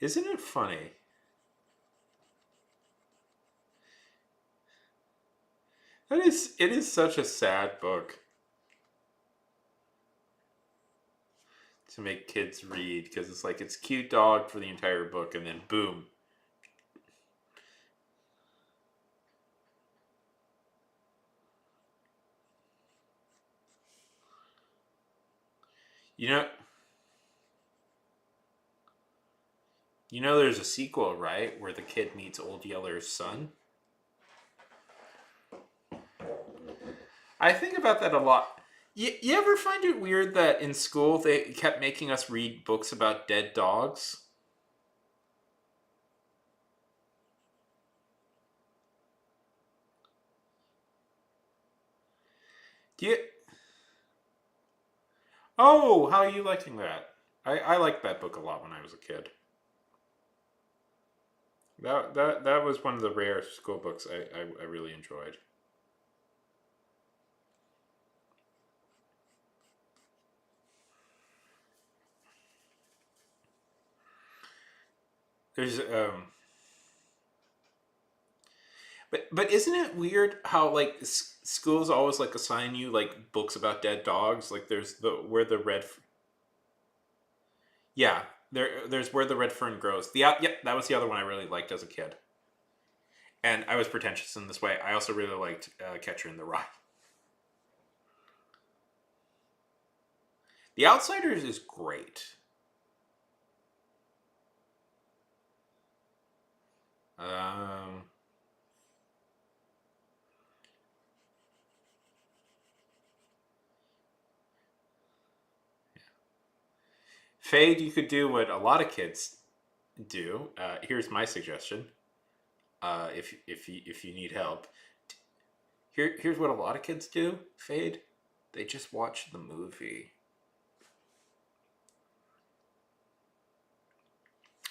Isn't it funny? It is such a sad book to make kids read because it's like it's cute dog for the entire book and then boom. You know you know there's a sequel, right? Where the kid meets Old Yeller's son. I think about that a lot. You ever find it weird that in school they kept making us read books about dead dogs? Do you? Oh, how are you liking that? I liked that book a lot when I was a kid. That was one of the rare school books I really enjoyed. There's but isn't it weird how like schools always like assign you like books about dead dogs? Like there's the where the red yeah, there's where the red fern grows. Yep, that was the other one I really liked as a kid. And I was pretentious in this way. I also really liked Catcher in the Rye. The Outsiders is great. Um, Fade, you could do what a lot of kids do. Here's my suggestion. If you need help, here's what a lot of kids do. Fade, they just watch the movie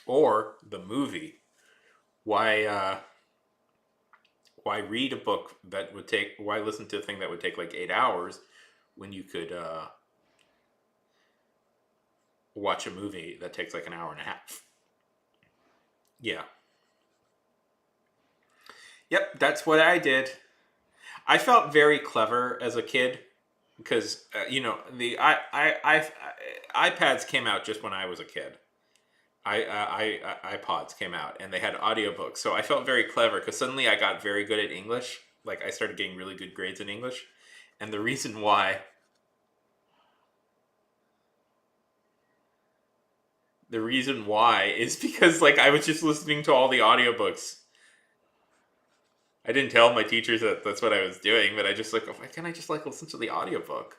or the movie. Why why read a book that would take? Why listen to a thing that would take like 8 hours when you could watch a movie that takes like an hour and a half? Yeah. Yep, that's what I did. I felt very clever as a kid because the iPads came out just when I was a kid. iPods came out and they had audiobooks, so I felt very clever because suddenly I got very good at English. Like I started getting really good grades in English, and the reason why is because like I was just listening to all the audiobooks. I didn't tell my teachers that that's what I was doing, but I just like, why can't I just like listen to the audiobook?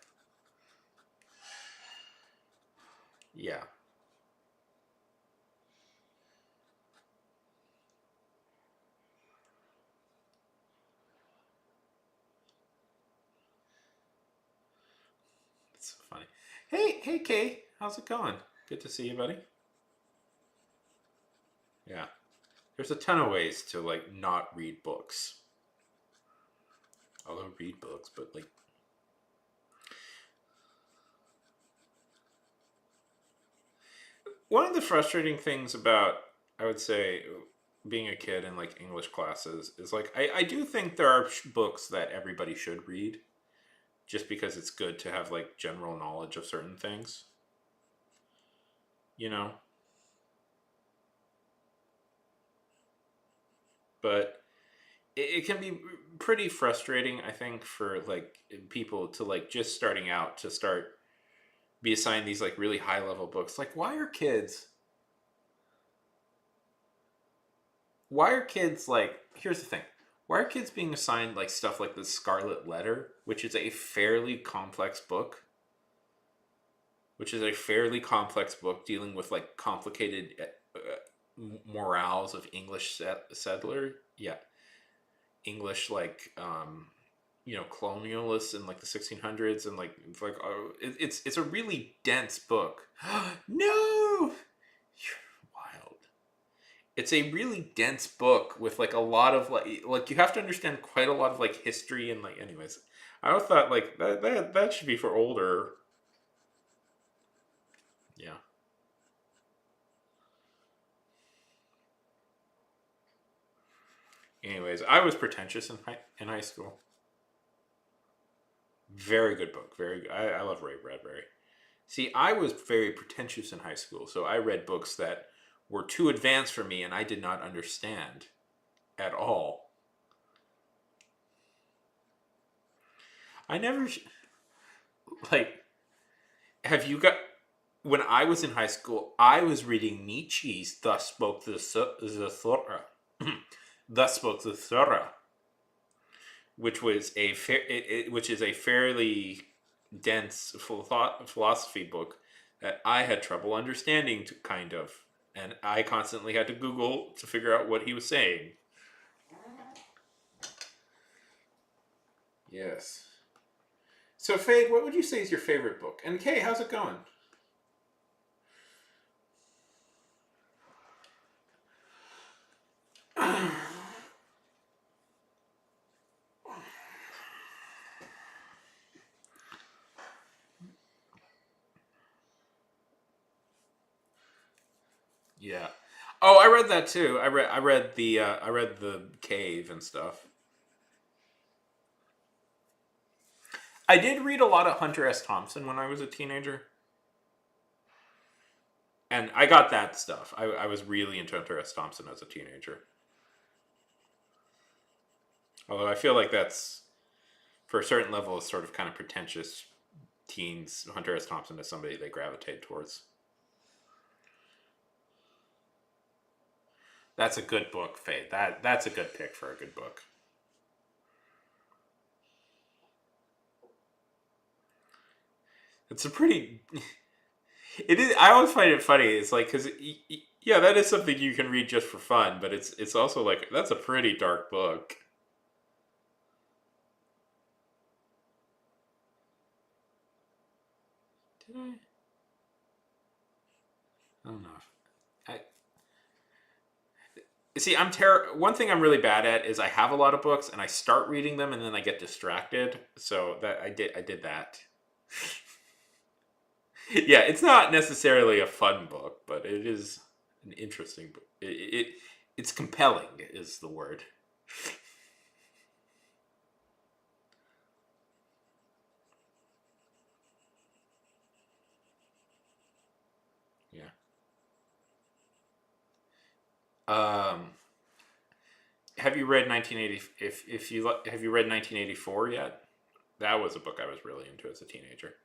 Yeah, it's so funny. Hey, Kay, how's it going? Good to see you, buddy. Yeah, there's a ton of ways to like not read books. Although read books, but like one of the frustrating things about, I would say, being a kid in like English classes is like I do think there are books that everybody should read just because it's good to have like general knowledge of certain things, you know? But it can be pretty frustrating, I think, for like people to like just starting out to start be assigned these like really high level books. Like, why are kids like, here's the thing, why are kids being assigned like stuff like the Scarlet Letter, which is a fairly complex book dealing with like complicated morals of English settler, yeah, English like colonialists in like the 1600s, and like it's a really dense book. No, you're wild. It's a really dense book with like a lot of like you have to understand quite a lot of like history and like, anyways, I always thought like that should be for older. Yeah. Anyways, I was pretentious in high school. Very good book. Very good. I love Ray Bradbury. See, I was very pretentious in high school, so I read books that were too advanced for me and I did not understand at all. I never like have you got when I was in high school, I was reading Nietzsche's "Thus Spoke the Zethora," "Thus Spoke the Zethora," which is a fairly dense philosophy book that I had trouble understanding, kind of, and I constantly had to Google to figure out what he was saying. Yes. So, Fade, what would you say is your favorite book? And Kay, how's it going? Yeah. Oh, I read that too. I read the Cave and stuff. I did read a lot of Hunter S. Thompson when I was a teenager, and I got that stuff. I was really into Hunter S. Thompson as a teenager. Although I feel like that's, for a certain level, is sort of kind of pretentious teens. Hunter S. Thompson is somebody they gravitate towards. That's a good book, Fade. That's a good pick for a good book. It's a pretty. It is. I always find it funny. It's like because yeah, that is something you can read just for fun, but it's also like that's a pretty dark book. Did I? I don't know. I see. One thing I'm really bad at is I have a lot of books and I start reading them and then I get distracted. So that I did that. Yeah, it's not necessarily a fun book, but it is an interesting book. It's compelling is the word. Yeah. Um, have you read 1980? If you have you read 1984 yet? That was a book I was really into as a teenager.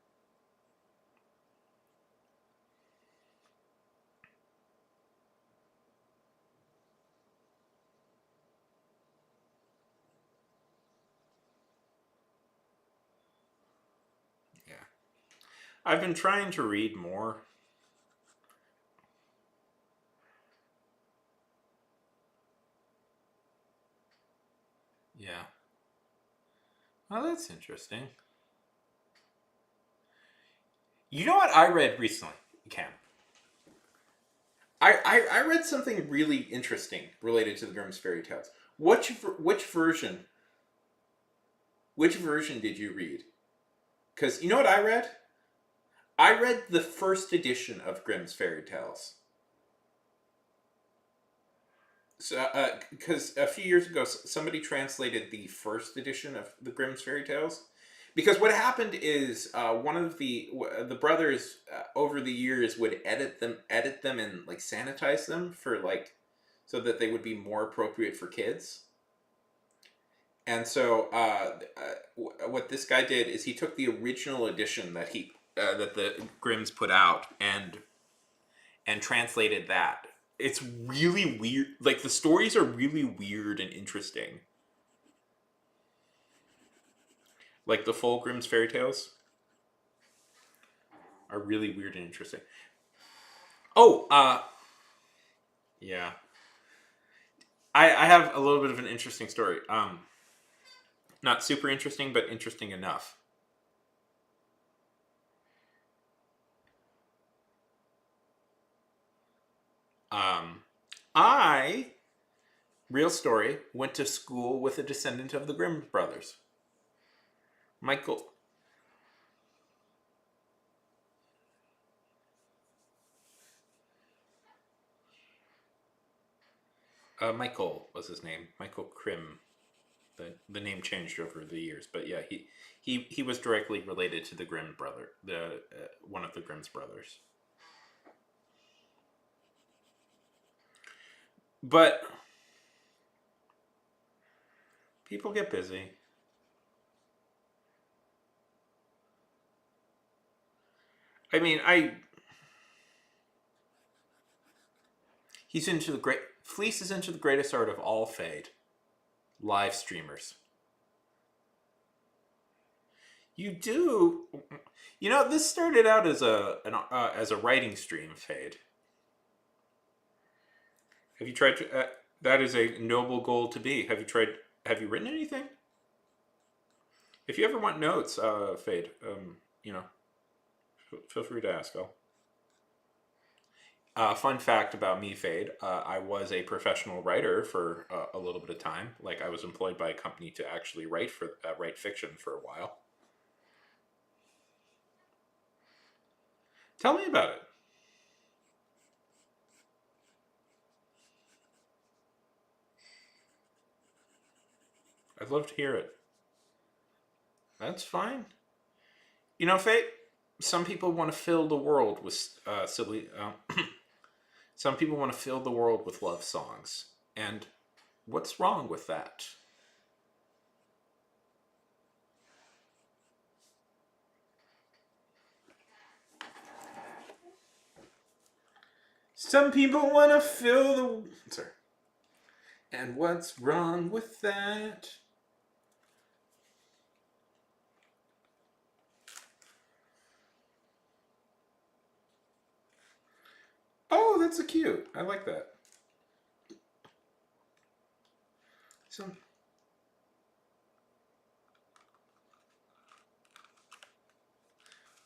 Yeah, I've been trying to read more. Yeah. Oh, that's interesting. You know what I read recently, Cam? I read something really interesting related to the Grimm's fairy tales. Which version? Which version did you read? Because you know what I read? I read the first edition of Grimm's fairy tales. So, because a few years ago, somebody translated the first edition of the Grimm's fairy tales. Because what happened is one of the brothers over the years would edit them, and like sanitize them for like so that they would be more appropriate for kids. And so, what this guy did is he took the original edition that the Grimms put out and translated that. It's really weird. Like the stories are really weird and interesting. Like the full Grimm's fairy tales are really weird and interesting. Oh, yeah. I have a little bit of an interesting story. Not super interesting, but interesting enough. Um, I real story went to school with a descendant of the Grimm brothers. Michael Michael was his name. Michael Krim. The name changed over the years, but yeah, he was directly related to the Grimm brother, the one of the Grimm's brothers. But people get busy. I mean, I he's into the great Fleece is into the greatest art of all fade, live streamers. You do, you know, this started out as as a writing stream, Fade. Have you tried to? That is a noble goal to be. Have you tried? Have you written anything? If you ever want notes, Fade, you know, feel free to ask. I'll. Fun fact about me, Fade. I was a professional writer for a little bit of time. Like I was employed by a company to actually write fiction for a while. Tell me about it. I'd love to hear it. That's fine. You know, Fate, some people want to fill the world with silly. Some people want to fill the world with love songs. And what's wrong with that? Some people want to fill the... Sorry. And what's wrong with that? Oh, that's a cute. I like that. Some...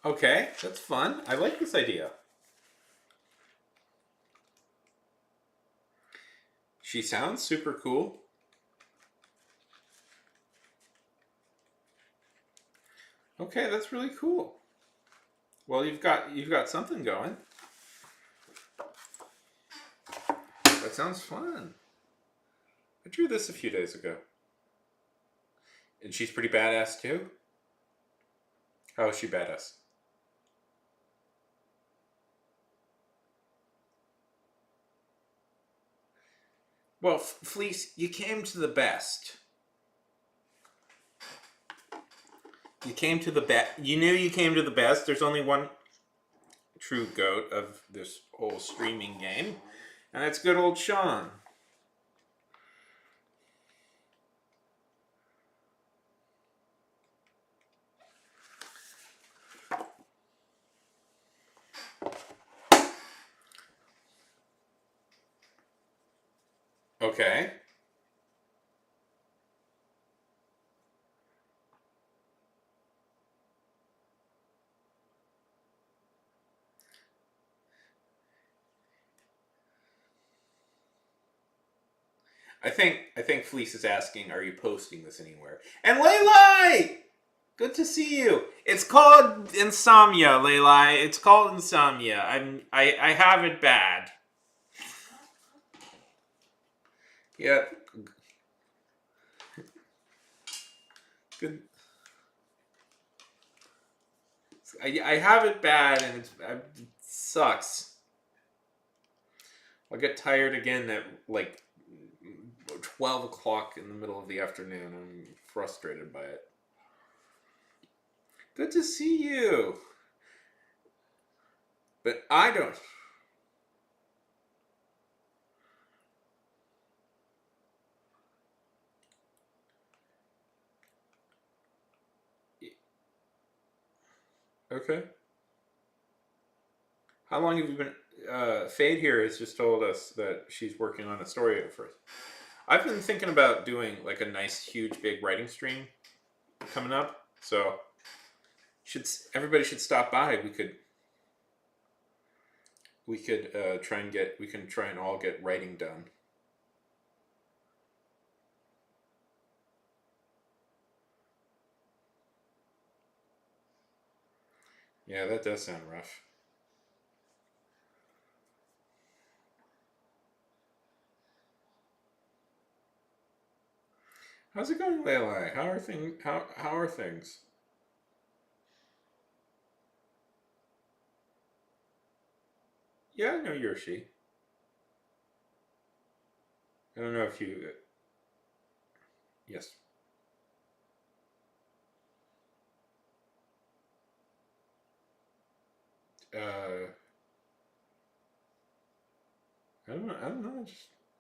Okay, that's fun. I like this idea. She sounds super cool. Okay, that's really cool. Well, you've got something going. That sounds fun. I drew this a few days ago. And she's pretty badass too? How is she badass? Well, Fleece, you came to the best. You came to the best. You knew you came to the best. There's only one true goat of this whole streaming game, and that's good old Sean. Okay. I think Fleece is asking, are you posting this anywhere? And Leylai! Good to see you. It's called insomnia, Leylai. It's called insomnia. I have it bad. Yeah. Good. I have it bad and it sucks. I'll get tired again at like 12 o'clock in the middle of the afternoon. I'm frustrated by it. Good to see you. But I don't. Okay. How long have you been? Fade here has just told us that she's working on a story at first. I've been thinking about doing like a nice, huge, big writing stream coming up. So, everybody should stop by. We could try and all get writing done. Yeah, that does sound rough. How's it going, Leilai? How are things? Yeah, I know you're a she. I don't know if you. Yes. Uh, I don't know. I don't know.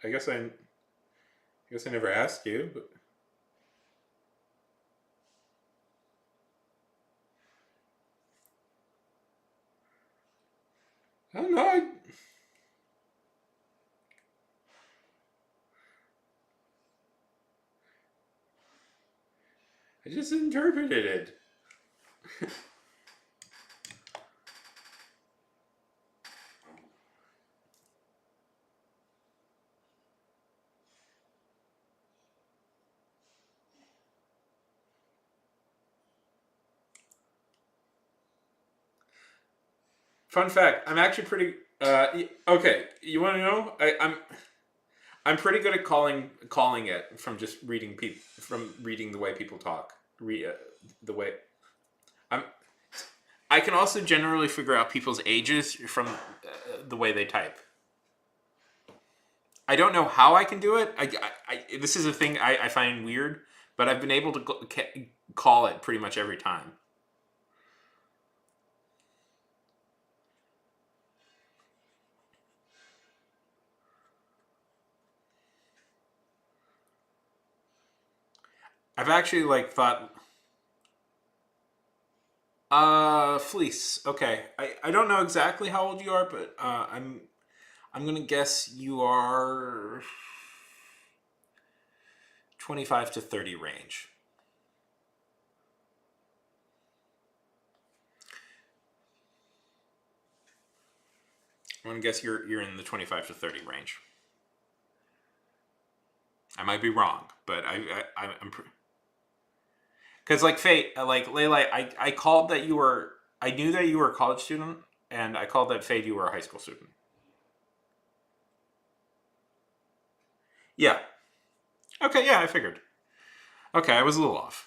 I guess I. I guess I never asked you, but I don't know. I just interpreted it. Fun fact: I'm actually pretty. Okay, you want to know? I'm pretty good at calling it from just reading the way people talk. The way I'm. I can also generally figure out people's ages from the way they type. I don't know how I can do it. This is a thing I find weird, but I've been able to call it pretty much every time. I've actually like thought, fleece. Okay, I don't know exactly how old you are, but I'm gonna guess you are 25 to 30 range. I'm gonna guess you're in the 25 to 30 range. I might be wrong, but I'm because like Fate, like Layla, I called that you were. I knew that you were a college student, and I called that Fate you were a high school student. Yeah. Okay. Yeah, I figured. Okay, I was a little off.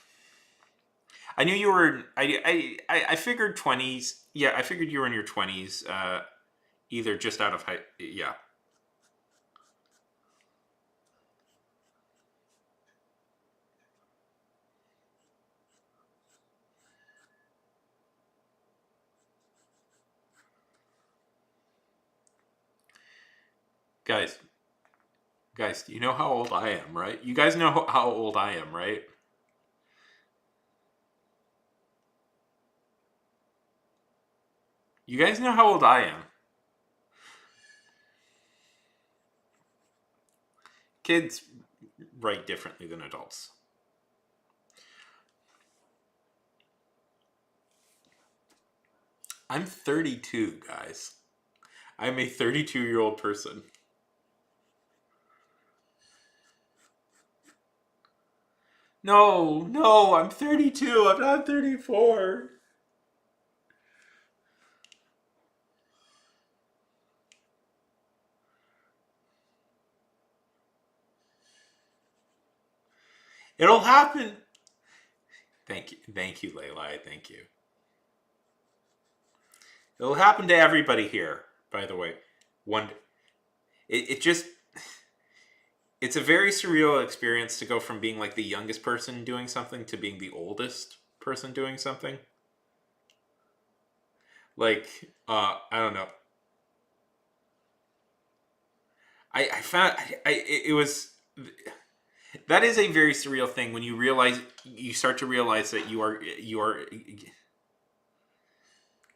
I knew you were. I figured 20s. Yeah, I figured you were in your 20s. Either just out of high. Yeah. Guys, guys, you know how old I am, right? You guys know how old I am, right? You guys know how old I am. Kids write differently than adults. I'm 32, guys. I'm a 32-year-old person. No, no, I'm 32. I'm not 34. It'll happen. Thank you, Layla. Thank you. It'll happen to everybody here. By the way, one. It just. It's a very surreal experience to go from being like the youngest person doing something to being the oldest person doing something. Like, I don't know. I found it was that is a very surreal thing when you start to realize that you are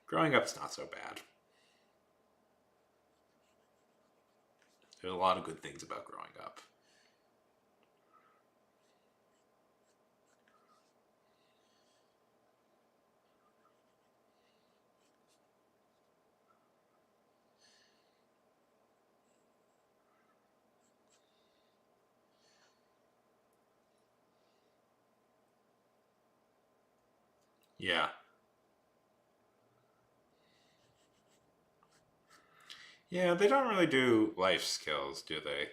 growing up's not so bad. There's a lot of good things about growing up. Yeah. Yeah, they don't really do life skills, do they?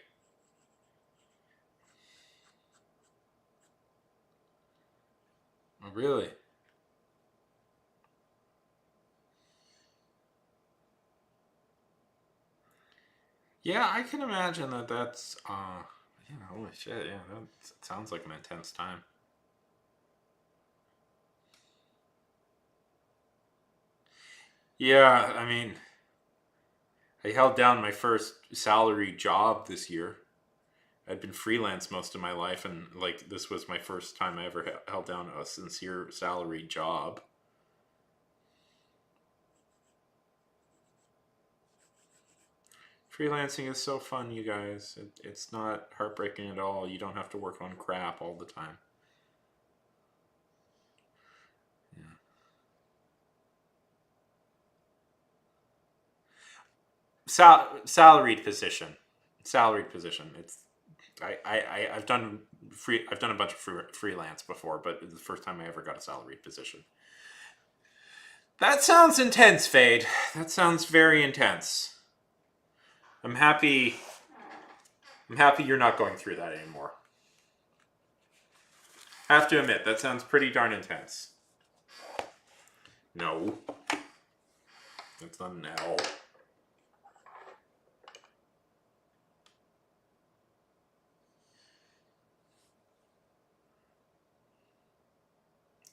Oh, really? Yeah, I can imagine that that's yeah, holy shit, yeah, that sounds like an intense time. Yeah, I mean, I held down my first salary job this year. I'd been freelance most of my life, and like this was my first time I ever held down a sincere salary job. Freelancing is so fun, you guys. It's not heartbreaking at all. You don't have to work on crap all the time. Yeah. Salaried position. Salaried position. I've done I've done a bunch of freelance before, but it's the first time I ever got a salaried position. That sounds intense, Fade. That sounds very intense. I'm happy. I'm happy you're not going through that anymore. I have to admit, that sounds pretty darn intense. No. That's not an L.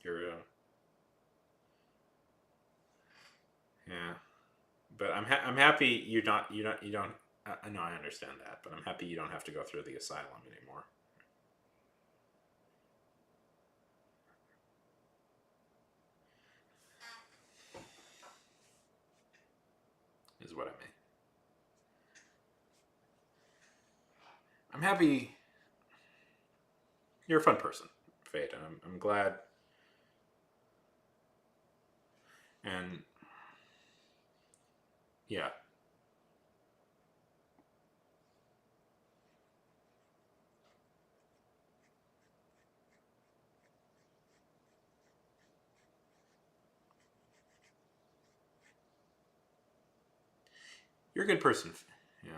You're yeah. But I'm happy you don't I know I understand that, but I'm happy you don't have to go through the asylum anymore. Is what I mean. I'm happy you're a fun person, Fade, and I'm glad. And yeah, you're a good person. Yeah,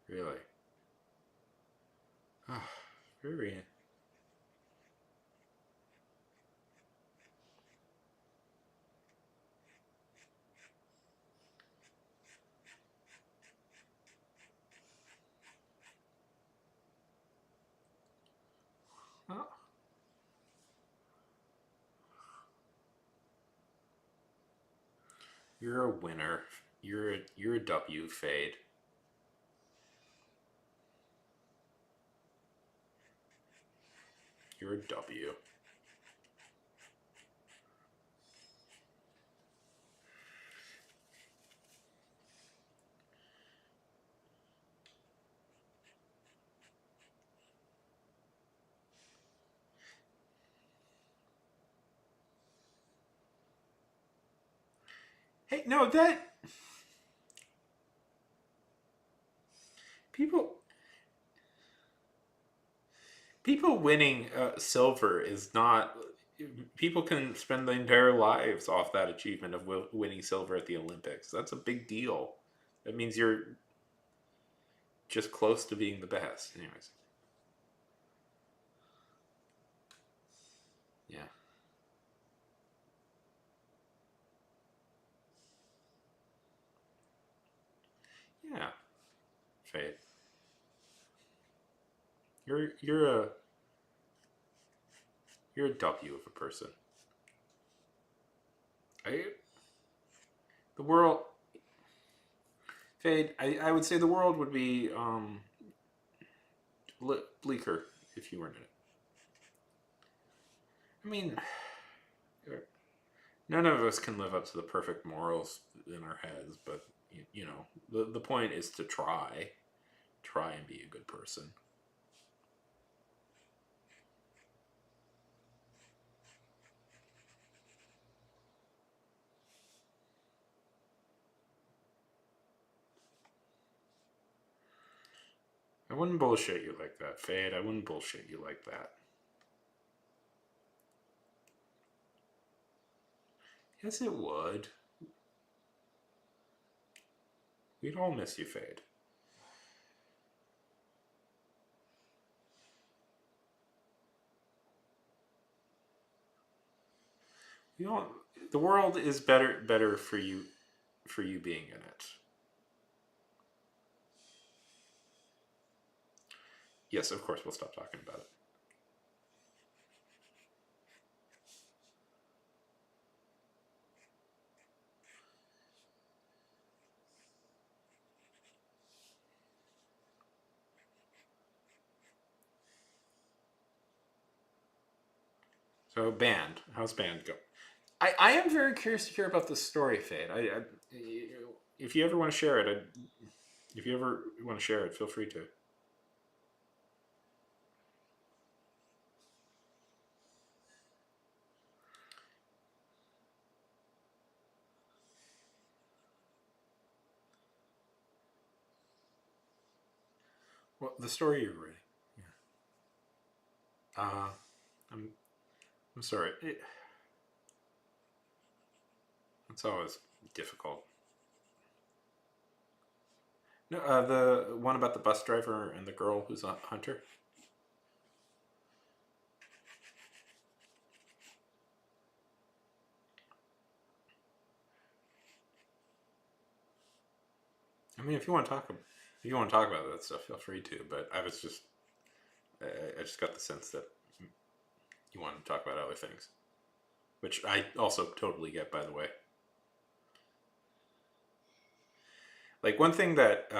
really. Oh, very. Oh, you're a winner. You're a W, Fade. You're a W. Hey, no, that people people winning silver is not. People can spend their entire lives off that achievement of winning silver at the Olympics. That's a big deal. That means you're just close to being the best. Anyways, yeah, yeah. Fade. You're a you're a W of a person. I the world Fade. I would say the world would be bleaker if you weren't in it. I mean, none of us can live up to the perfect morals in our heads, but you know, the point is to try and be a good person. I wouldn't bullshit you like that, Fade. I wouldn't bullshit you like that. Yes, it would. We'd all miss you, Fade. You know, the world is better for you being in it. Yes, of course we'll stop talking about it. So band, how's band go? I am very curious to hear about this story, Fade. If you ever want to share it, if you ever want to share it, feel free to. Well, the story you're reading. Yeah. I'm I'm sorry. It's always difficult. No, the one about the bus driver and the girl who's a hunter. I mean, if you want to talk about that stuff, feel free to. But I just got the sense that you want to talk about other things, which I also totally get, by the way. Like one thing that,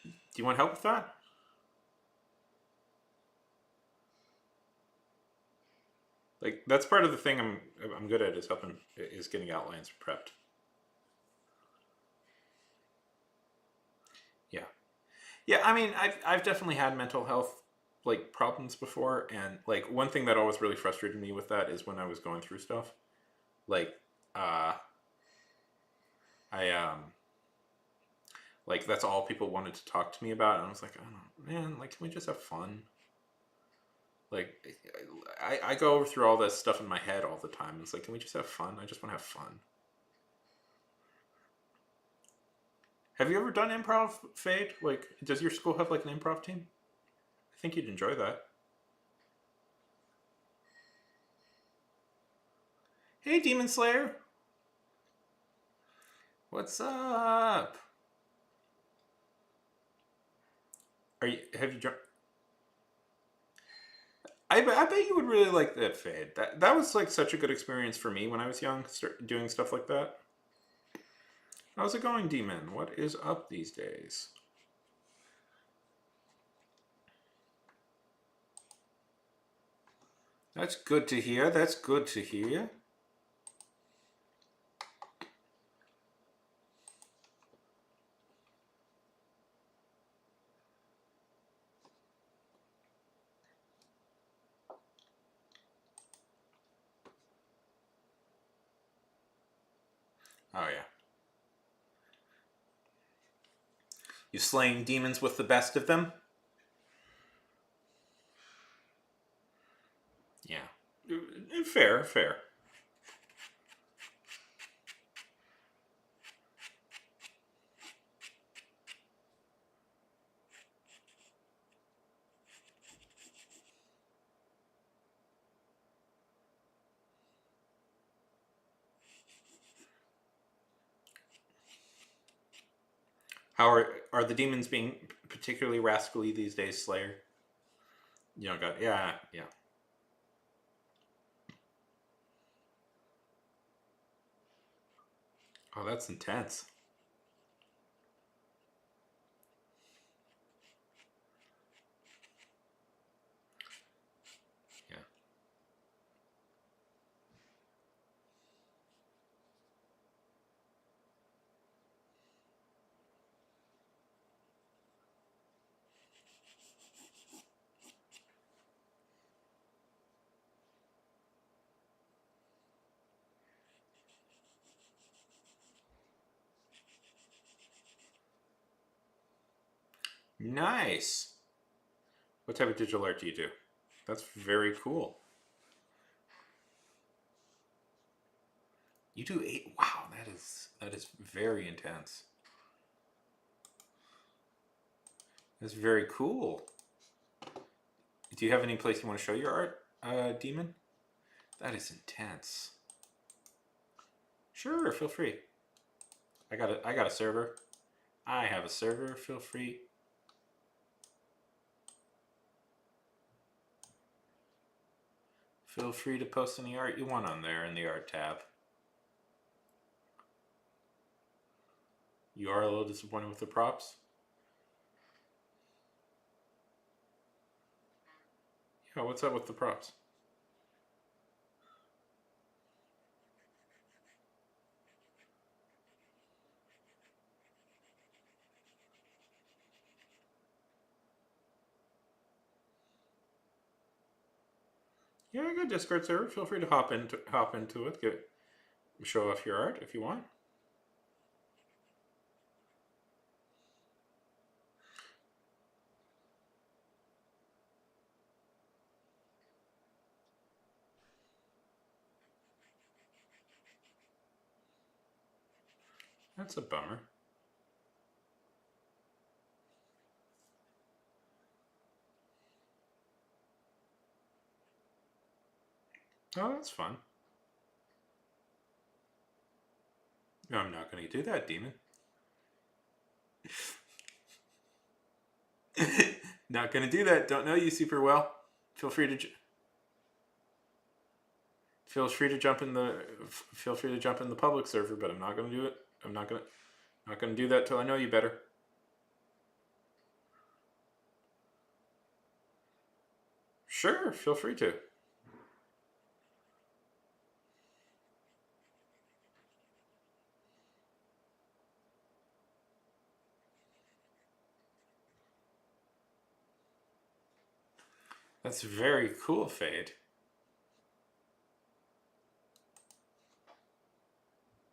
do you want help with that? Like that's part of the thing I'm good at is getting outlines prepped. Yeah, yeah. I mean, I've definitely had mental health like problems before, and like one thing that always really frustrated me with that is when I was going through stuff. Like, uh, I like that's all people wanted to talk to me about, and I was like, oh man, like can we just have fun? Like, I go through all this stuff in my head all the time. It's like, can we just have fun? I just want to have fun. Have you ever done improv, Fade? Like, does your school have like an improv team? I think you'd enjoy that. Hey, Demon Slayer, what's up? Are you? Have you? I bet you would really like that, Fade. That was like such a good experience for me when I was young, doing stuff like that. How's it going, Demon? What is up these days? That's good to hear. That's good to hear. Oh yeah. You slaying demons with the best of them? Yeah. Fair, fair. How are the demons being particularly rascally these days, Slayer? You know, got yeah, yeah. Oh, that's intense. Yeah. Nice. What type of digital art do you do? That's very cool. You do eight. Wow, that is very intense. That's very cool. Do you have any place you want to show your art, Demon? That is intense. Sure, feel free. I got a server. I have a server. Feel free. Feel free to post any art you want on there in the art tab. You are a little disappointed with the props? Yeah, what's up with the props? Yeah, I got a Discord server. Feel free to hop into it. Show off your art if you want. That's a bummer. Oh, that's fun. No, I'm not going to do that, demon. Not going to do that. Don't know you super well. Feel free to jump in the public server, but I'm not going to do it. I'm not going to do that till I know you better. Sure, feel free to. That's very cool, Fade.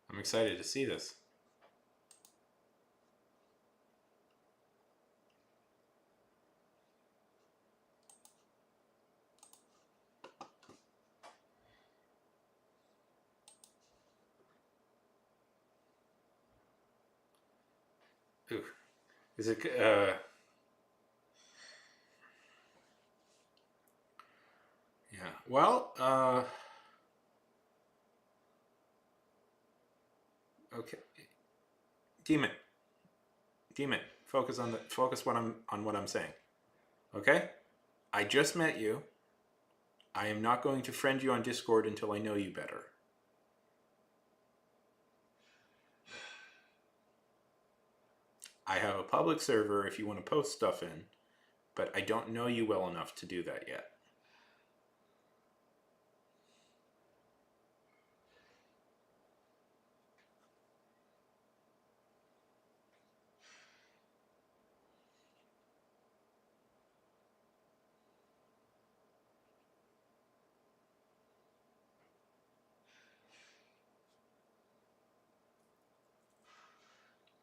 I'm excited to see this. Ooh. Is it, yeah. Well, okay. Demon. Focus on what I'm saying. Okay? I just met you. I am not going to friend you on Discord until I know you better. I have a public server if you want to post stuff in, but I don't know you well enough to do that yet.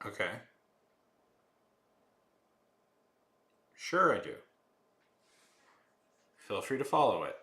Okay. Sure I do. Feel free to follow it.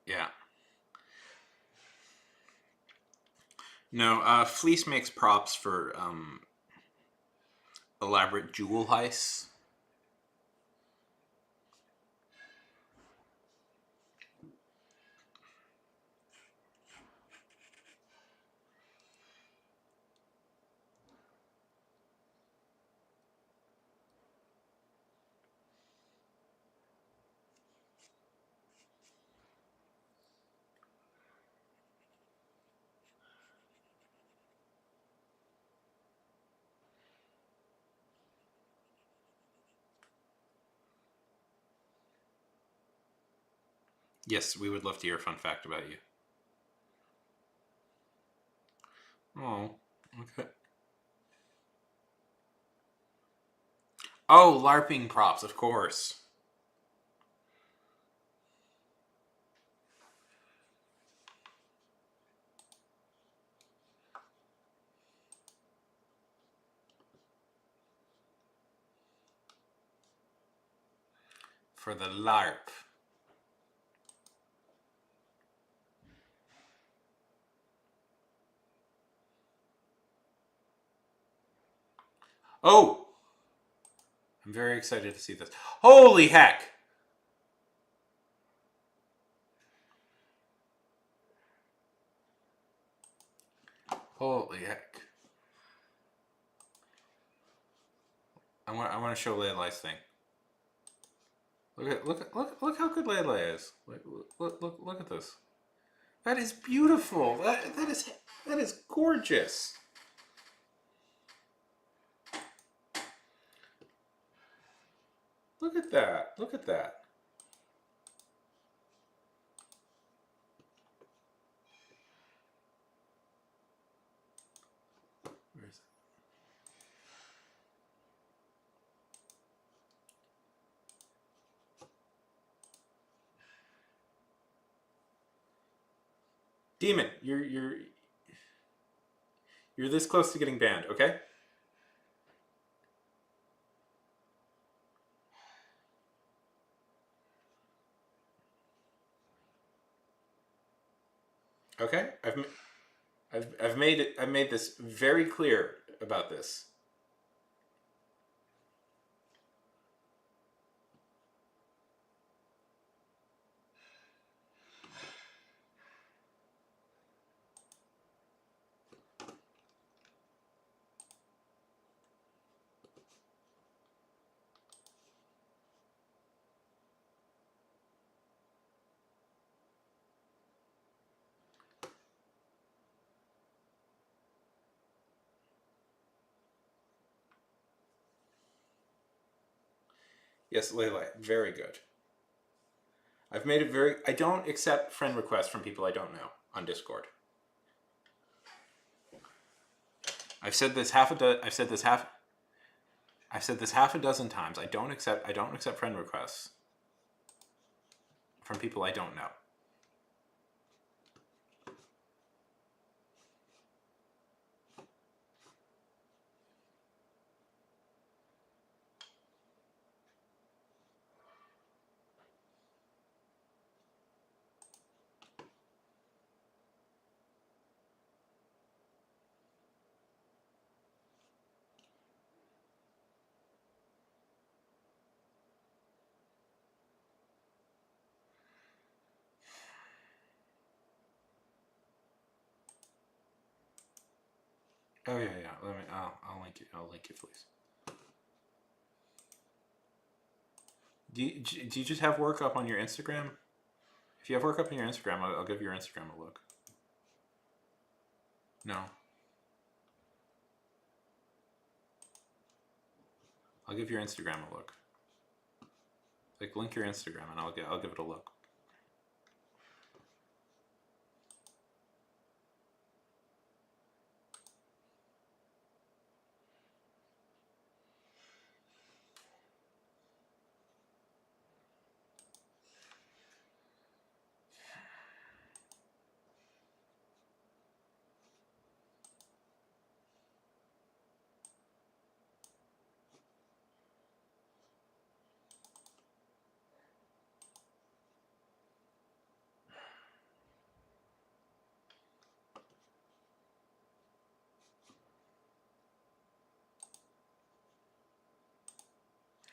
Yeah. No, Fleece makes props for elaborate jewel heists. Yes, we would love to hear a fun fact about you. Oh, okay. Oh, LARPing props, of course. For the LARP. Oh! I'm very excited to see this. Holy heck! Holy heck. I want to show Leila's thing. Look how good Leila is. Look at this. That is beautiful. That is gorgeous. Look at that. Look at that. Where is it? Demon, you're this close to getting banned, okay? Okay? I've made it. I've made this very clear about this. Yes, Lele, very good. I've made it very. I don't accept friend requests from people I don't know on Discord. I've said this half a dozen. I've said this half a dozen times. I don't accept friend requests from people I don't know. Oh yeah, yeah. Let me. I'll link you. I'll link you, please. Do you just have work up on your Instagram? If you have work up on your Instagram, I'll give your Instagram a look. No. I'll give your Instagram a look. Like, link your Instagram and I'll give it a look.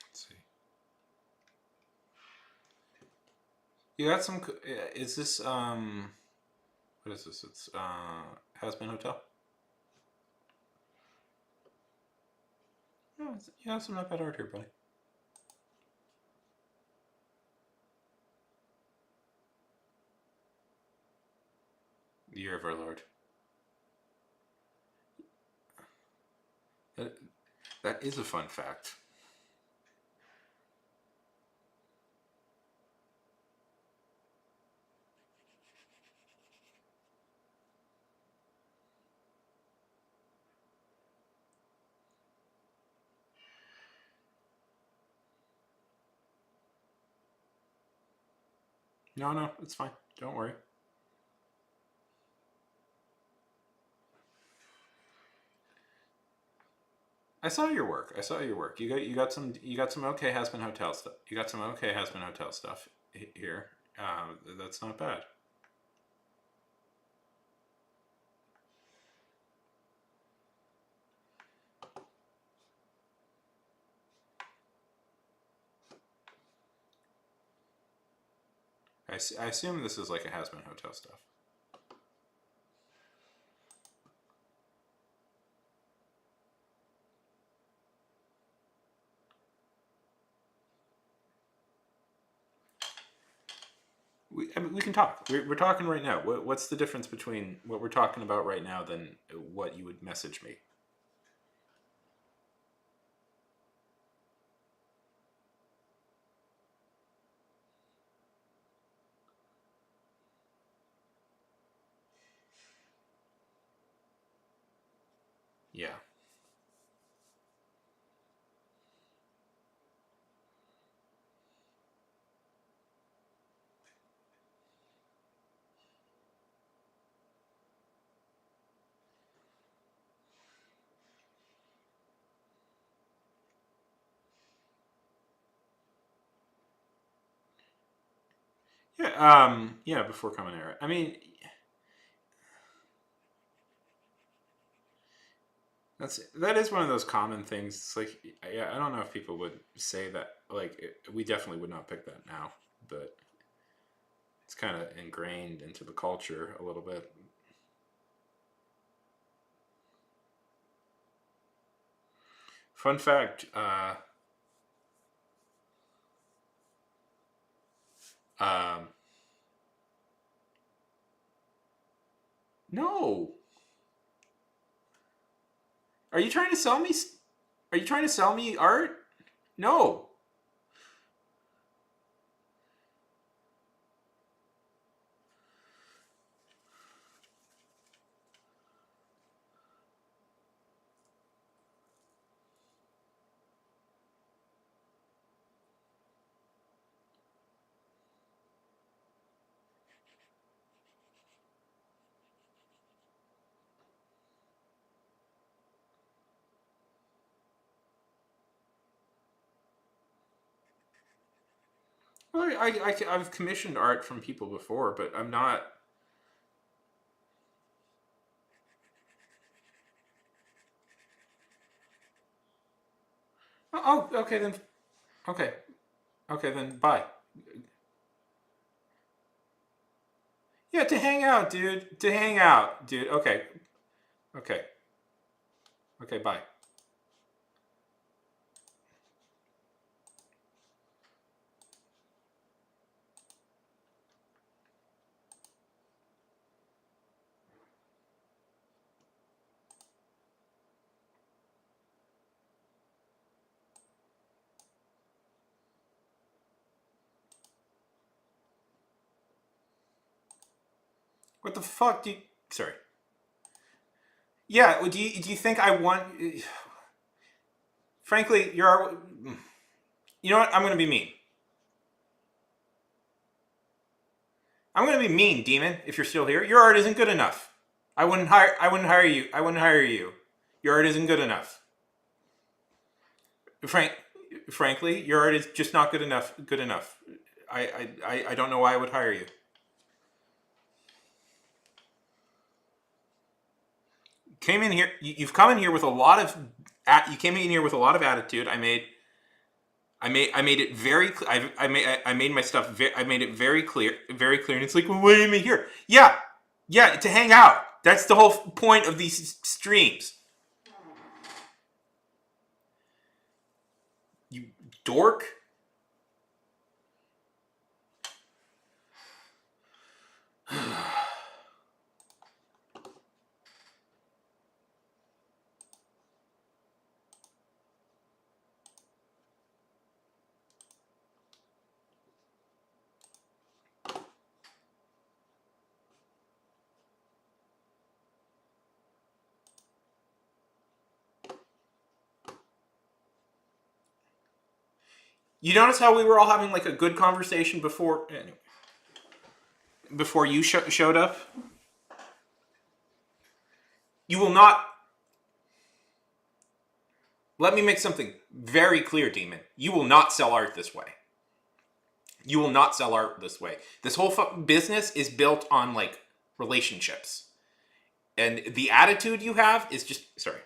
Let's see. You got some. Is this What is this? It's Has Been Hotel. Yeah, you have some not bad art here, buddy. The Year of Our Lord. That is a fun fact. No, it's fine. Don't worry. I saw your work. I saw your work. You got some okay Has Been Hotel stuff. You got some okay Has Been Hotel stuff here. That's not bad. I assume this is like a Has Been Hotel stuff. We can talk. We're talking right now. What's the difference between what we're talking about right now than what you would message me? Yeah. Yeah. Yeah. Before Common Era. I mean, that is one of those common things. It's like, yeah, I don't know if people would say that. Like, we definitely would not pick that now, but it's kind of ingrained into the culture a little bit. Fun fact. Um, no. Are you trying to sell me? Are you trying to sell me art? No. Well, I've commissioned art from people before, but I'm not. Oh, okay then. Okay, okay then. Bye. Yeah, to hang out, dude. To hang out, dude. Okay, okay, okay. Bye. What the fuck do you? Sorry. Yeah. Do you think I want? Frankly, you're. You know what? I'm gonna be mean. I'm gonna be mean, demon. If you're still here, your art isn't good enough. I wouldn't hire. I wouldn't hire you. I wouldn't hire you. Your art isn't good enough. Frank, frankly, your art is just not good enough. Good enough. I don't know why I would hire you. Came in here. You've come in here with a lot of. You came in here with a lot of attitude. I made it very. I made my stuff. I made it very clear. Very clear. And it's like, well, why am I here? Yeah, yeah, to hang out. That's the whole point of these streams. You dork. You notice how we were all having like a good conversation before. Anyway, before you showed up. You will not. Let me make something very clear, Demon. You will not sell art this way. You will not sell art this way. This whole business is built on like relationships, and the attitude you have is just sorry.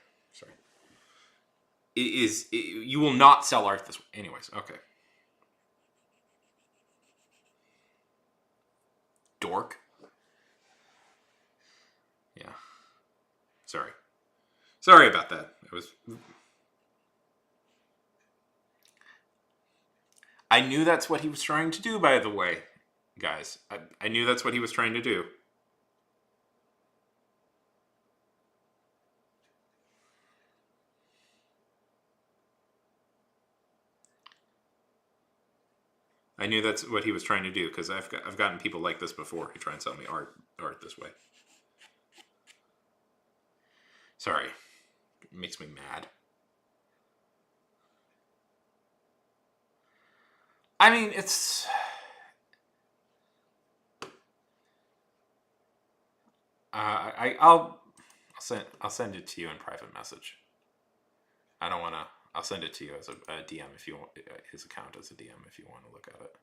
You will not sell art this way. Anyways, okay. Dork. Yeah. Sorry. Sorry about that. It was. I knew that's what he was trying to do. By the way, guys, I knew that's what he was trying to do. I knew that's what he was trying to do because I've gotten people like this before who try and sell me art this way. Sorry. It makes me mad. I mean, it's... I'll send it to you in private message. I don't want to. I'll send it to you as a DM if you want his account as a DM if you want to look at it.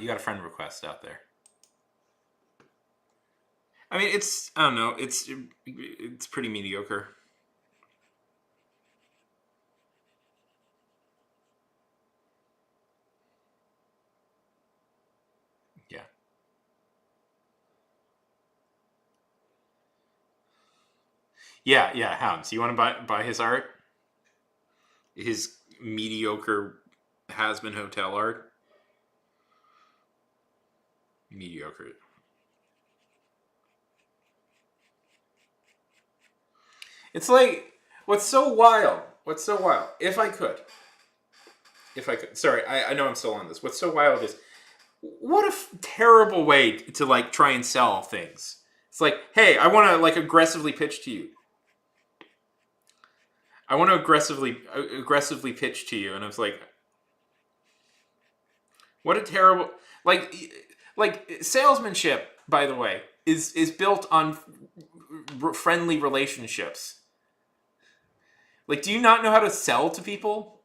You got a friend request out there. I mean, it's, I don't know, it's pretty mediocre. Yeah. Yeah, Hounds. You want to buy his art? His mediocre has-been hotel art? Mediocre. It's like, what's so wild, if I could, sorry, I know I'm still on this. What's so wild is, what a terrible way to like try and sell things. It's like, hey, I want to like aggressively pitch to you. I want to aggressively pitch to you, and I was like, what a terrible like salesmanship. By the way, is built on friendly relationships. Like, do you not know how to sell to people?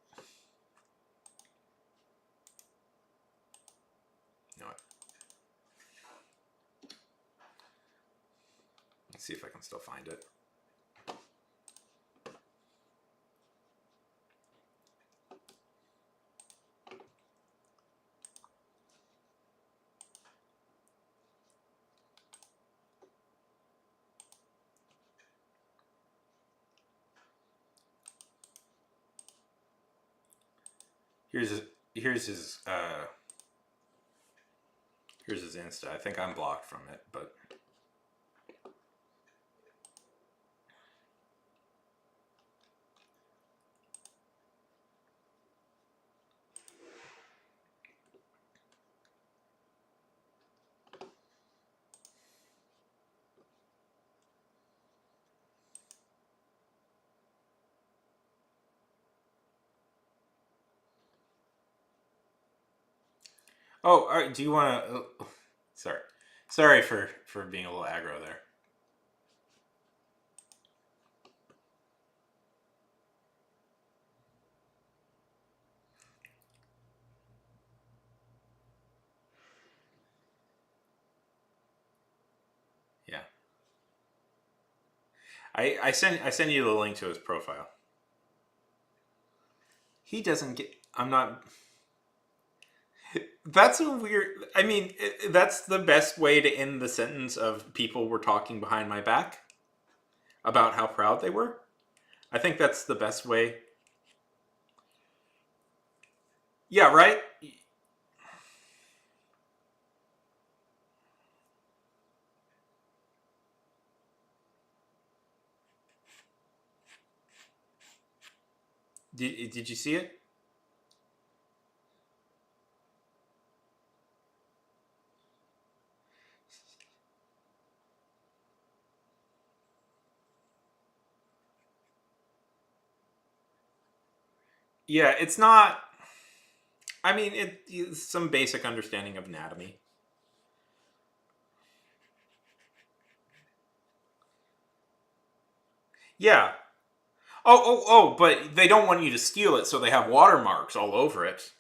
No. Let's see if I can still find it. Here's his here's his uh here's his Insta. I think I'm blocked from it, but oh, all right, do you want to sorry. Sorry for being a little aggro there. Yeah. I send you the link to his profile. He doesn't get. I'm not. That's a weird. I mean, that's the best way to end the sentence of people were talking behind my back about how proud they were. I think that's the best way. Yeah, right? Did you see it? Yeah, it's not. I mean, it's some basic understanding of anatomy. Yeah. But they don't want you to steal it, so they have watermarks all over it.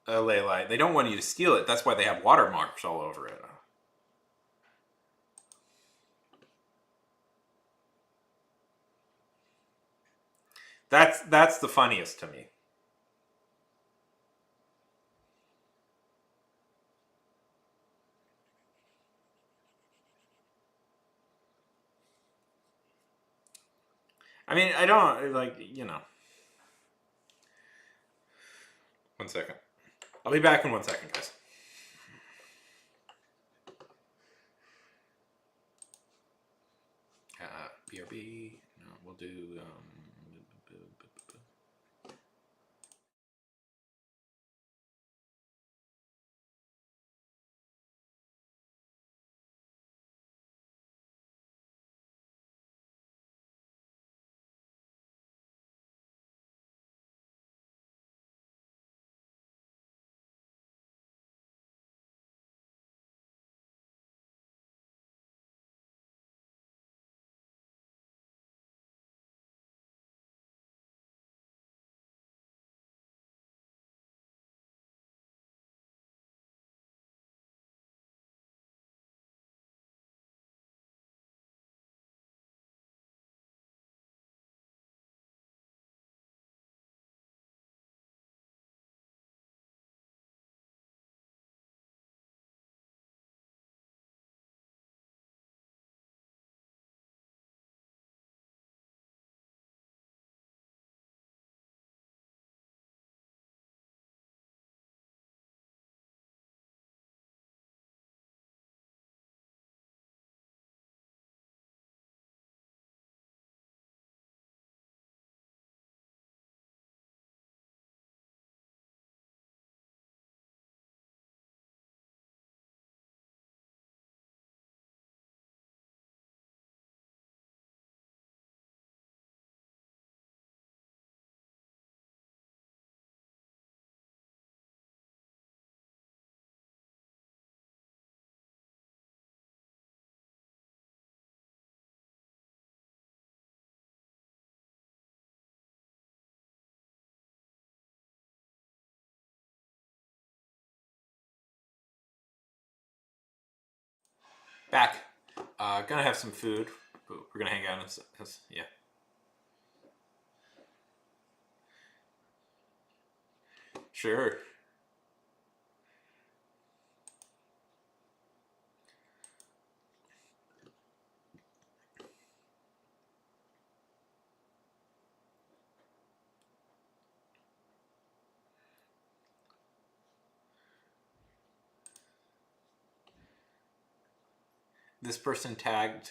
Leyline. They don't want you to steal it. That's why they have watermarks all over it. That's the funniest to me. I mean, I don't like, you know. One second. I'll be back in 1 second, guys. BRB. No, we'll do. Back. Gonna have some food. We're gonna hang out. Yeah. Sure. This person tagged.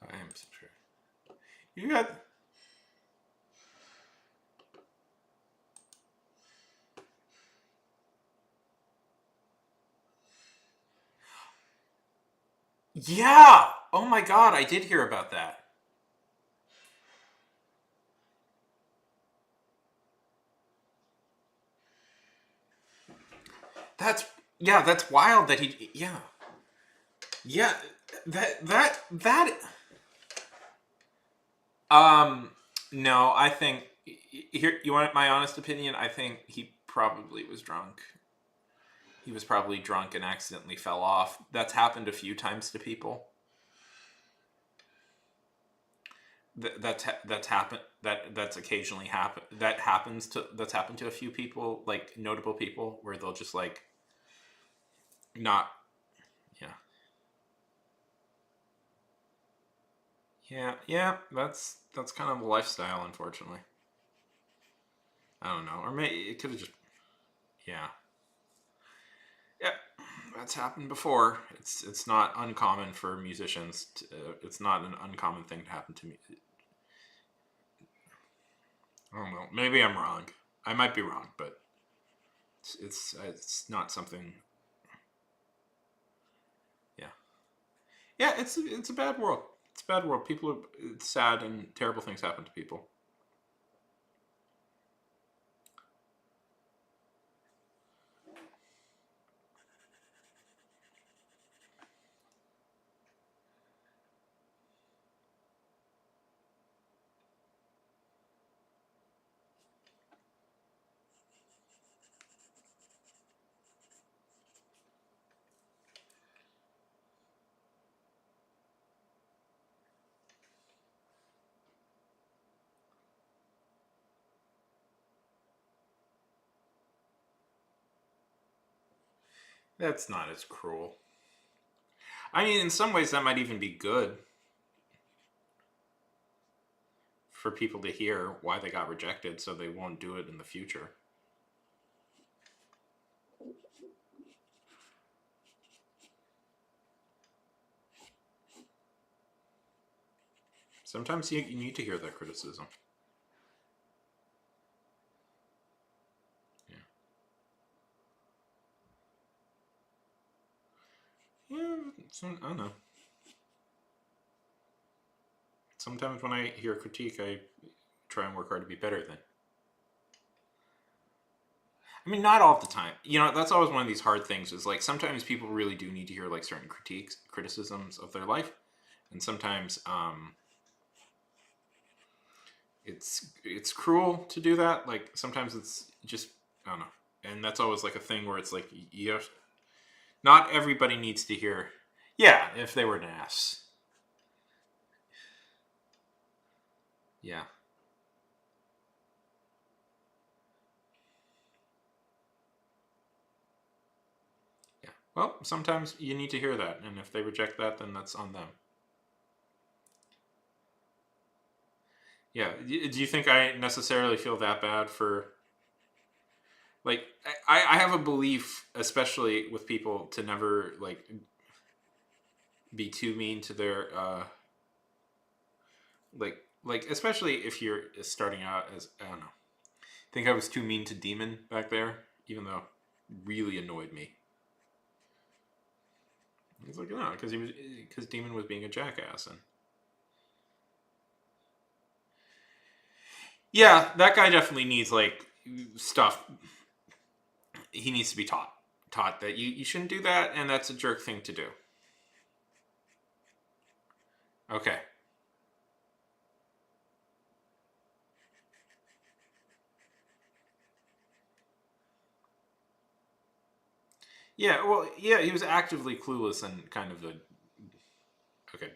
I am so sure. You got. Yeah. Oh my God, I did hear about that. That's yeah. That's wild that he. Yeah. Yeah. That. Um. No, I think here. You want my honest opinion? I think he probably was drunk. He was probably drunk and accidentally fell off. That's happened a few times to people. That's happened. That's occasionally happen. That's happened to a few people, like notable people, where they'll just like not. Yeah. Yeah. That's kind of a lifestyle, unfortunately. I don't know, or maybe it could have just. Yeah. Yeah. That's happened before. It's not uncommon for musicians. It's not an uncommon thing to happen to me. I don't know. Maybe I'm wrong. I might be wrong, but it's not something. Yeah. Yeah. It's a bad world. It's a bad world. People are. It's sad and terrible things happen to people. That's not as cruel. I mean, in some ways, that might even be good for people to hear why they got rejected so they won't do it in the future. Sometimes you need to hear that criticism. Yeah. Yeah, I don't know. Sometimes when I hear critique, I try and work hard to be better than. I mean, not all the time. You know, that's always one of these hard things. Is like sometimes people really do need to hear like certain criticisms of their life, and sometimes it's cruel to do that. Like sometimes it's just I don't know, and that's always like a thing where it's like you have, not everybody needs to hear. Yeah, if they were an ass. Yeah, yeah. Well, sometimes you need to hear that, and if they reject that, then that's on them. Yeah. Do you think I necessarily feel that bad for like I have a belief, especially with people, to never like be too mean to their like especially if you're starting out as I don't know. I think I was too mean to Demon back there, even though it really annoyed me. He's like no, because Demon was being a jackass and yeah, that guy definitely needs like stuff. He needs to be taught that you shouldn't do that, and that's a jerk thing to do. Okay. Yeah, well, yeah, he was actively clueless and kind of a okay,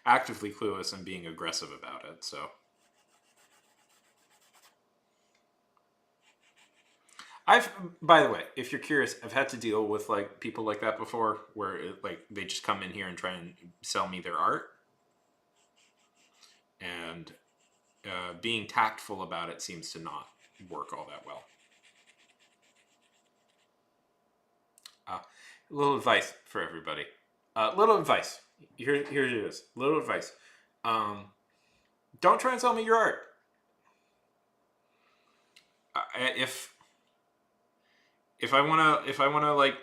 actively clueless and being aggressive about it. So I've, by the way, if you're curious, I've had to deal with like people like that before, where like they just come in here and try and sell me their art, and being tactful about it seems to not work all that well. Uh, little advice for everybody. Little advice. Here it is. Little advice. Um, don't try and sell me your art. If I wanna like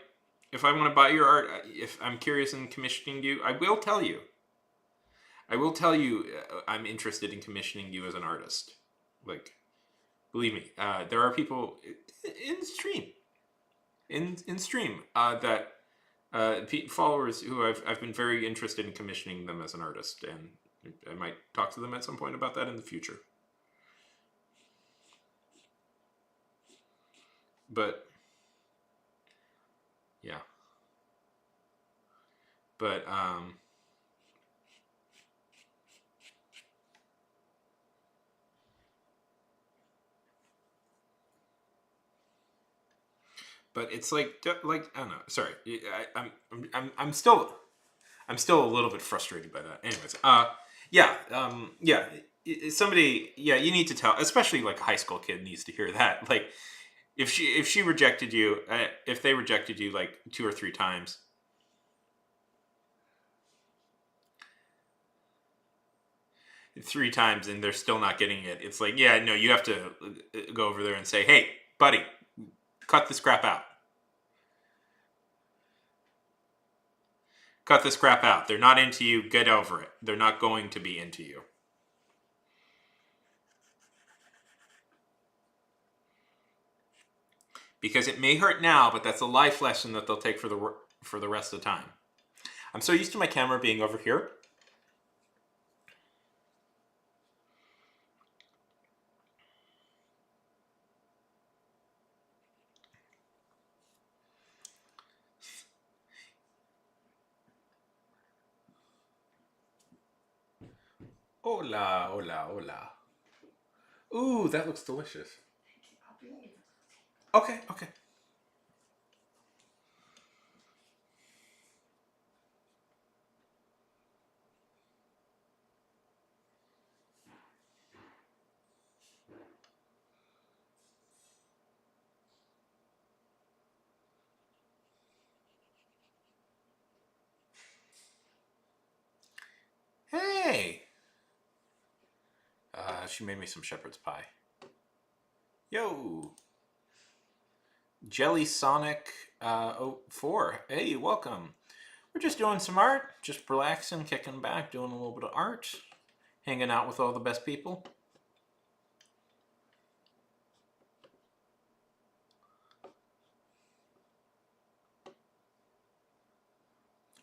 if I wanna buy your art, if I'm curious in commissioning you, I will tell you. I will tell you I'm interested in commissioning you as an artist. Like, believe me, there are people in stream in stream that followers who I've been very interested in commissioning them as an artist, and I might talk to them at some point about that in the future. But yeah, but it's like I don't know. Sorry, I'm still a little bit frustrated by that. Anyways, yeah, yeah. Somebody, yeah, you need to tell, especially like a high school kid needs to hear that. Like, if she rejected you, if they rejected you like 2 or 3 times, 3 times, and they're still not getting it, it's like, yeah, no, you have to go over there and say, hey, buddy, cut this crap out. Cut this crap out. They're not into you. Get over it. They're not going to be into you. Because it may hurt now, but that's a life lesson that they'll take for the rest of the time. I'm so used to my camera being over here. Hola, hola, hola. Ooh, that looks delicious. Okay, okay. Hey! She made me some shepherd's pie. Yo! Jelly Sonic 04. Hey, welcome. We're just doing some art, just relaxing, kicking back, doing a little bit of art, hanging out with all the best people.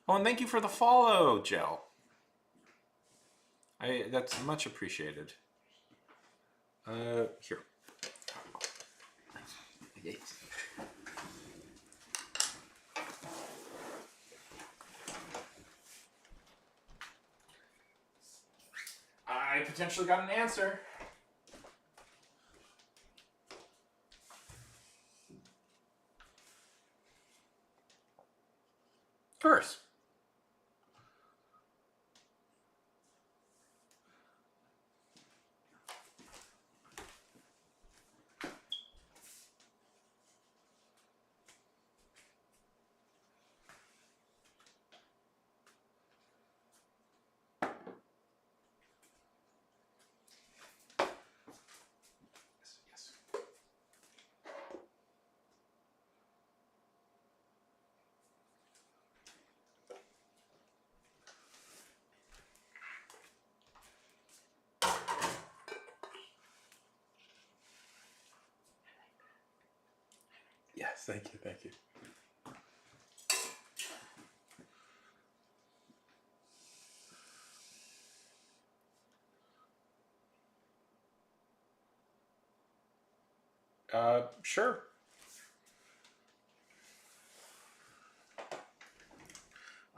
Oh, and thank you for the follow, Gel. That's much appreciated. Here. I potentially got an answer. First. Yes, thank you, thank you. Sure.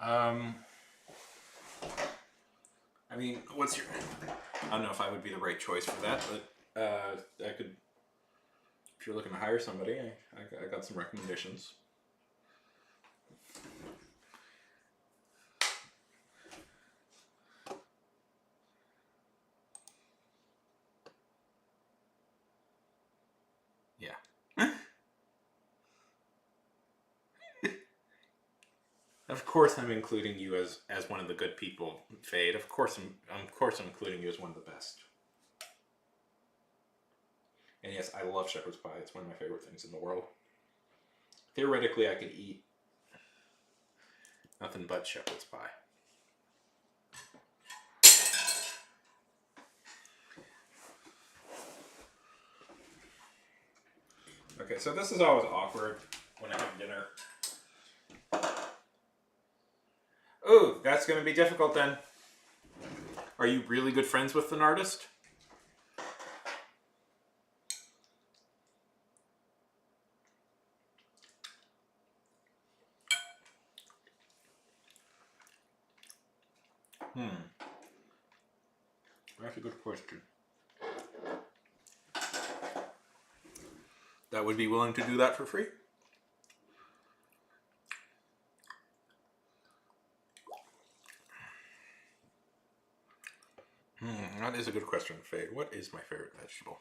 I mean, what's your... I don't know if I would be the right choice for that, but I could... If you're looking to hire somebody, I got some recommendations. Yeah. Of course, I'm including you as one of the good people, Fade. Of course, I'm including you as one of the best. And yes, I love shepherd's pie. It's one of my favorite things in the world. Theoretically, I could eat nothing but shepherd's pie. Okay, so this is always awkward when I have dinner. Ooh, that's going to be difficult then. Are you really good friends with an artist? That's a good question. That would be willing to do that for free? That is a good question, Fade. What is my favorite vegetable?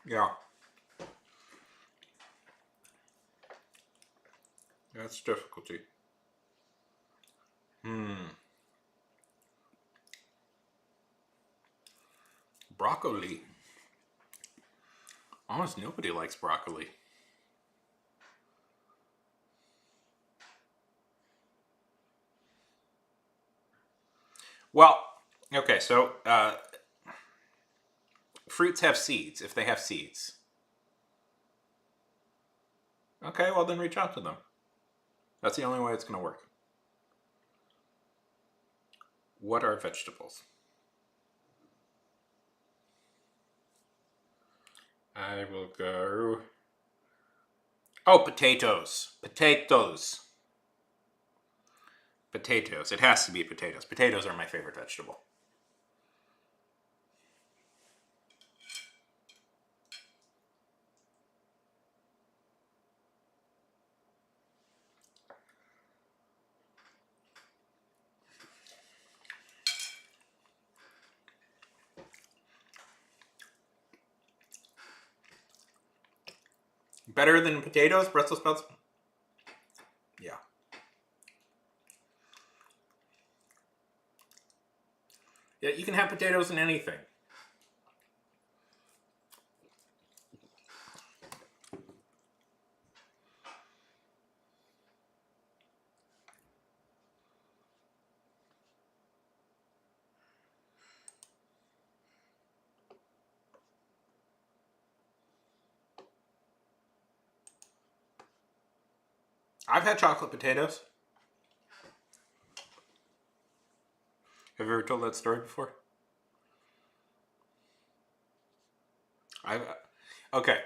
Yeah. That's difficulty. Broccoli. Almost nobody likes broccoli. Well, okay, so fruits have seeds, if they have seeds. Okay, well then reach out to them. That's the only way it's going to work. What are vegetables? I will go... Oh, potatoes. Potatoes. Potatoes. It has to be potatoes. Potatoes are my favorite vegetable. Better than potatoes, Brussels sprouts? Yeah. Yeah, you can have potatoes in anything. I've had chocolate potatoes. Have you ever told that story before? I Okay.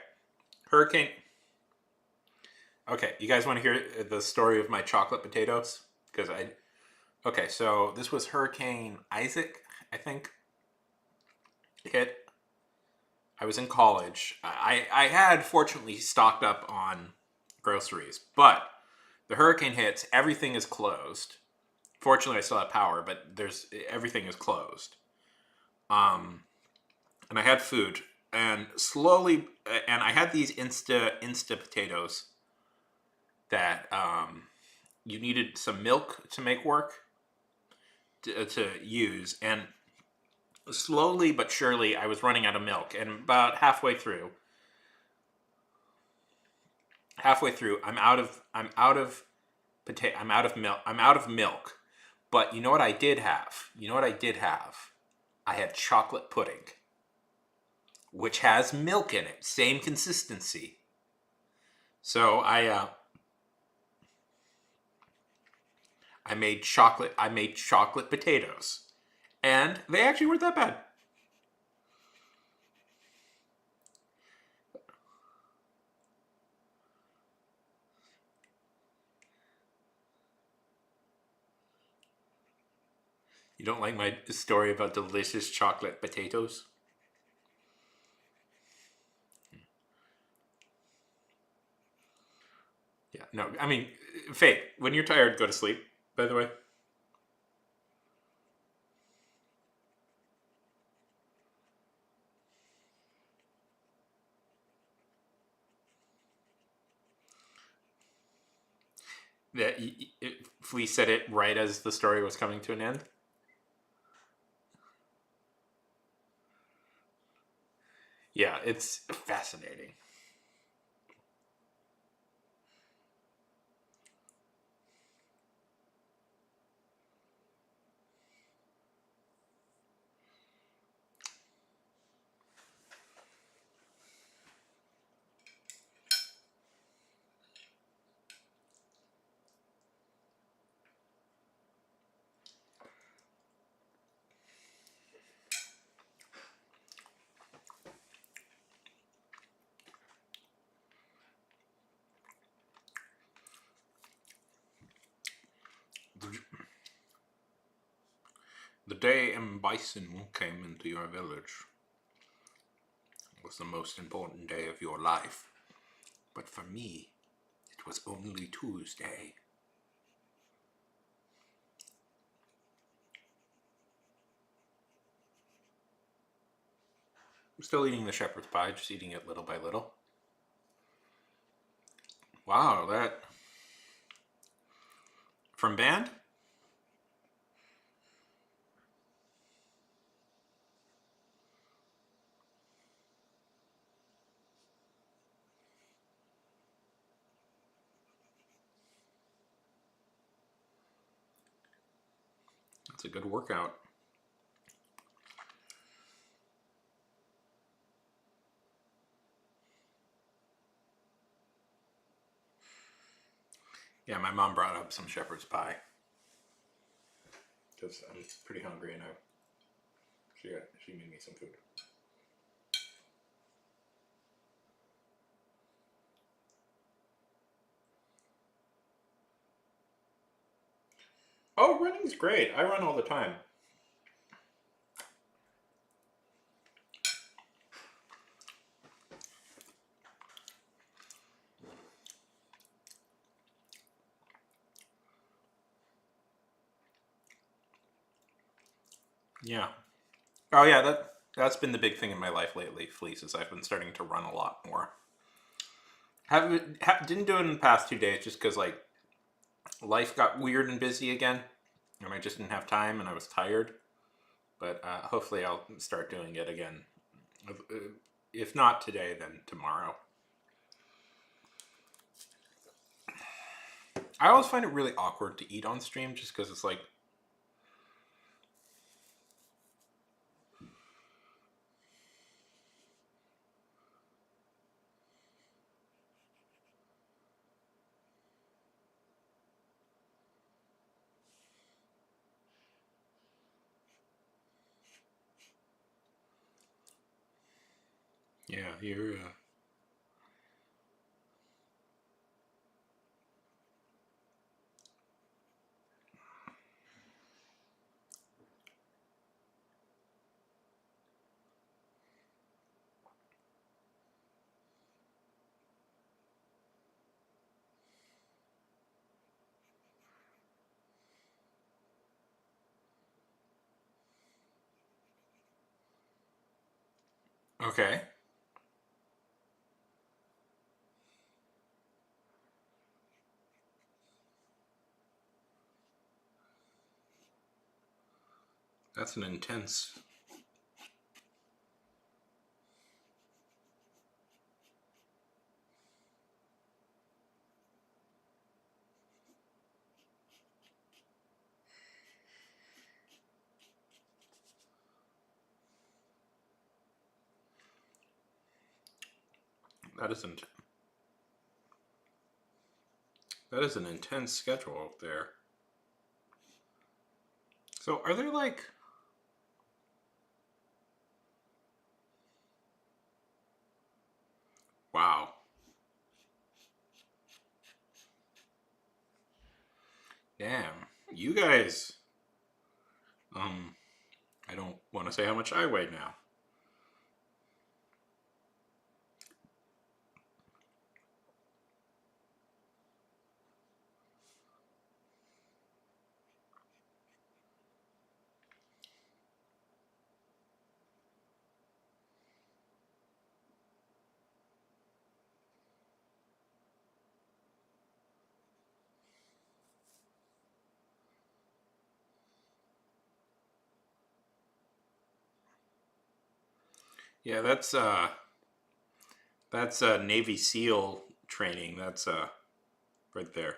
Hurricane. Okay, you guys want to hear the story of my chocolate potatoes? Because I. Okay, so this was Hurricane Isaac, I think. Hit. I was in college. I had fortunately stocked up on groceries, but the hurricane hits. Everything is closed. Fortunately, I still have power, but there's everything is closed. Um, and I had food, and slowly, and I had these insta potatoes that you needed some milk to make work to use, and slowly but surely, I was running out of milk, and about halfway through, I'm out of milk. I'm out of milk. But you know what I did have? You know what I did have? I had chocolate pudding, which has milk in it, same consistency. So I made chocolate potatoes, and they actually weren't that bad. You don't like my story about delicious chocolate potatoes? Yeah, no. I mean, Faith, when you're tired, go to sleep. By the way, that if we said it right as the story was coming to an end. Yeah, it's fascinating. The day M. Bison came into your village was the most important day of your life. But for me, it was only Tuesday. I'm still eating the shepherd's pie, just eating it little by little. Wow, that. From band? That's a good workout. Yeah, my mom brought up some shepherd's pie because I'm pretty hungry and she made me some food. Oh, running's great. I run all the time. Yeah. Oh yeah, that's been the big thing in my life lately, Fleece, is I've been starting to run a lot more. Didn't do it in the past 2 days just because like life got weird and busy again, and I just didn't have time and I was tired. But hopefully I'll start doing it again. If not today, then tomorrow. I always find it really awkward to eat on stream just because it's like, yeah, you're. Okay. That's an intense. That isn't. That is an intense schedule out there. So are there like? Wow. Damn. You guys. Um. I don't want to say how much I weigh now. Yeah, that's Navy SEAL training. That's right there.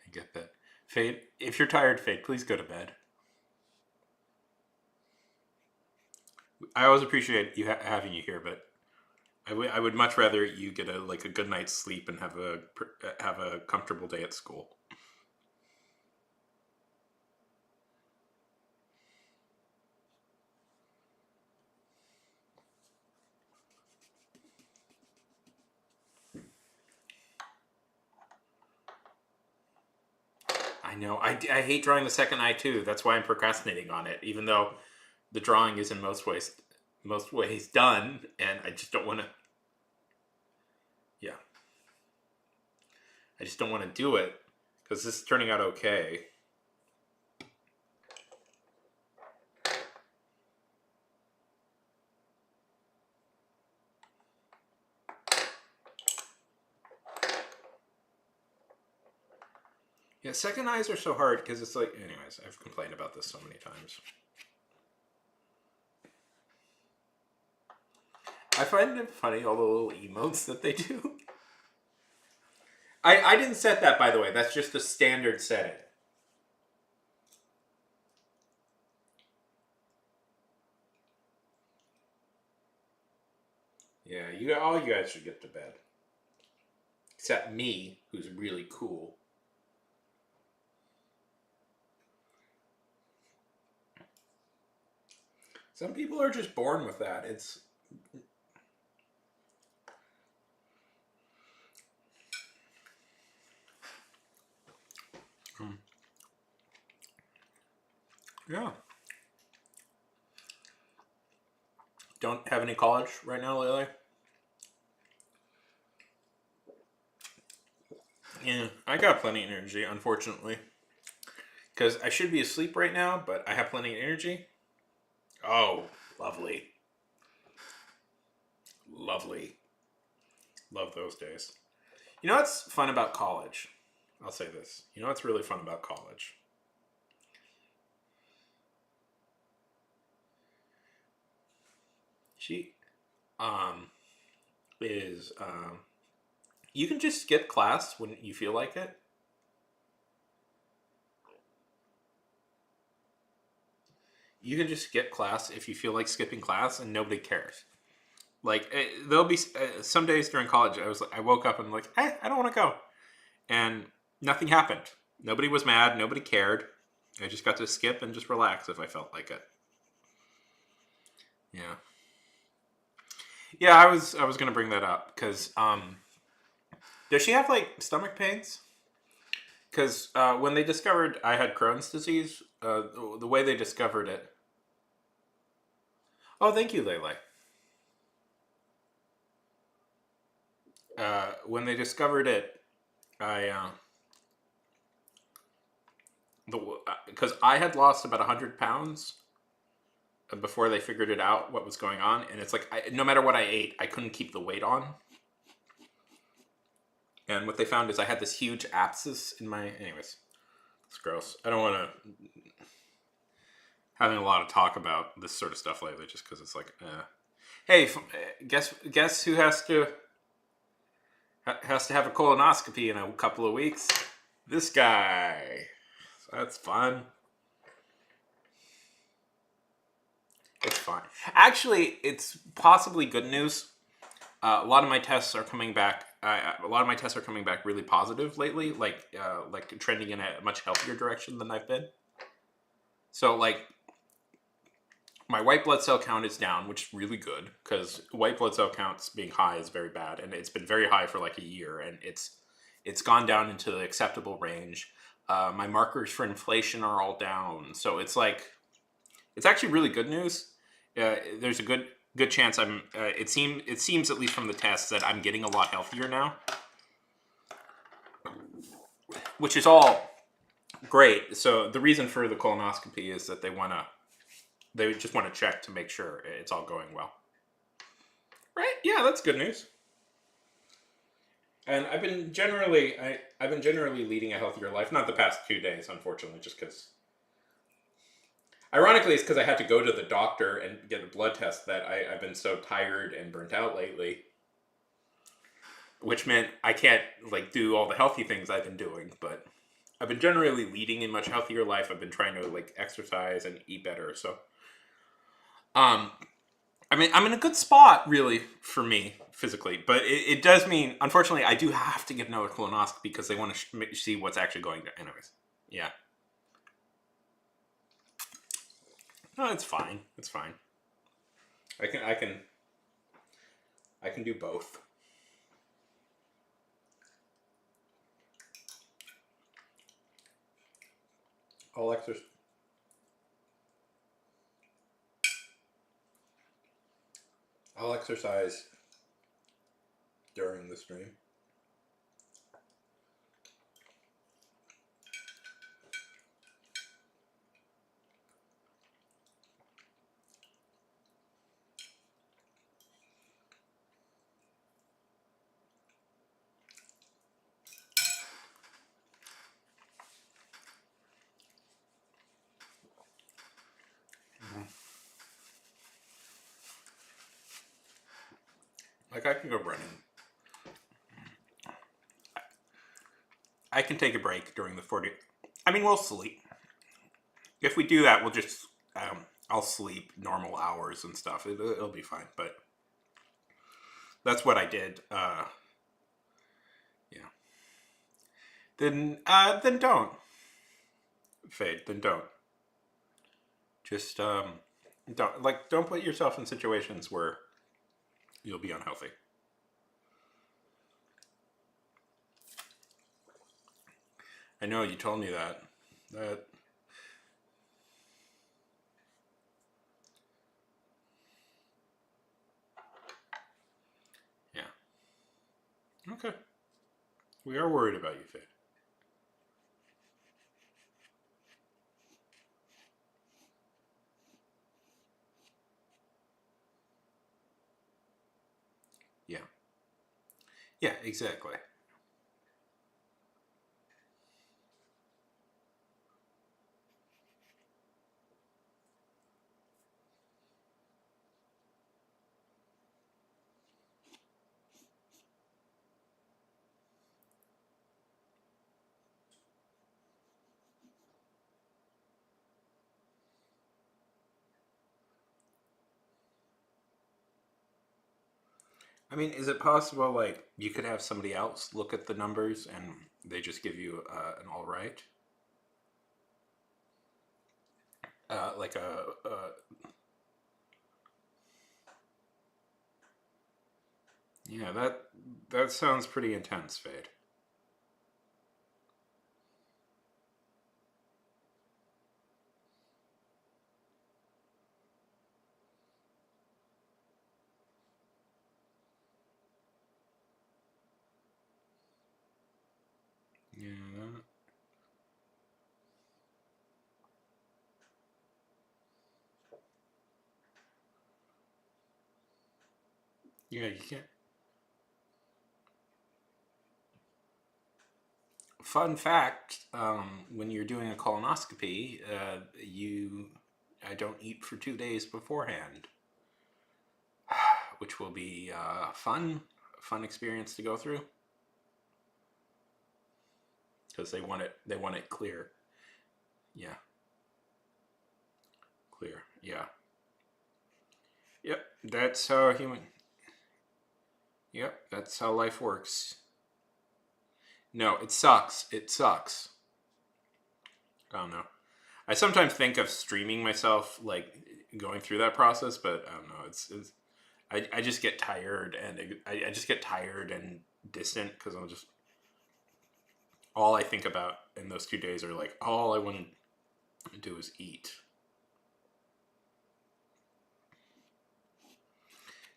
I get that. Fade, if you're tired, Fade, please go to bed. I always appreciate having you here, but I would much rather you get a good night's sleep and have a comfortable day at school. I know. I hate drawing the second eye too. That's why I'm procrastinating on it, even though the drawing is in most ways done, and I just don't want to. Yeah, I just don't want to do it because this is turning out okay. Yeah, second eyes are so hard because it's like, anyways, I've complained about this so many times. I find it funny, all the little emotes that they do. I didn't set that, by the way. That's just the standard setting. Yeah, all you guys should get to bed. Except me, who's really cool. Some people are just born with that. It's yeah. Don't have any college right now, Lily? Yeah, I got plenty of energy, unfortunately. Because I should be asleep right now, but I have plenty of energy. Oh, lovely. Lovely. Love those days. You know what's fun about college? I'll say this. You know what's really fun about college? She um is you can just skip class when you feel like it. You can just skip class if you feel like skipping class, and nobody cares. Like there'll be some days during college, I woke up and I'm like, hey, I don't want to go, and nothing happened. Nobody was mad. Nobody cared. I just got to skip and just relax if I felt like it. Yeah, yeah. I was gonna bring that up because does she have like stomach pains? Because when they discovered I had Crohn's disease, the way they discovered it. Oh, thank you, Lele. When they discovered it, I the because I had lost about 100 pounds before they figured it out what was going on, and it's like no matter what I ate, I couldn't keep the weight on. And what they found is I had this huge abscess in my. Anyways, it's gross. I don't want to having a lot of talk about this sort of stuff lately, just because it's like, hey, guess who has to have a colonoscopy in a couple of weeks? This guy. So that's fun. It's fine. Actually, it's possibly good news. A lot of my tests are coming back. A lot of my tests are coming back really positive lately, like trending in a much healthier direction than I've been. So like my white blood cell count is down, which is really good because white blood cell counts being high is very bad, and it's been very high for like a year, and it's gone down into the acceptable range. My markers for inflation are all down, so it's like it's actually really good news. There's a good chance I'm. It seems at least from the tests that I'm getting a lot healthier now, which is all great. So the reason for the colonoscopy is that they just want to check to make sure it's all going well. Right? Yeah, that's good news. And I've been generally leading a healthier life. Not the past 2 days, unfortunately, just because. Ironically, it's because I had to go to the doctor and get a blood test that I've been so tired and burnt out lately, which meant I can't like do all the healthy things I've been doing. But I've been generally leading a much healthier life. I've been trying to like exercise and eat better. So, um, I mean, I'm in a good spot, really, for me physically, but it does mean, unfortunately, I do have to get another colonoscopy because they want to see what's actually going to. Anyways, yeah, no, it's fine. It's fine. I can, I can, I can do both. I'll exercise. I'll exercise during the stream. Like I can go running. I can take a break during the 40. I mean, we'll sleep. If we do that, we'll just. I'll sleep normal hours and stuff. It'll be fine. But that's what I did. Yeah. Then don't fade. Then don't. Just don't put yourself in situations where you'll be unhealthy. I know you told me that. That yeah. Okay. We are worried about you, Fade. Yeah. Yeah, exactly. I mean, is it possible, like, you could have somebody else look at the numbers and they just give you an all right? Like yeah, that sounds pretty intense, Fade. Yeah, yeah, you can't. Fun fact: when you're doing a colonoscopy, I don't eat for 2 days beforehand, which will be fun experience to go through because they want it clear. Yeah, clear. Yeah. Yep. That's how human. Yep. That's how life works. No, it sucks. It sucks. I don't know. I sometimes think of streaming myself, like going through that process, but I don't know. I just get tired, and I just get tired and distant because I'm just all I think about in those 2 days are like all I want to do is eat.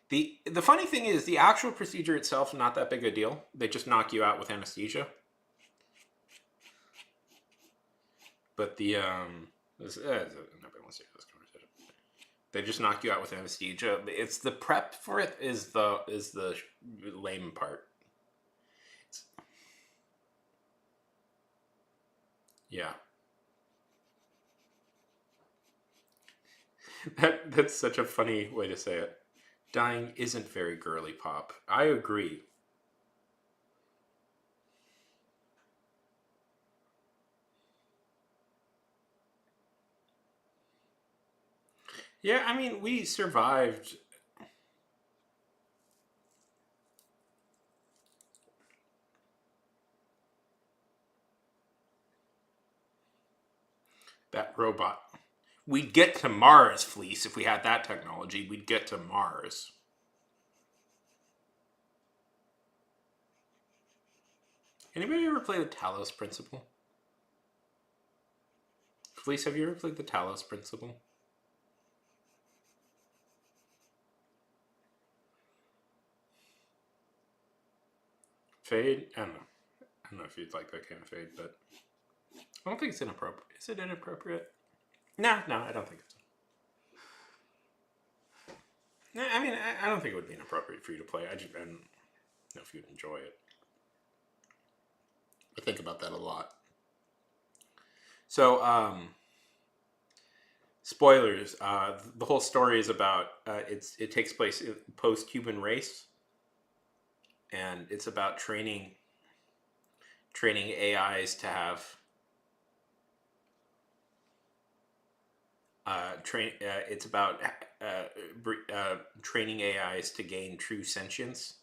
The funny thing is the actual procedure itself not that big a deal. They just knock you out with anesthesia. But nobody wants to hear this conversation. They just knock you out with anesthesia. It's the prep for it is the lame part. Yeah, that's such a funny way to say it. Dying isn't very girly pop. I agree. Yeah, I mean, we survived that robot. We'd get to Mars, Fleece, if we had that technology. We'd get to Mars. Anybody ever play the Talos Principle? Fleece, have you ever played the Talos Principle? Fade? I don't know. I don't know if you'd like that kind of fade, but I don't think it's inappropriate. Is it inappropriate? No, no, I don't think it's. No, I mean, I don't think it would be inappropriate for you to play. I don't know if you'd enjoy it. I think about that a lot. So, spoilers. The whole story is about it takes place post Cuban race, and it's about training AIs to have it's about training AIs to gain true sentience,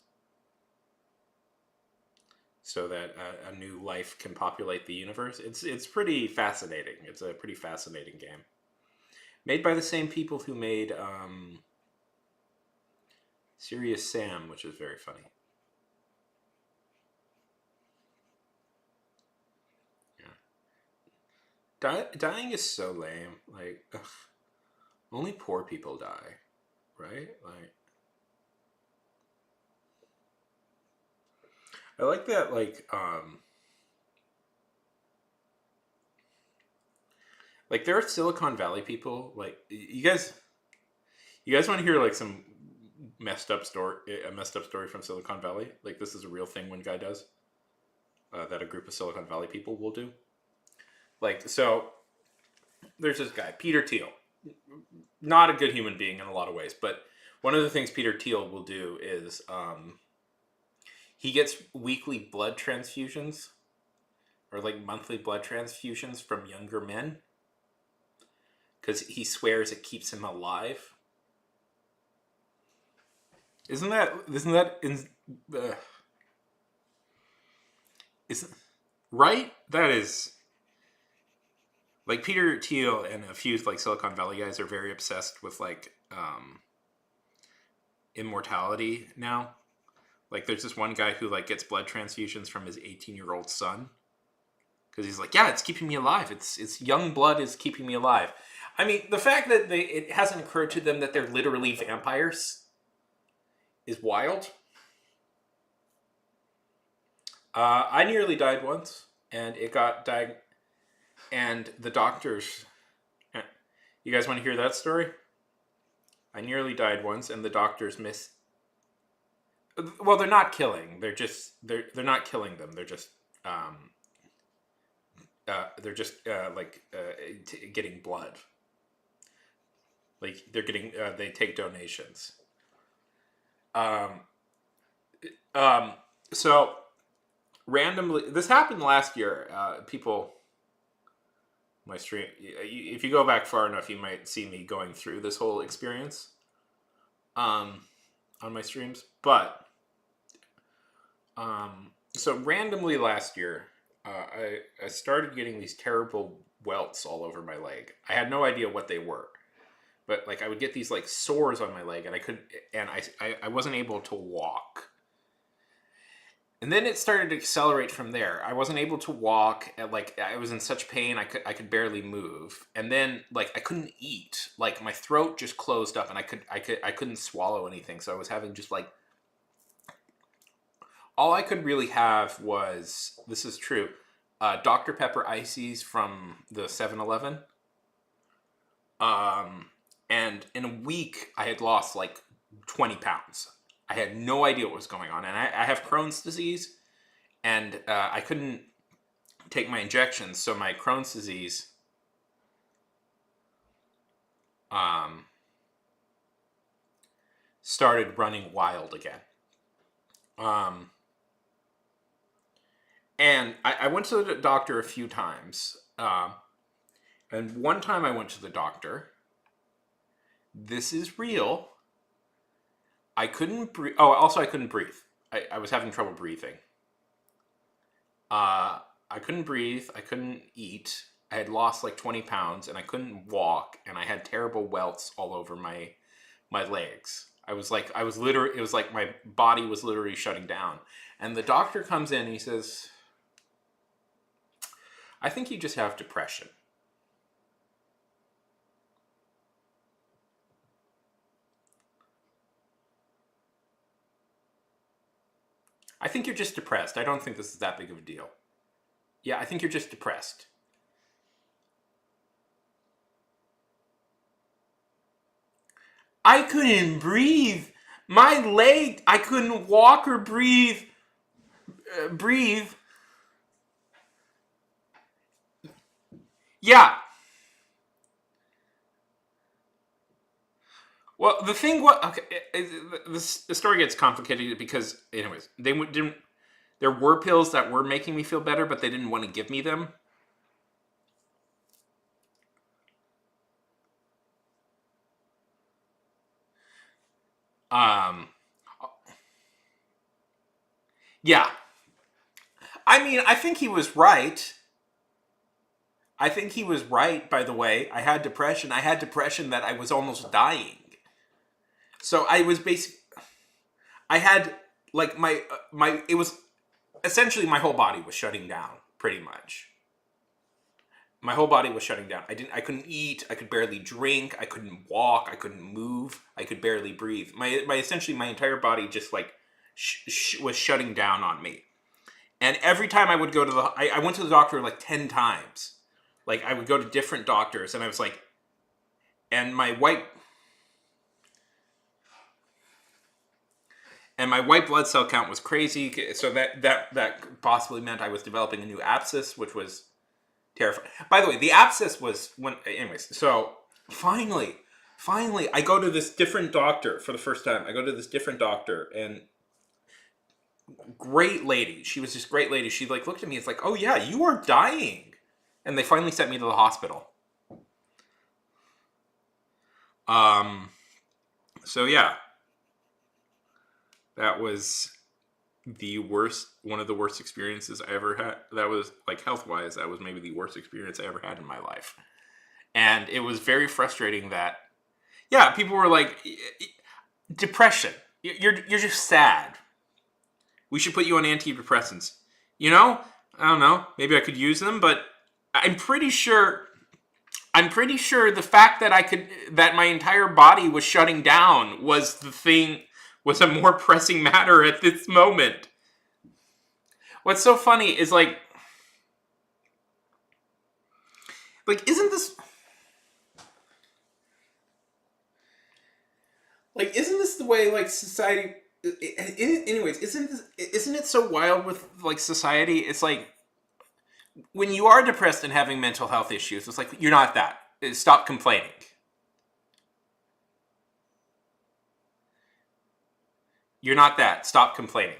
so that a new life can populate the universe. It's pretty fascinating. It's a pretty fascinating game, made by the same people who made Serious Sam, which is very funny. Yeah, dying is so lame. Like, ugh, only poor people die, right? Like, I like that, like there are Silicon Valley people. Like you guys want to hear like some a messed up story from Silicon Valley? Like this is a real thing one guy does that a group of Silicon Valley people will do. Like so, there's this guy Peter Thiel, not a good human being in a lot of ways, but one of the things Peter Thiel will do is he gets weekly blood transfusions or like monthly blood transfusions from younger men because he swears it keeps him alive. Isn't that isn't right? That is like Peter Thiel and a few like Silicon Valley guys are very obsessed with like immortality now. Like there's this one guy who like gets blood transfusions from his 18-year-old son because he's like, yeah, it's keeping me alive. It's young blood is keeping me alive. I mean, the fact that it hasn't occurred to them that they're literally vampires is wild. I nearly died once, and it got and the doctors. You guys want to hear that story? I nearly died once, and the doctors miss. Well, they're not killing. They're not killing them. They're just getting blood. Like they're getting they take donations. Um, so randomly, this happened last year. People, my stream. If you go back far enough, you might see me going through this whole experience. On my streams, but so randomly last year, I started getting these terrible welts all over my leg. I had no idea what they were, but like I would get these like sores on my leg, and I wasn't able to walk. And then it started to accelerate from there. I wasn't able to walk. Like I was in such pain, I could barely move. And then like I couldn't eat. Like my throat just closed up, and I couldn't swallow anything. So I was having just like all I could really have was, this is true, Dr. Pepper Ices from the 7-Eleven. And in a week, I had lost like 20 pounds. I had no idea what was going on. And I have Crohn's disease, and I couldn't take my injections. So my Crohn's disease started running wild again. And I went to the doctor a few times. And one time I went to the doctor. This is real. I couldn't breathe. Oh, also I couldn't breathe. I was having trouble breathing. I couldn't breathe. I couldn't eat. I had lost like 20 pounds, and I couldn't walk, and I had terrible welts all over my legs. It was like my body was literally shutting down. And the doctor comes in and he says, I think you just have depression. I think you're just depressed. I don't think this is that big of a deal. Yeah, I think you're just depressed. I couldn't breathe. My leg, I couldn't walk or breathe. Breathe. Yeah. Well, the thing what okay, the story gets complicated because, anyways, they didn't. There were pills that were making me feel better, but they didn't want to give me them. Um, yeah. I mean, I think he was right. I think he was right, by the way. I had depression. I had depression that I was almost dying. So I was I had like it was essentially my whole body was shutting down pretty much. My whole body was shutting down. I couldn't eat, I could barely drink, I couldn't walk, I couldn't move, I could barely breathe. My essentially my entire body just like was shutting down on me. And every time I would go to I went to the doctor like 10 times. Like I would go to different doctors, and I was like, and my white blood cell count was crazy. So that possibly meant I was developing a new abscess, which was terrifying. By the way, the abscess was when, anyways. So finally, I go to this different doctor for the first time. I go to this different doctor, and great lady. She was this great lady. She like looked at me. It's like, oh yeah, you are dying, and they finally sent me to the hospital. So yeah, that was one of the worst experiences I ever had. That was like health wise, that was maybe the worst experience I ever had in my life. And it was very frustrating that, yeah, people were like, depression. You're just sad. We should put you on antidepressants. You know, I don't know. Maybe I could use them, but I'm pretty sure. I'm pretty sure the fact that my entire body was shutting down was a more pressing matter at this moment. What's so funny is isn't this isn't this the way like society? Anyways, isn't it so wild with like society? It's like when you are depressed and having mental health issues, it's like you're not that. Stop complaining. You're not that. Stop complaining.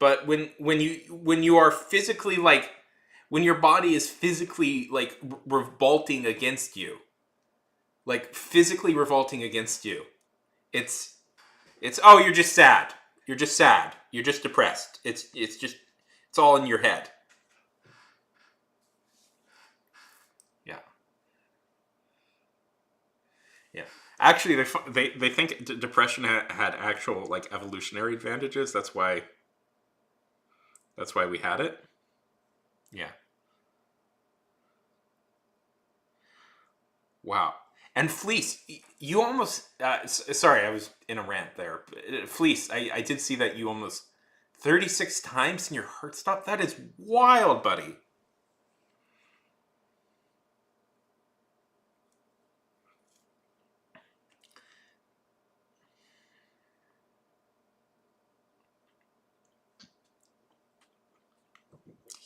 But when you are physically like when your body is physically like revolting against you, like physically revolting against you, it's oh, you're just sad. You're just sad. You're just depressed. It's all in your head. Yeah. Yeah. Actually, they think depression had actual like evolutionary advantages. That's why we had it. Yeah. Wow. And Fleece, you almost. Sorry, I was in a rant there. Fleece, I did see that you almost 36 times in your heart stop. That is wild, buddy.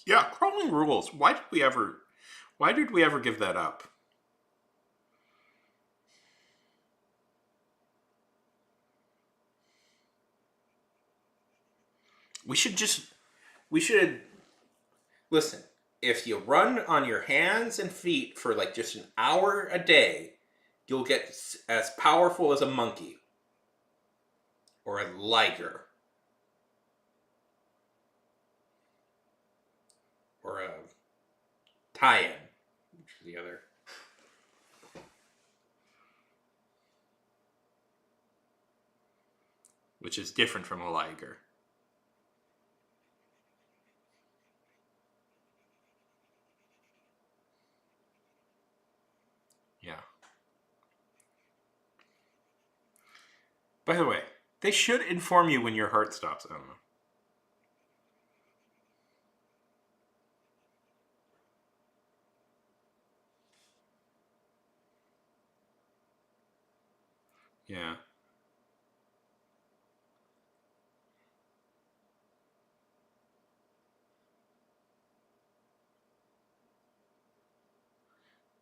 Yeah, crawling rules. Why did we ever give that up? We should just we should listen. If you run on your hands and feet for like just an hour a day, you'll get as powerful as a monkey or a liger or a tie-in, which is the other. Which is different from a liger. Yeah. By the way, they should inform you when your heart stops. I don't know. Yeah.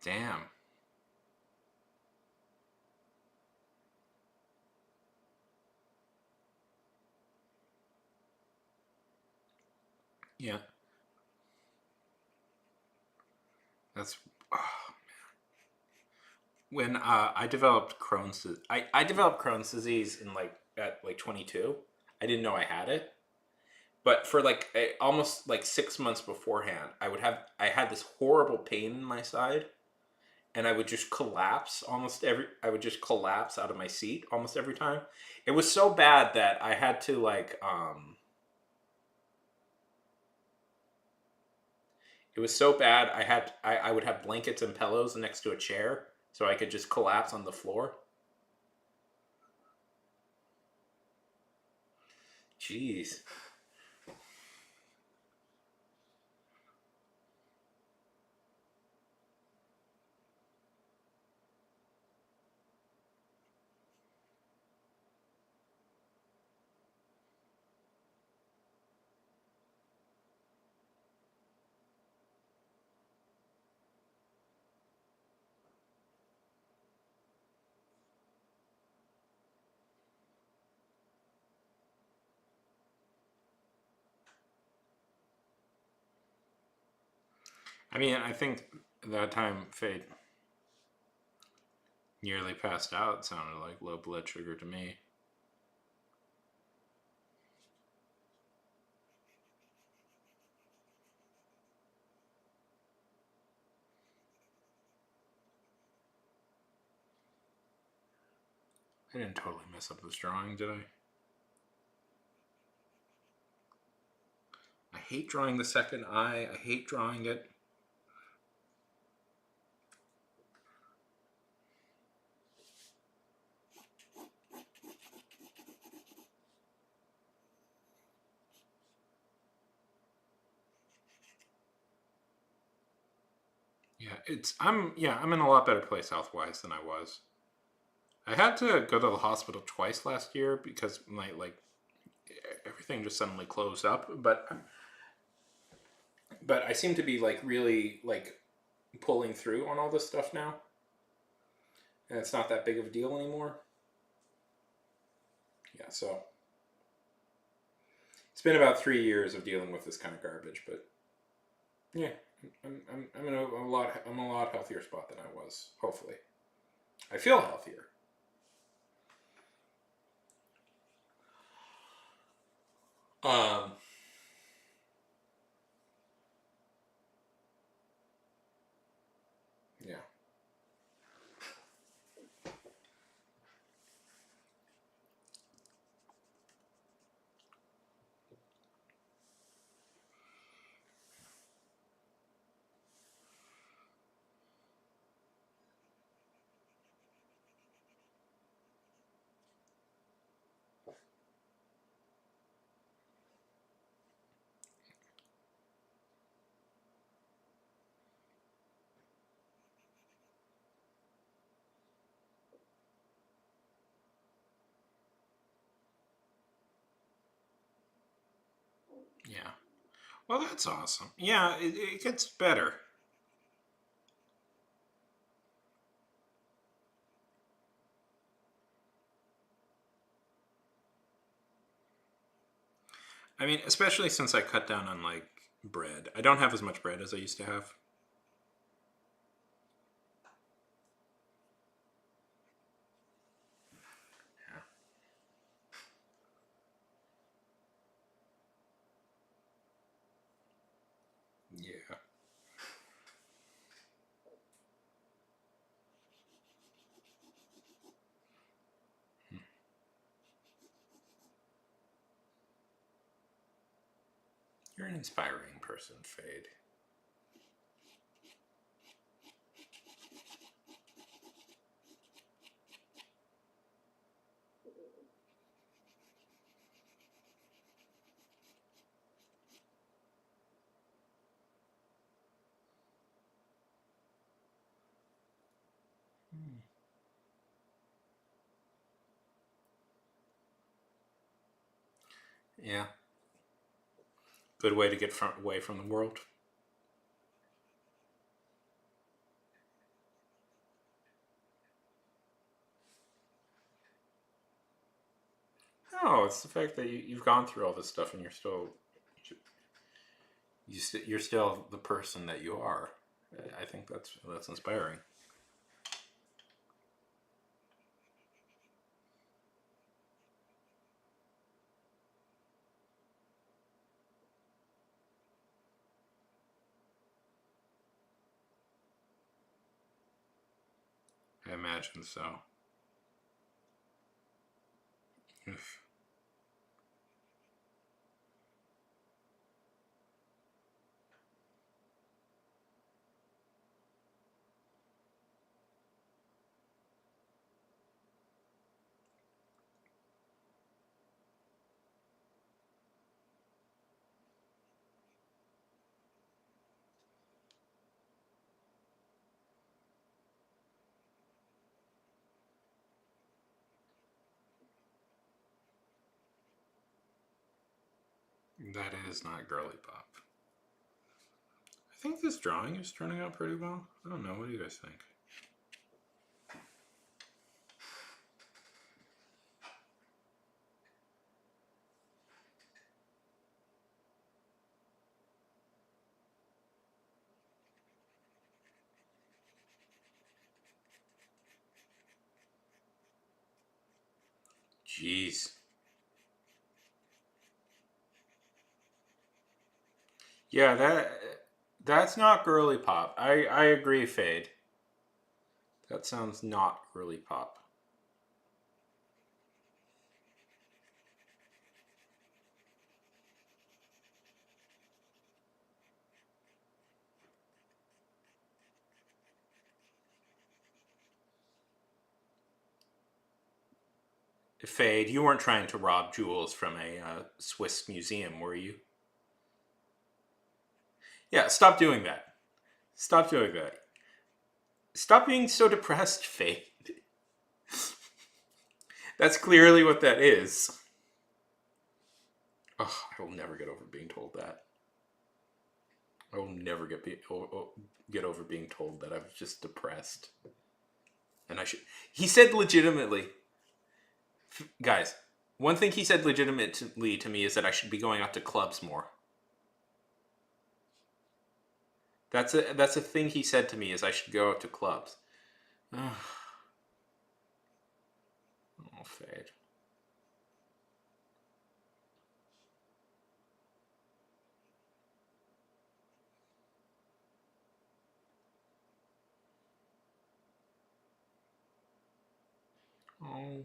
Damn. Yeah. That's when I developed Crohn's. I developed Crohn's disease in like at like 22. I didn't know I had it, but for like almost like 6 months beforehand, I had this horrible pain in my side, and I would just collapse I would just collapse out of my seat almost every time. It was so bad that I had to like it was so bad I would have blankets and pillows next to a chair so I could just collapse on the floor. Jeez. I mean, I think that time Fade nearly passed out sounded like low blood sugar to me. I didn't totally mess up this drawing, did I? I hate drawing the second eye. I hate drawing it. I'm in a lot better place health-wise than I was. I had to go to the hospital twice last year because my everything just suddenly closed up, but I seem to be really pulling through on all this stuff now. And it's not that big of a deal anymore. Yeah, so it's been about 3 years of dealing with this kind of garbage, but yeah, I'm in a lot healthier spot than I was. Hopefully, I feel healthier. Um, yeah, yeah. Well, that's awesome. Yeah, it gets better. I mean, especially since I cut down on bread. I don't have as much bread as I used to have. Yeah. You're an inspiring person, Fade. Yeah. Good way to get away from the world. No, it's the fact that you've gone through all this stuff and you're still the person that you are. I think that's inspiring. I imagine so. Oof. That is not girly pop. I think this drawing is turning out pretty well. I don't know. What do you guys think? Jeez. Yeah, that's not girly pop. I agree, Fade. That sounds not girly pop. Fade, you weren't trying to rob jewels from a Swiss museum, were you? Yeah, stop doing that. Stop doing that. Stop being so depressed, Fade. That's clearly what that is. Oh, I will never get over being told that. I will never get over being told that I was just depressed. And I should. He said legitimately, guys. One thing he said legitimately to me is that I should be going out to clubs more. That's a thing he said to me is I should go out to clubs. Oh, Fade. Oh.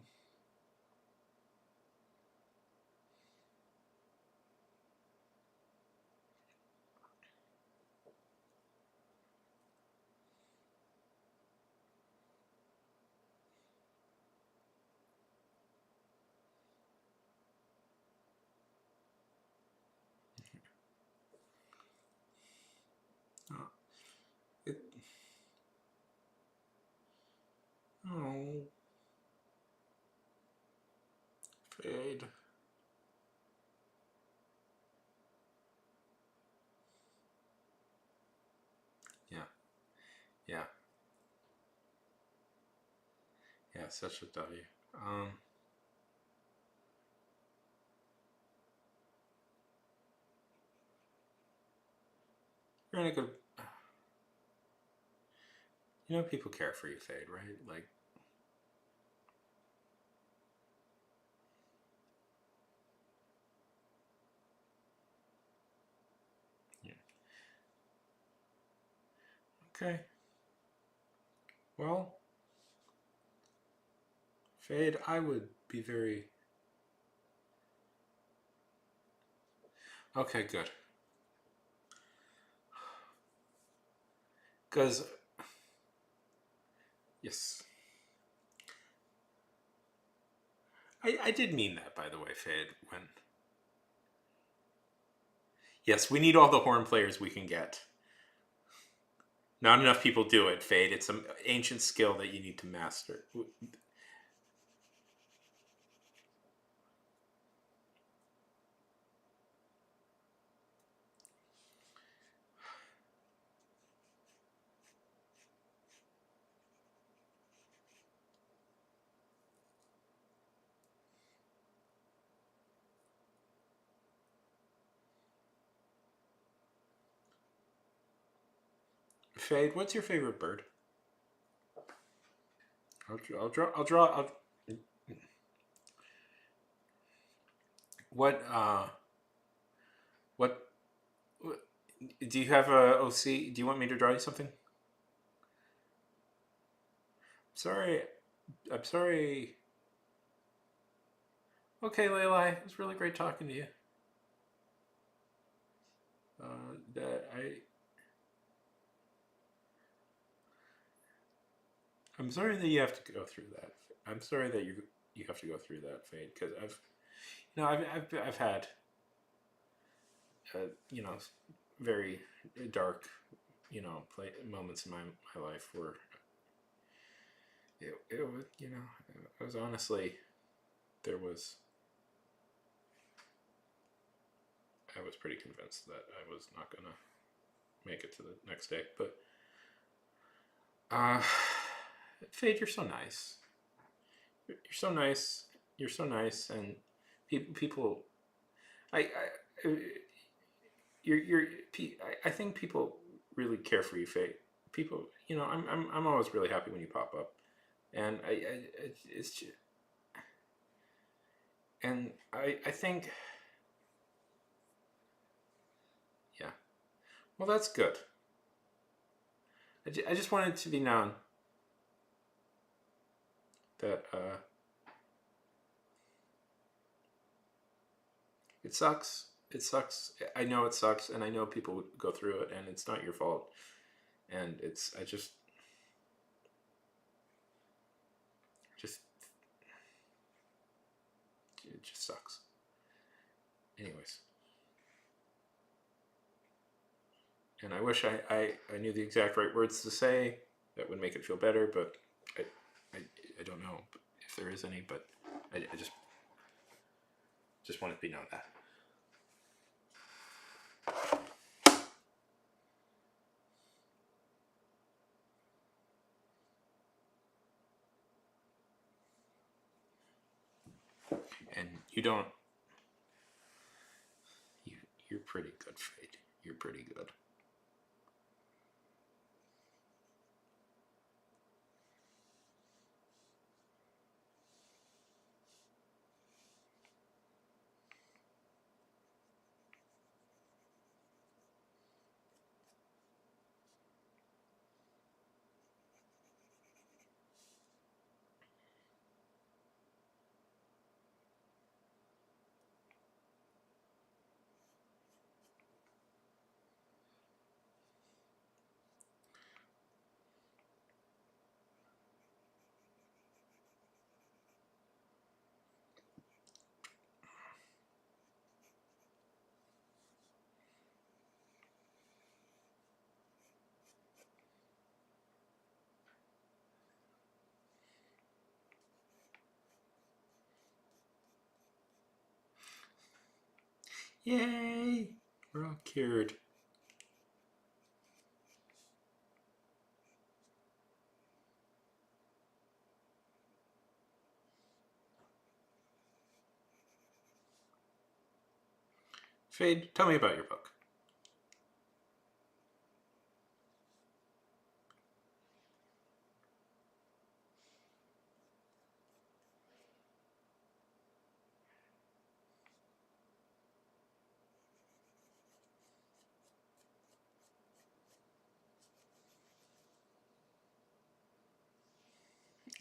Oh. It, oh. Fade. Yeah. Yeah. Yeah. Such a W. Um. You're in a good. You know, people care for you, Fade, right? Like, yeah. Okay. Well, Fade, I would be very. Okay, good. Because, yes. I did mean that, by the way, Fade. When. Yes, we need all the horn players we can get. Not enough people do it, Fade. It's an ancient skill that you need to master. Fade, what's your favorite bird? I'll draw. I'll draw. What? What? Do you have a OC? Do you want me to draw you something? Sorry. I'm sorry. Okay, Layla. It was really great talking to you. That I'm sorry that you have to go through that. I'm sorry that you have to go through that, Fade, because I've had you know very dark moments in my life where it was it was honestly there was I was pretty convinced that I was not gonna make it to the next day, but uh, Fade, you're so nice. You're so nice. You're so nice, and people I you're I think people really care for you, Faye. People, I'm always really happy when you pop up, and it's just, And I think, yeah. Well, that's good. I just wanted to be known that it sucks. It sucks. I know it sucks, and I know people go through it, and it's not your fault. And I just, it just sucks. Anyways. And I wish I knew the exact right words to say that would make it feel better, but I, I, I don't know if there is any, but I just want to be known that. And you don't, you, you're pretty good, Fade. You're pretty good. Yay! We're all cured. Fade, tell me about your book.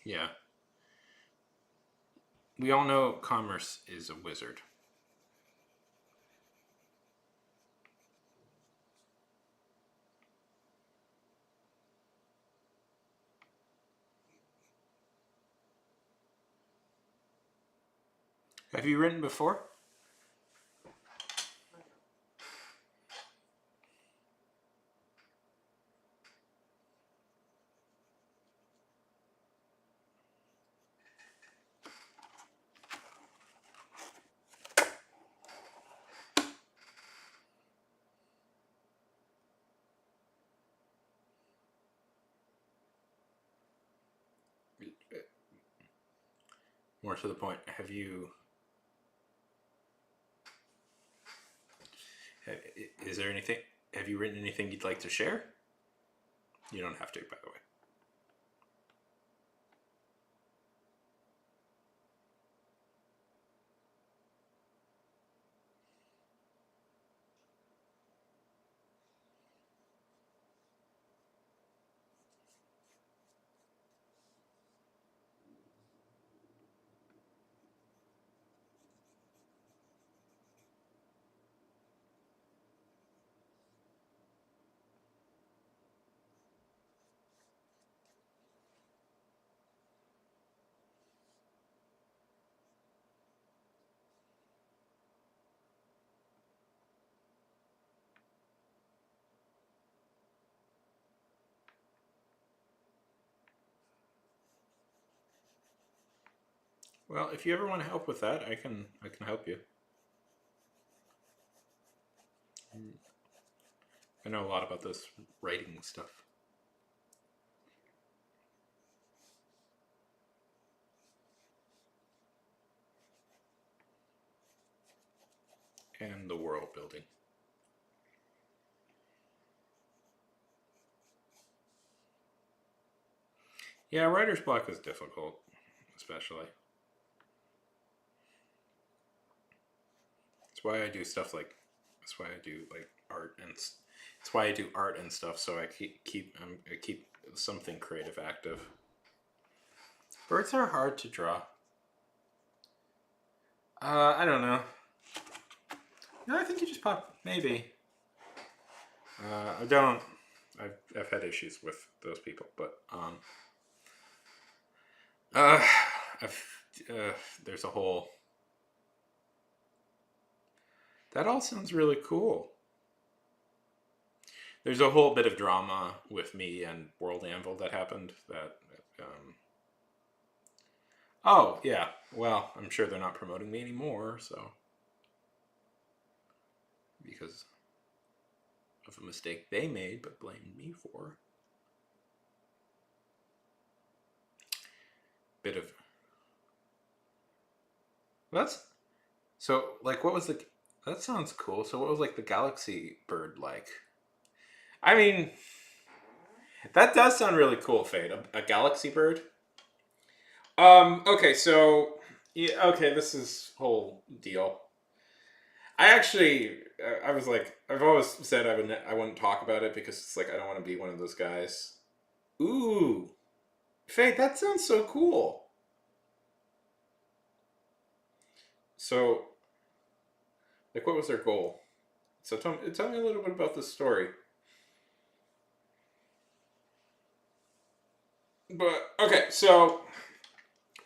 Yeah. We all know commerce is a wizard. Have you written before? More to the point, is there anything, have you written anything you'd like to share? You don't have to, by the way. Well, if you ever want to help with that, I can help you. I know a lot about this writing stuff and the world building. Yeah, writer's block is difficult, especially. It's why I do stuff like. That's why I do like art and. It's why I do art and stuff. So I keep something creative active. Birds are hard to draw. I don't know. No, I think you just pop. Maybe. I don't. I've had issues with those people, but uh, I've, there's a whole. That all sounds really cool. There's a whole bit of drama with me and World Anvil that happened. Oh yeah, well, I'm sure they're not promoting me anymore, so because of a mistake they made, but blamed me for. Bit of that's so like what was the that sounds cool. So what was like the galaxy bird like? I mean, that does sound really cool, Fade. A galaxy bird. Okay, so yeah, okay, this is whole deal. I actually, I was like, I've always said I wouldn't talk about it because it's like I don't want to be one of those guys. Ooh, Fade, that sounds so cool. So, like, what was their goal? So tell me a little bit about this story. But okay, so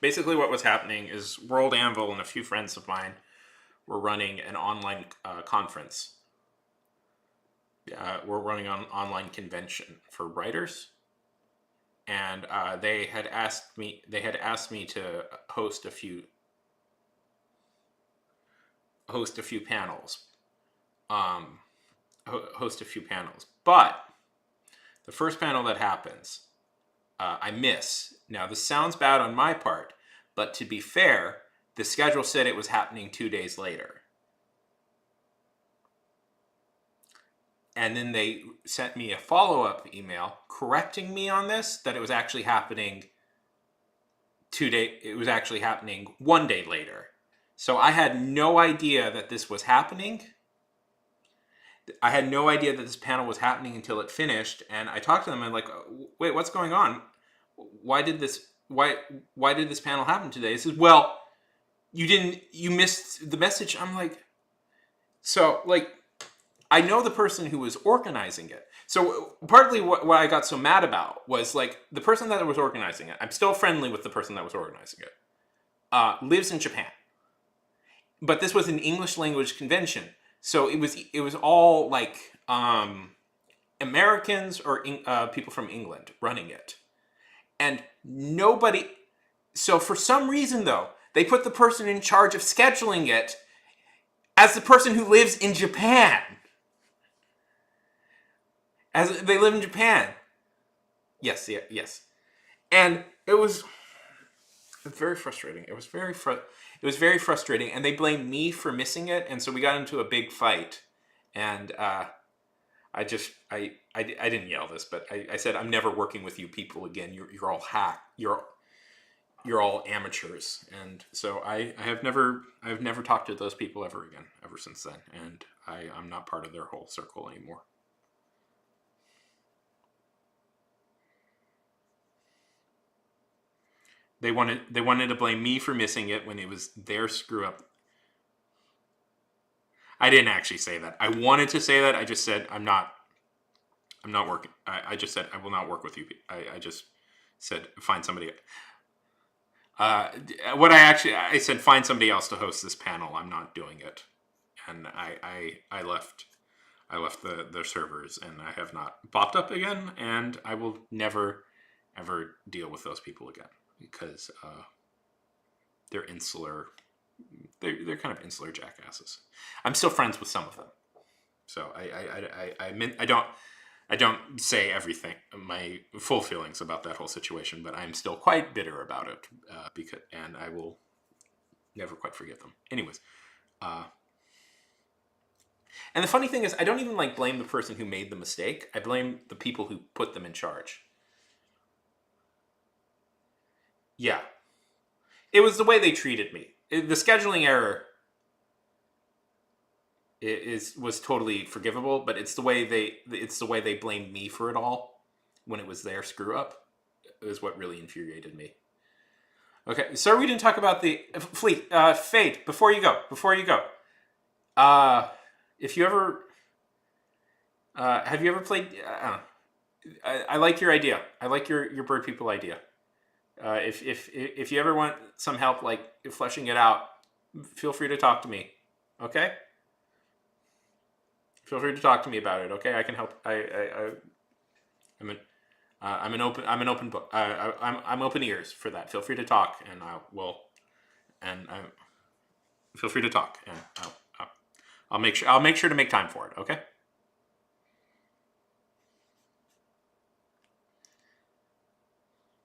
basically, what was happening is World Anvil and a few friends of mine were running an online conference. We're running an online convention for writers, and they had asked me. They had asked me to host a few panels. Host a few panels, but the first panel that happens, I miss. Now, this sounds bad on my part, but to be fair, the schedule said it was happening 2 days later. And then they sent me a follow-up email correcting me on this, that it was actually happening it was actually happening 1 day later. So I had no idea that this was happening. I had no idea that this panel was happening until it finished, and I talked to them and like, wait, what's going on? Why did this panel happen today? He says, well, you missed the message. I'm like, so like, I know the person who was organizing it. So partly what I got so mad about was like the person that was organizing it. I'm still friendly with the person that was organizing it. Lives in Japan, but this was an English language convention, so it was all like Americans or people from England running it, and nobody. So for some reason, though, they put the person in charge of scheduling it as the person who lives in Japan. As they live in Japan. Yes, yeah, yes. And it was very frustrating. It was very frustrating, and they blamed me for missing it, and so we got into a big fight. And I didn't yell this, but I said, I'm never working with you people again. You're all you're all amateurs. And so I've never talked to those people ever again, ever since then. And I'm not part of their whole circle anymore. They wanted to blame me for missing it when it was their screw up. I didn't actually say that. I wanted to say that. I just said I'm not working. I just said I will not work with you. I just said find somebody. I said find somebody else to host this panel. I'm not doing it, and I left. I left the servers, and I have not popped up again. And I will never ever deal with those people again because they're insular. They're kind of insular jackasses. I'm still friends with some of them, so I don't say everything, my full feelings about that whole situation, but I'm still quite bitter about it and I will never quite forgive them. Anyways, and the funny thing is, I don't even like blame the person who made the mistake. I blame the people who put them in charge. Yeah, it was the way they treated me. The scheduling error. was totally forgivable, but it's the way they blamed me for it all when it was their screw up is what really infuriated me. Okay, sir, we didn't talk about the Fate. Before you go, if you ever have you ever played? I like your idea. I like your bird people idea. If you ever want some help, like fleshing it out, feel free to talk to me. Okay. Feel free to talk to me about it. Okay, I can help. I'm an I'm an open book. I'm open ears for that. Feel free to talk, and I will. And I feel free to talk, and I'll make sure to make time for it. Okay.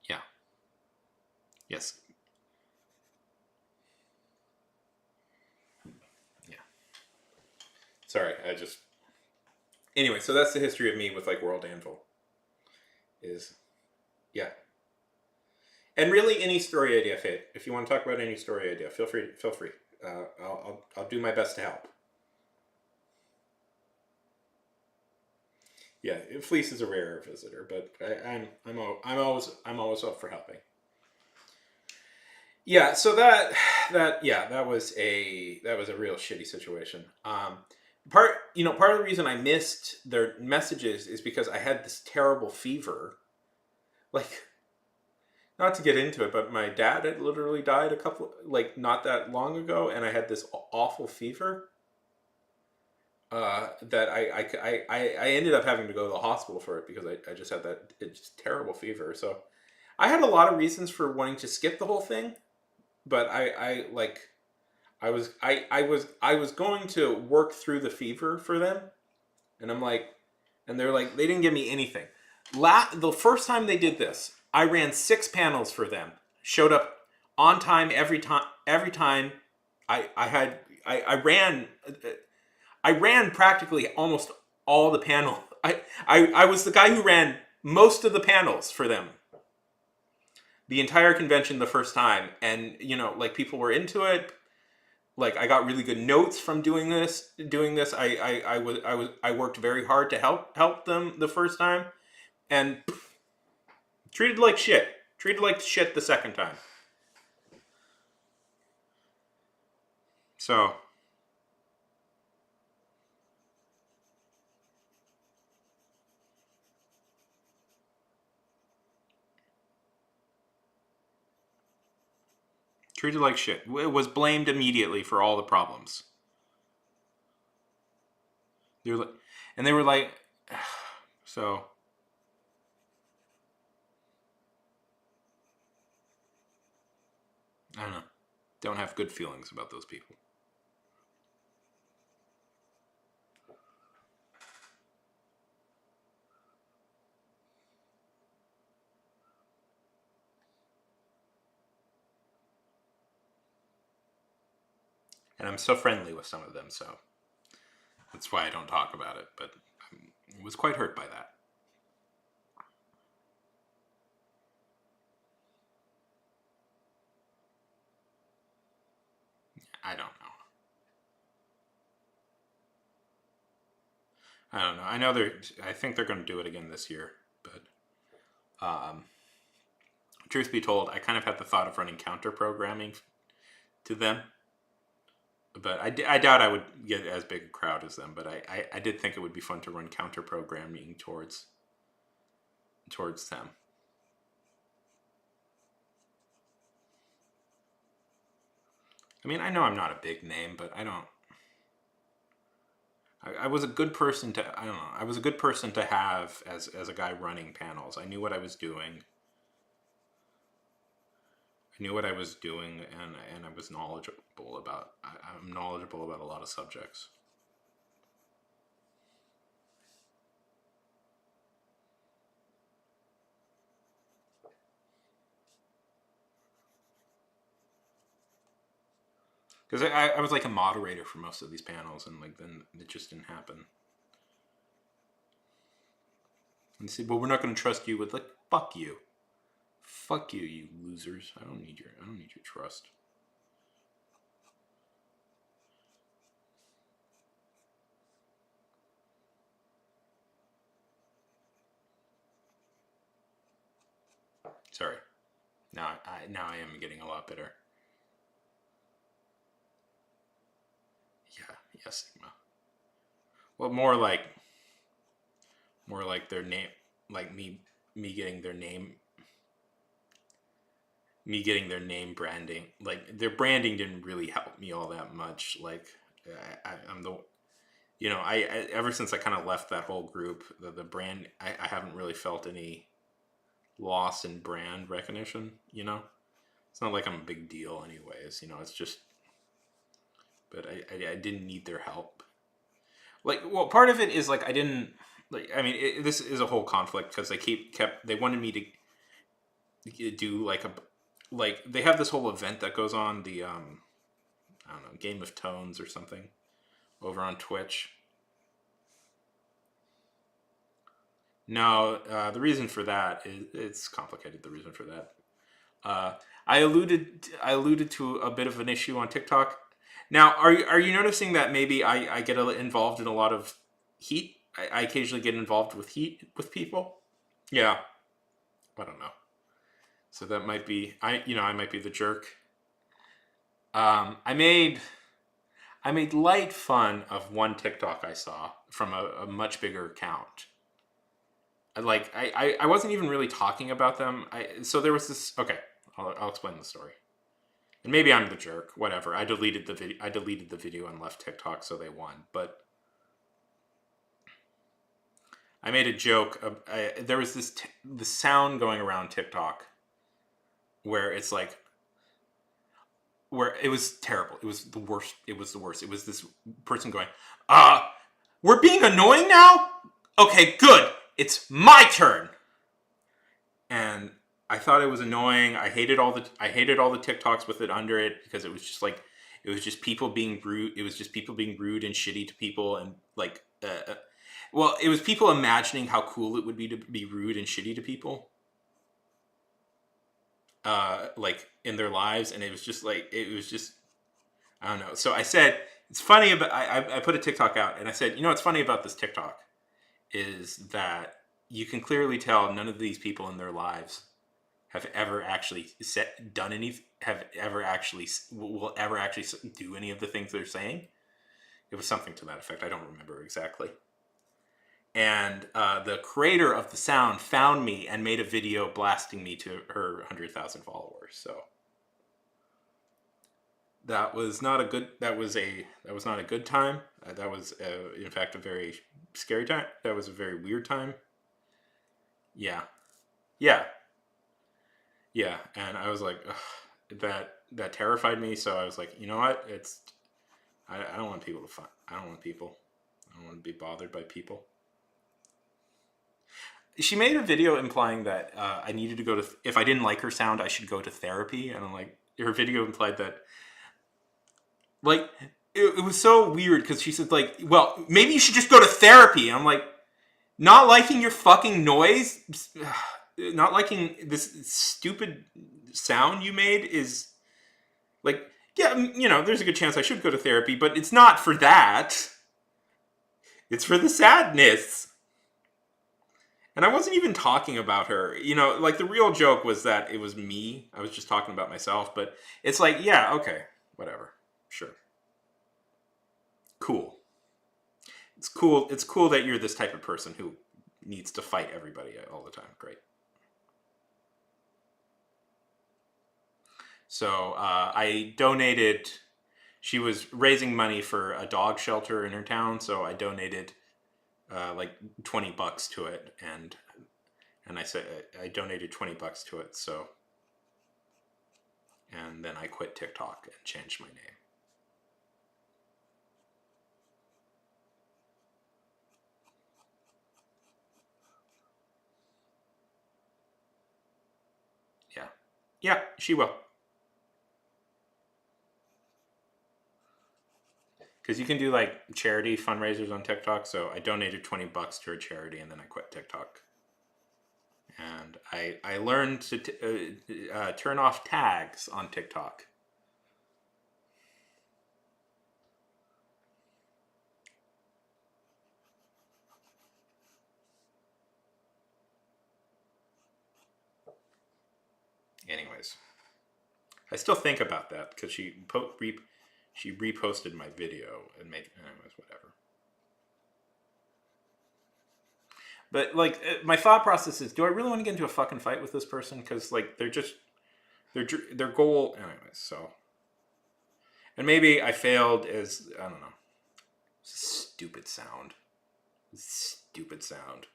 Yeah. Yes. Yeah. Sorry, I just. Anyway, so that's the history of me with like World Anvil. Is yeah. And really, any story idea, Fade. If you want to talk about any story idea, feel free. Feel free. I'll do my best to help. Yeah, Fleece is a rare visitor, but I'm always up for helping. Yeah, so that was a real shitty situation. Part of the reason I missed their messages is because I had this terrible fever. Like, not to get into it, but my dad had literally died not that long ago, and I had this awful fever. That I ended up having to go to the hospital for it because I just had that it's terrible fever. So I had a lot of reasons for wanting to skip the whole thing, but I was going to work through the fever for them, and they're like they didn't give me anything. The first time they did this, I ran 6 panels for them. Showed up on time every time. Every time I ran. I ran practically almost all the panel. I was the guy who ran most of the panels for them. The entire convention the first time. And, people were into it. Like, I got really good notes from doing this. I worked very hard to help them the first time. And treated like shit. Treated like shit the second time. So... treated like shit. It was blamed immediately for all the problems. They were like, so. I don't know. Don't have good feelings about those people. And I'm so friendly with some of them, so that's why I don't talk about it. But I was quite hurt by that. I don't know. I don't know. I think they're going to do it again this year, but truth be told, I kind of had the thought of running counter programming to them. But I doubt I would get as big a crowd as them. But I did think it would be fun to run counter programming towards them. I mean, I know I'm not a big name, but I don't. I was a good person to. I don't know. I was a good person to have as a guy running panels. I knew what I was doing. And I was knowledgeable about. I'm knowledgeable about a lot of subjects. Because I was like a moderator for most of these panels, and then it just didn't happen. And they said, "Well, we're not going to trust you." With fuck you, you losers. I don't need your trust. Now I am getting a lot bitter. Yeah, Sigma. Well, more like their name, like me getting their name, me getting their name branding. Like their branding didn't really help me all that much. Like I'm the I ever since I kind of left that whole group, the brand, I haven't really felt any loss in brand recognition. It's not like I'm a big deal, anyways. It's just, but I didn't need their help. Like, well, part of it is like I didn't like. I mean, this is a whole conflict because they wanted me to do like they have this whole event that goes on the I don't know, Game of Tones or something over on Twitch. No, the reason for that is it's complicated. The reason for that, uh, I alluded to a bit of an issue on TikTok. Now, are you noticing that maybe I get involved in a lot of heat? I occasionally get involved with heat with people. Yeah, I don't know. So that might be I might be the jerk. Um, I made I made light fun of one TikTok I saw from a much bigger account. I wasn't even really talking about them. So there was this. Okay, I'll explain the story. And maybe I'm the jerk. Whatever. I deleted the video. I deleted the video and left TikTok, so they won. But I made a joke. There was the sound going around TikTok where it's like where it was terrible. It was the worst. It was the worst. It was this person going, we're being annoying now? Okay, good. It's my turn." And I thought it was annoying. I hated all the TikToks with it under it because it was just people being rude. It was just people being rude and shitty to people and like well, it was people imagining how cool it would be to be rude and shitty to people like in their lives, and it was just I don't know. So I said it's funny about I put a TikTok out and I said, what's funny about this TikTok is that you can clearly tell none of these people in their lives have ever actually done any have ever actually will ever actually do any of the things they're saying. It was something to that effect. I don't remember exactly. And the creator of the sound found me and made a video blasting me to her 100,000 followers. So that was not a good. That was not a good time. That was in fact a very scary time. That was a very weird time. Yeah, yeah, yeah. And I was like, ugh, that terrified me. So I was like, you know what? I don't want people to find. I don't want people. I don't want to be bothered by people. She made a video implying that I needed to go to. If I didn't like her sound, I should go to therapy. And I'm like, her video implied that like it was so weird because she said like, well, maybe you should just go to therapy. And I'm like, not liking your fucking noise, not liking this stupid sound you made is like, yeah, there's a good chance I should go to therapy, but it's not for that. It's for the sadness. And I wasn't even talking about her. Like the real joke was that it was me. I was just talking about myself, but it's like, yeah, okay, whatever. Sure. Cool. It's cool. It's cool that you're this type of person who needs to fight everybody all the time. Great. So I donated. She was raising money for a dog shelter in her town, so I donated like $20 to it, and I said I donated $20 to it. So, and then I quit TikTok and changed my name. Yeah, yeah, she will. Because you can do like charity fundraisers on TikTok. So I donated $20 to a charity, and then I quit TikTok. And I learned to turn off tags on TikTok. Anyways, I still think about that because she reposted my video and made anyways whatever. But like my thought process is, do I really want to get into a fucking fight with this person? Because like their goal anyways. So and maybe I failed as I don't know. Stupid sound. Stupid sound.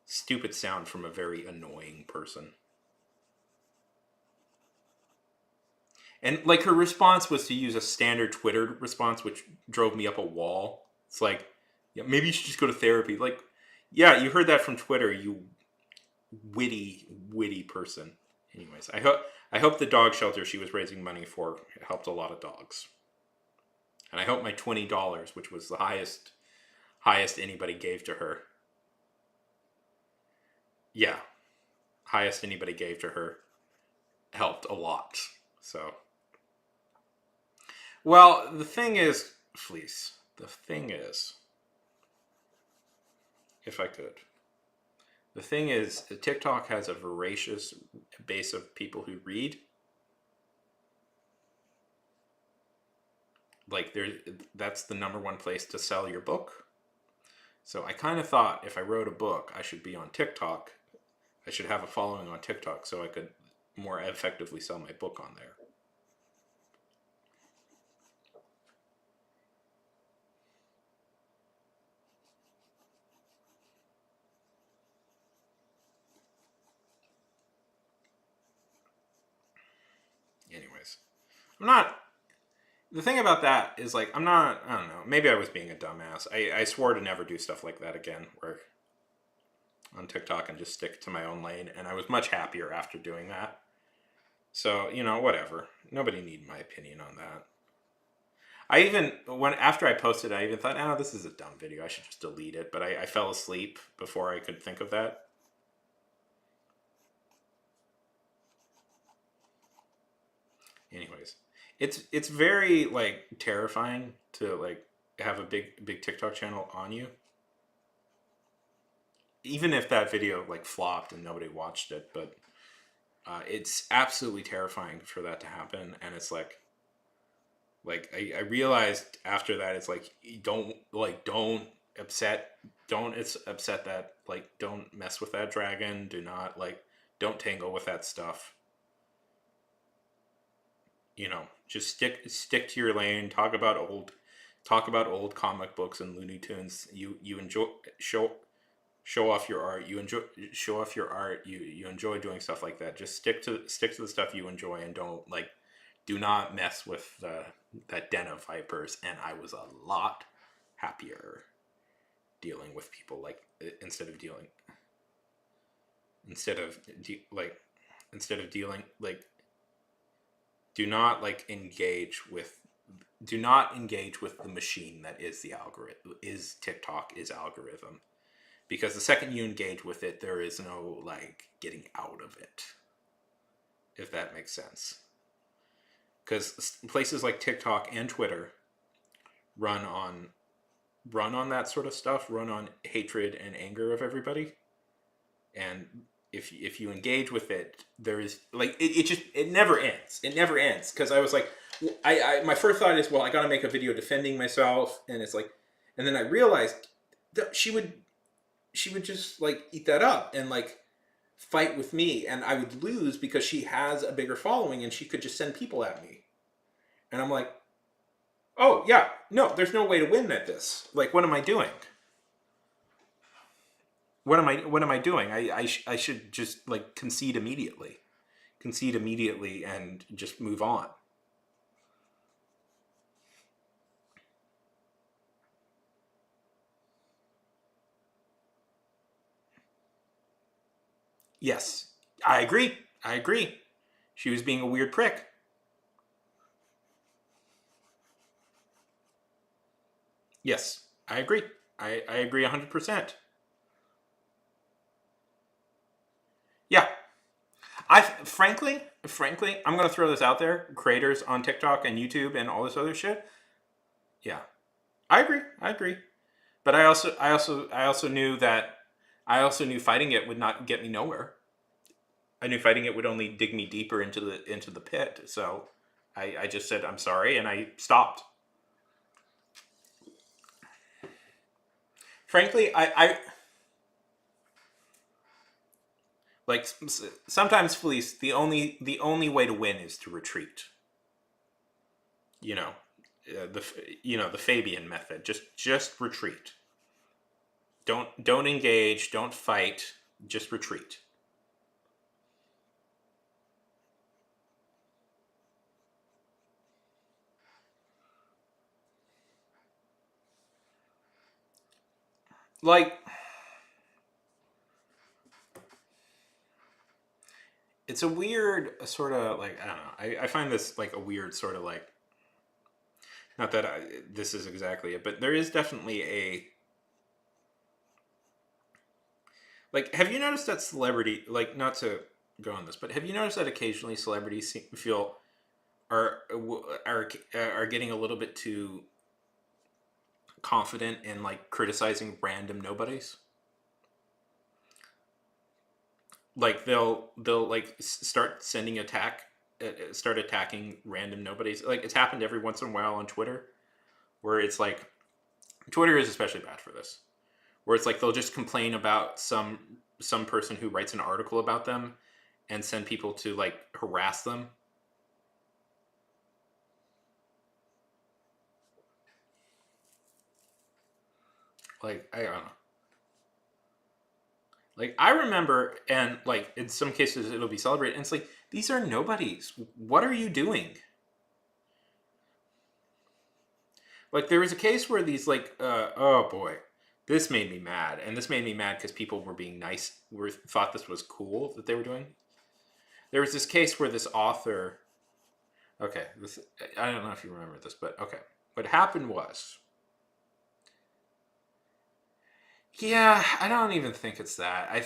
Stupid sound from a very annoying person. And like her response was to use a standard Twitter response, which drove me up a wall. It's like, yeah, maybe you should just go to therapy. Like, yeah, you heard that from Twitter, you witty person. Anyways, I hope the dog shelter she was raising money for helped a lot of dogs. And I hope my $20, which was the highest anybody gave to her. Yeah, highest anybody gave to her helped a lot. So, well, the thing is, Fleece, the thing is, if I could, the thing is, TikTok has a voracious base of people who read. Like, that's the number one place to sell your book. So I kind of thought if I wrote a book, I should be on TikTok. I should have a following on TikTok so I could more effectively sell my book on there. Anyways, I'm not. The thing about that is, like, I'm not. I don't know. Maybe I was being a dumbass. I swore to never do stuff like that again, where on TikTok and just stick to my own lane, and I was much happier after doing that. So whatever. Nobody need my opinion on that. I even after I posted, I even thought, oh, this is a dumb video. I should just delete it. But I fell asleep before I could think of that. Anyways, it's very like terrifying to like have a big TikTok channel on you. Even if that video like flopped and nobody watched it, but it's absolutely terrifying for that to happen. And it's like I realized after that, it's like don't upset that, like, don't mess with that dragon. Do not don't tangle with that stuff. Just stick to your lane. Talk about old comic books and Looney Tunes. You enjoy show off your art. You enjoy doing stuff like that. Just stick to the stuff you enjoy, and do not mess with that den of vipers. And I was a lot happier dealing with people like instead of dealing like do not engage with the machine that is the algorithm, is TikTok, is algorithm. Because the second you engage with it, there is no getting out of it, if that makes sense. Because places like TikTok and Twitter run on that sort of stuff, run on hatred and anger of everybody. And if you engage with it, there is it never ends. It never ends. Because I was like, my first thought is, well, I got to make a video defending myself, and it's like, and then I realized that she would just eat that up and fight with me, and I would lose because she has a bigger following and she could just send people at me. And I'm like, oh yeah, no, there's no way to win at this. What am I doing? What am I doing? I should just concede immediately and just move on. Yes, I agree. She was being a weird prick. Yes, I agree. I agree 100%. Yeah. Frankly, I'm going to throw this out there. Creators on TikTok and YouTube and all this other shit. Yeah. I agree. But I also knew that fighting it would not get me nowhere. I knew fighting it would only dig me deeper into the pit. So I just said I'm sorry and I stopped. Frankly, I like sometimes Felice. The only way to win is to retreat. You know, the Fabian method. Just retreat. Don't engage. Don't fight. Just retreat. Like it's a weird sort of like I don't know. I find this like a weird sort of like not that this is exactly it, but there is definitely a like. Have you noticed that celebrity like not to go on this, but have you noticed that occasionally celebrities feel are getting a little bit too confident in like criticizing random nobodies? Like they'll like start attacking random nobodies. Like it's happened every once in a while on Twitter, where it's like Twitter is especially bad for this, where it's like they'll just complain about some person who writes an article about them and send people to like harass them. Like I don't know. Like I remember, and like in some cases it'll be celebrated, and it's like these are nobodies. What are you doing? Like there was a case where these like oh boy, this made me mad, and this made me mad because people were being nice, were thought this was cool that they were doing. There was this case where this author. Okay, this I don't know if you remember this, but okay, what happened was. Yeah, I don't even think it's that.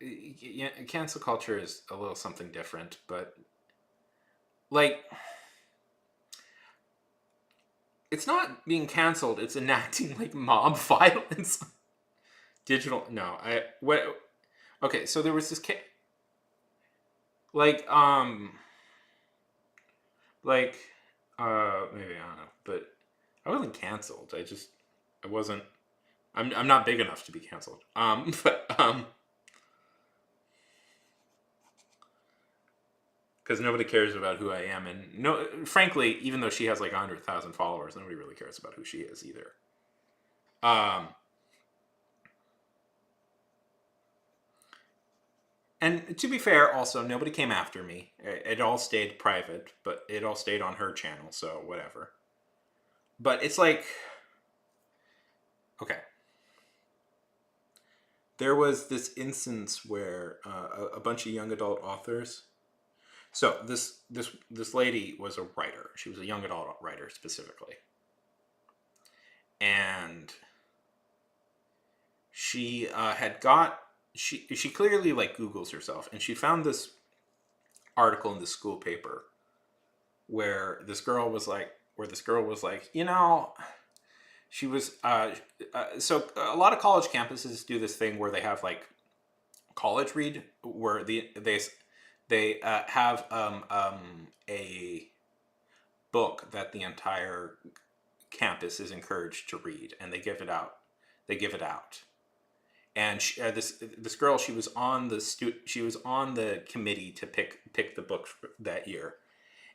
Yeah, cancel culture is a little something different, but like it's not being canceled, it's enacting like mob violence. Digital no, I what okay, so there was this case like like maybe I don't know, but I wasn't canceled. I wasn't I'm not big enough to be canceled. But because nobody cares about who I am, and no, frankly, even though she has like 100,000 followers, nobody really cares about who she is either. Um, and to be fair, also nobody came after me. It all stayed private, but it all stayed on her channel, so whatever. But it's like, okay, there was this instance where a bunch of young adult authors. So this lady was a writer. She was a young adult writer specifically, and she had got she clearly like Googles herself, and she found this article in the school paper where this girl was like, she was so a lot of college campuses do this thing where they have like college read where they have a book that the entire campus is encouraged to read, and they give it out. And this girl, she was on the committee to pick the book that year,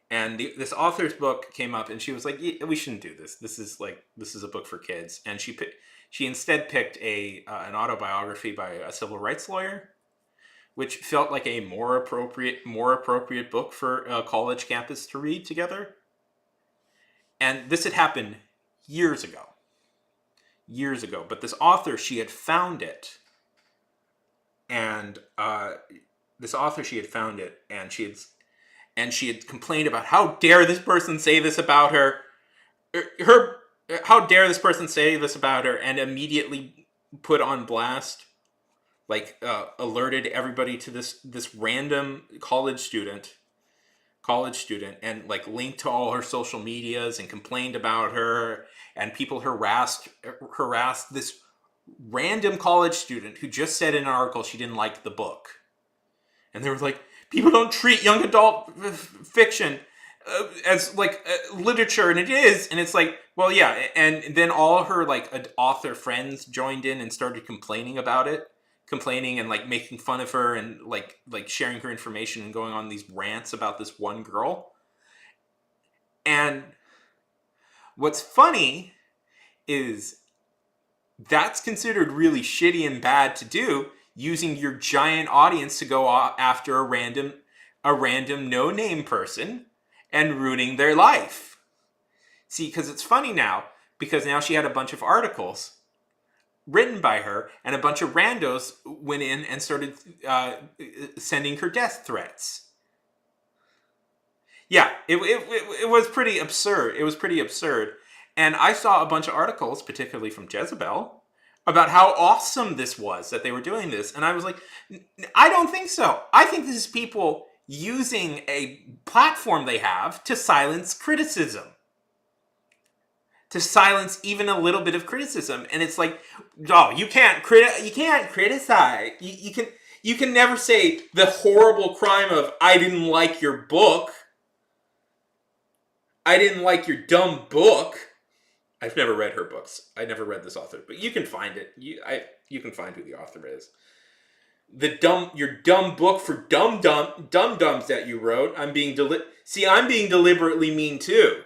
and this author's book came up, and she was like, yeah, we shouldn't do this. This is a book for kids, and she instead picked an autobiography by a civil rights lawyer, which felt like a more appropriate book for a college campus to read together. And this had happened years ago. Years ago. But this author, she had found it. And she had complained about how dare this person say this about her. Her how dare this person say this about her, and immediately put on blast, like alerted everybody to this random college student, and like linked to all her social medias and complained about her, and people harassed this random college student who just said in an article she didn't like the book, And they were like, people don't treat young adult fiction as like literature, and it is. And it's like, well, yeah. And then all her like author friends joined in and started complaining about it, complaining and like making fun of her and like sharing her information and going on these rants about this one girl. And what's funny is that's considered really shitty and bad to do, using your giant audience to go after a random no name person and ruining their life. See, because it's funny now, because now she had a bunch of articles written by her, and a bunch of randos went in and started sending her death threats. Yeah, it was pretty absurd. It was pretty absurd. And I saw a bunch of articles, particularly from Jezebel, about how awesome this was that they were doing this. And I was like, I don't think so. I think this is people using a platform they have to silence criticism. To silence even a little bit of criticism. And it's like, oh, you can't criticize. You can never say the horrible crime of I didn't like your book. I didn't like your dumb book. I've never read her books. I never read this author, but you can find it. You can find who the author is. Your dumb book for dumb dumbs that you wrote. I'm being deliberately mean too.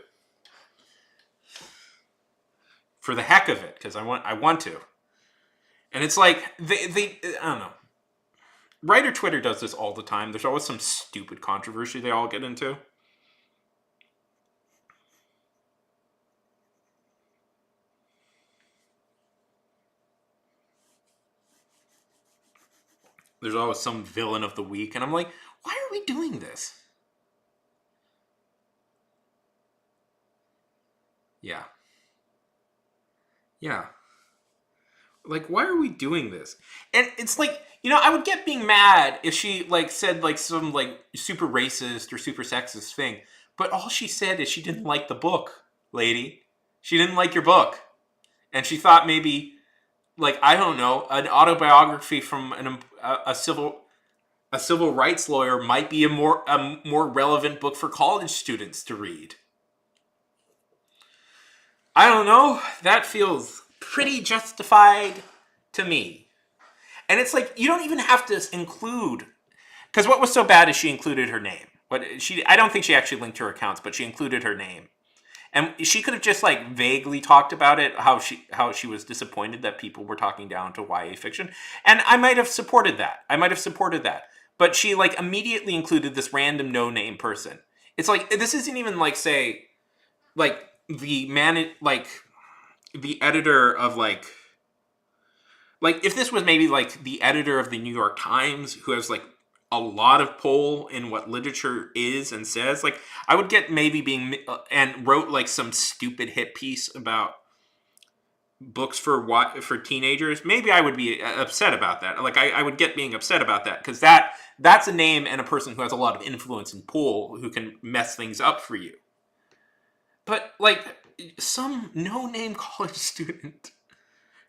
For the heck of it, because I want to. And it's like they I don't know. Writer Twitter does this all the time. There's always some stupid controversy they all get into. There's always some villain of the week, and I'm like, why are we doing this? Yeah. Yeah. Like, why are we doing this? And it's like, I would get being mad if she like said like some like super racist or super sexist thing. But all she said is she didn't like the book, lady. She didn't like your book. And she thought maybe, like, I don't know, an autobiography from a civil rights lawyer might be a more relevant book for college students to read. I don't know. That feels pretty justified to me. And it's like, you don't even have to include, because what was so bad is she included her name. I don't think she actually linked her accounts, but she included her name. And she could have just like vaguely talked about it, how she was disappointed that people were talking down to YA fiction. And I might have supported that. But she like immediately included this random no-name person. It's like, this isn't even like, say, like the editor of like if this was maybe like the editor of the New York Times, who has like a lot of pull in what literature is and says, like, I would get maybe being and wrote like some stupid hit piece about books for teenagers. Maybe I would be upset about that. Like, I would get being upset about that, because that's a name and a person who has a lot of influence and pull who can mess things up for you. But like some no-name college student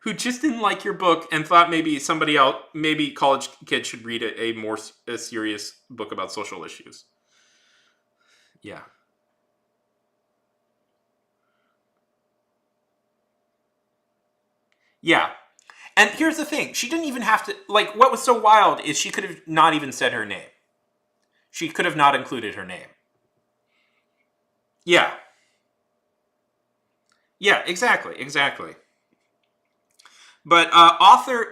who just didn't like your book and thought maybe somebody else, maybe college kids should read a more serious book about social issues. Yeah. Yeah. And here's the thing. She didn't even have to, like, what was so wild is she could have not even said her name. She could have not included her name. Yeah. Yeah, exactly. But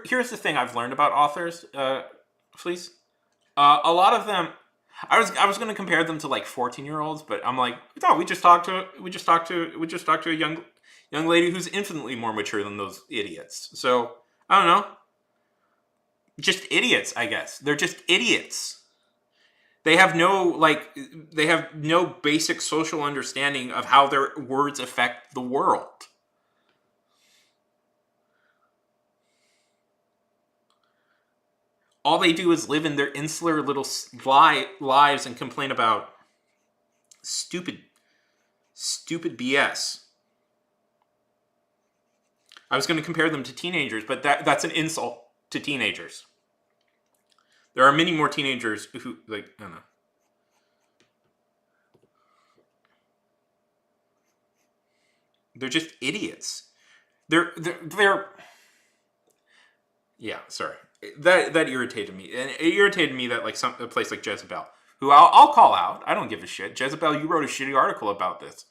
here's the thing I've learned about authors, please. A lot of them, I was going to compare them to like 14-year-olds, but I'm like, no, we just talked to a young lady who's infinitely more mature than those idiots. So I don't know, just idiots, I guess. They're just idiots. They have no basic social understanding of how their words affect the world. All they do is live in their insular little lives and complain about stupid BS. I was going to compare them to teenagers, but that's an insult to teenagers. There are many more teenagers who like I don't know. They're just idiots. They're yeah. Sorry, that irritated me, and it irritated me that like a place like Jezebel, who I'll call out. I don't give a shit. Jezebel, you wrote a shitty article about this.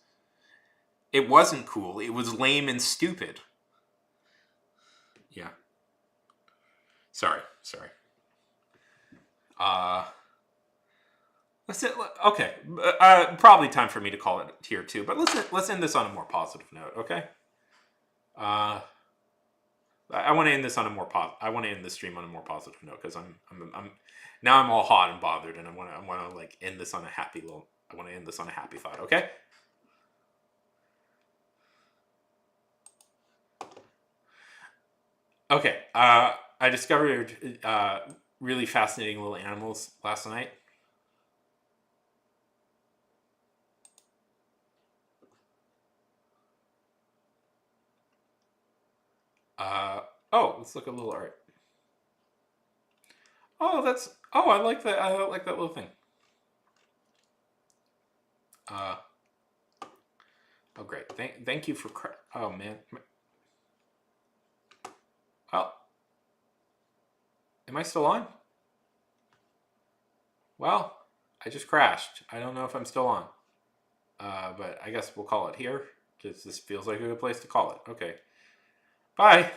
It wasn't cool. It was lame and stupid. Yeah. Sorry. Uh, let's okay. Probably time for me to call it here too. But let's end this on a more positive note. Okay. Uh, I want to end this on a more I want to end this stream on a more positive note because I'm now I'm all hot and bothered, and I want to like end this on a happy little. I want to end this on a happy thought. Okay. Okay. I discovered really fascinating little animals last night. Oh, let's look at a little art. Oh, that's. Oh, I like that. I like that little thing. Uh. Oh, great. Thank you for. Oh man. Well, am I still on? Well, I just crashed. I don't know if I'm still on. But I guess we'll call it here because this feels like a good place to call it. Okay. Bye.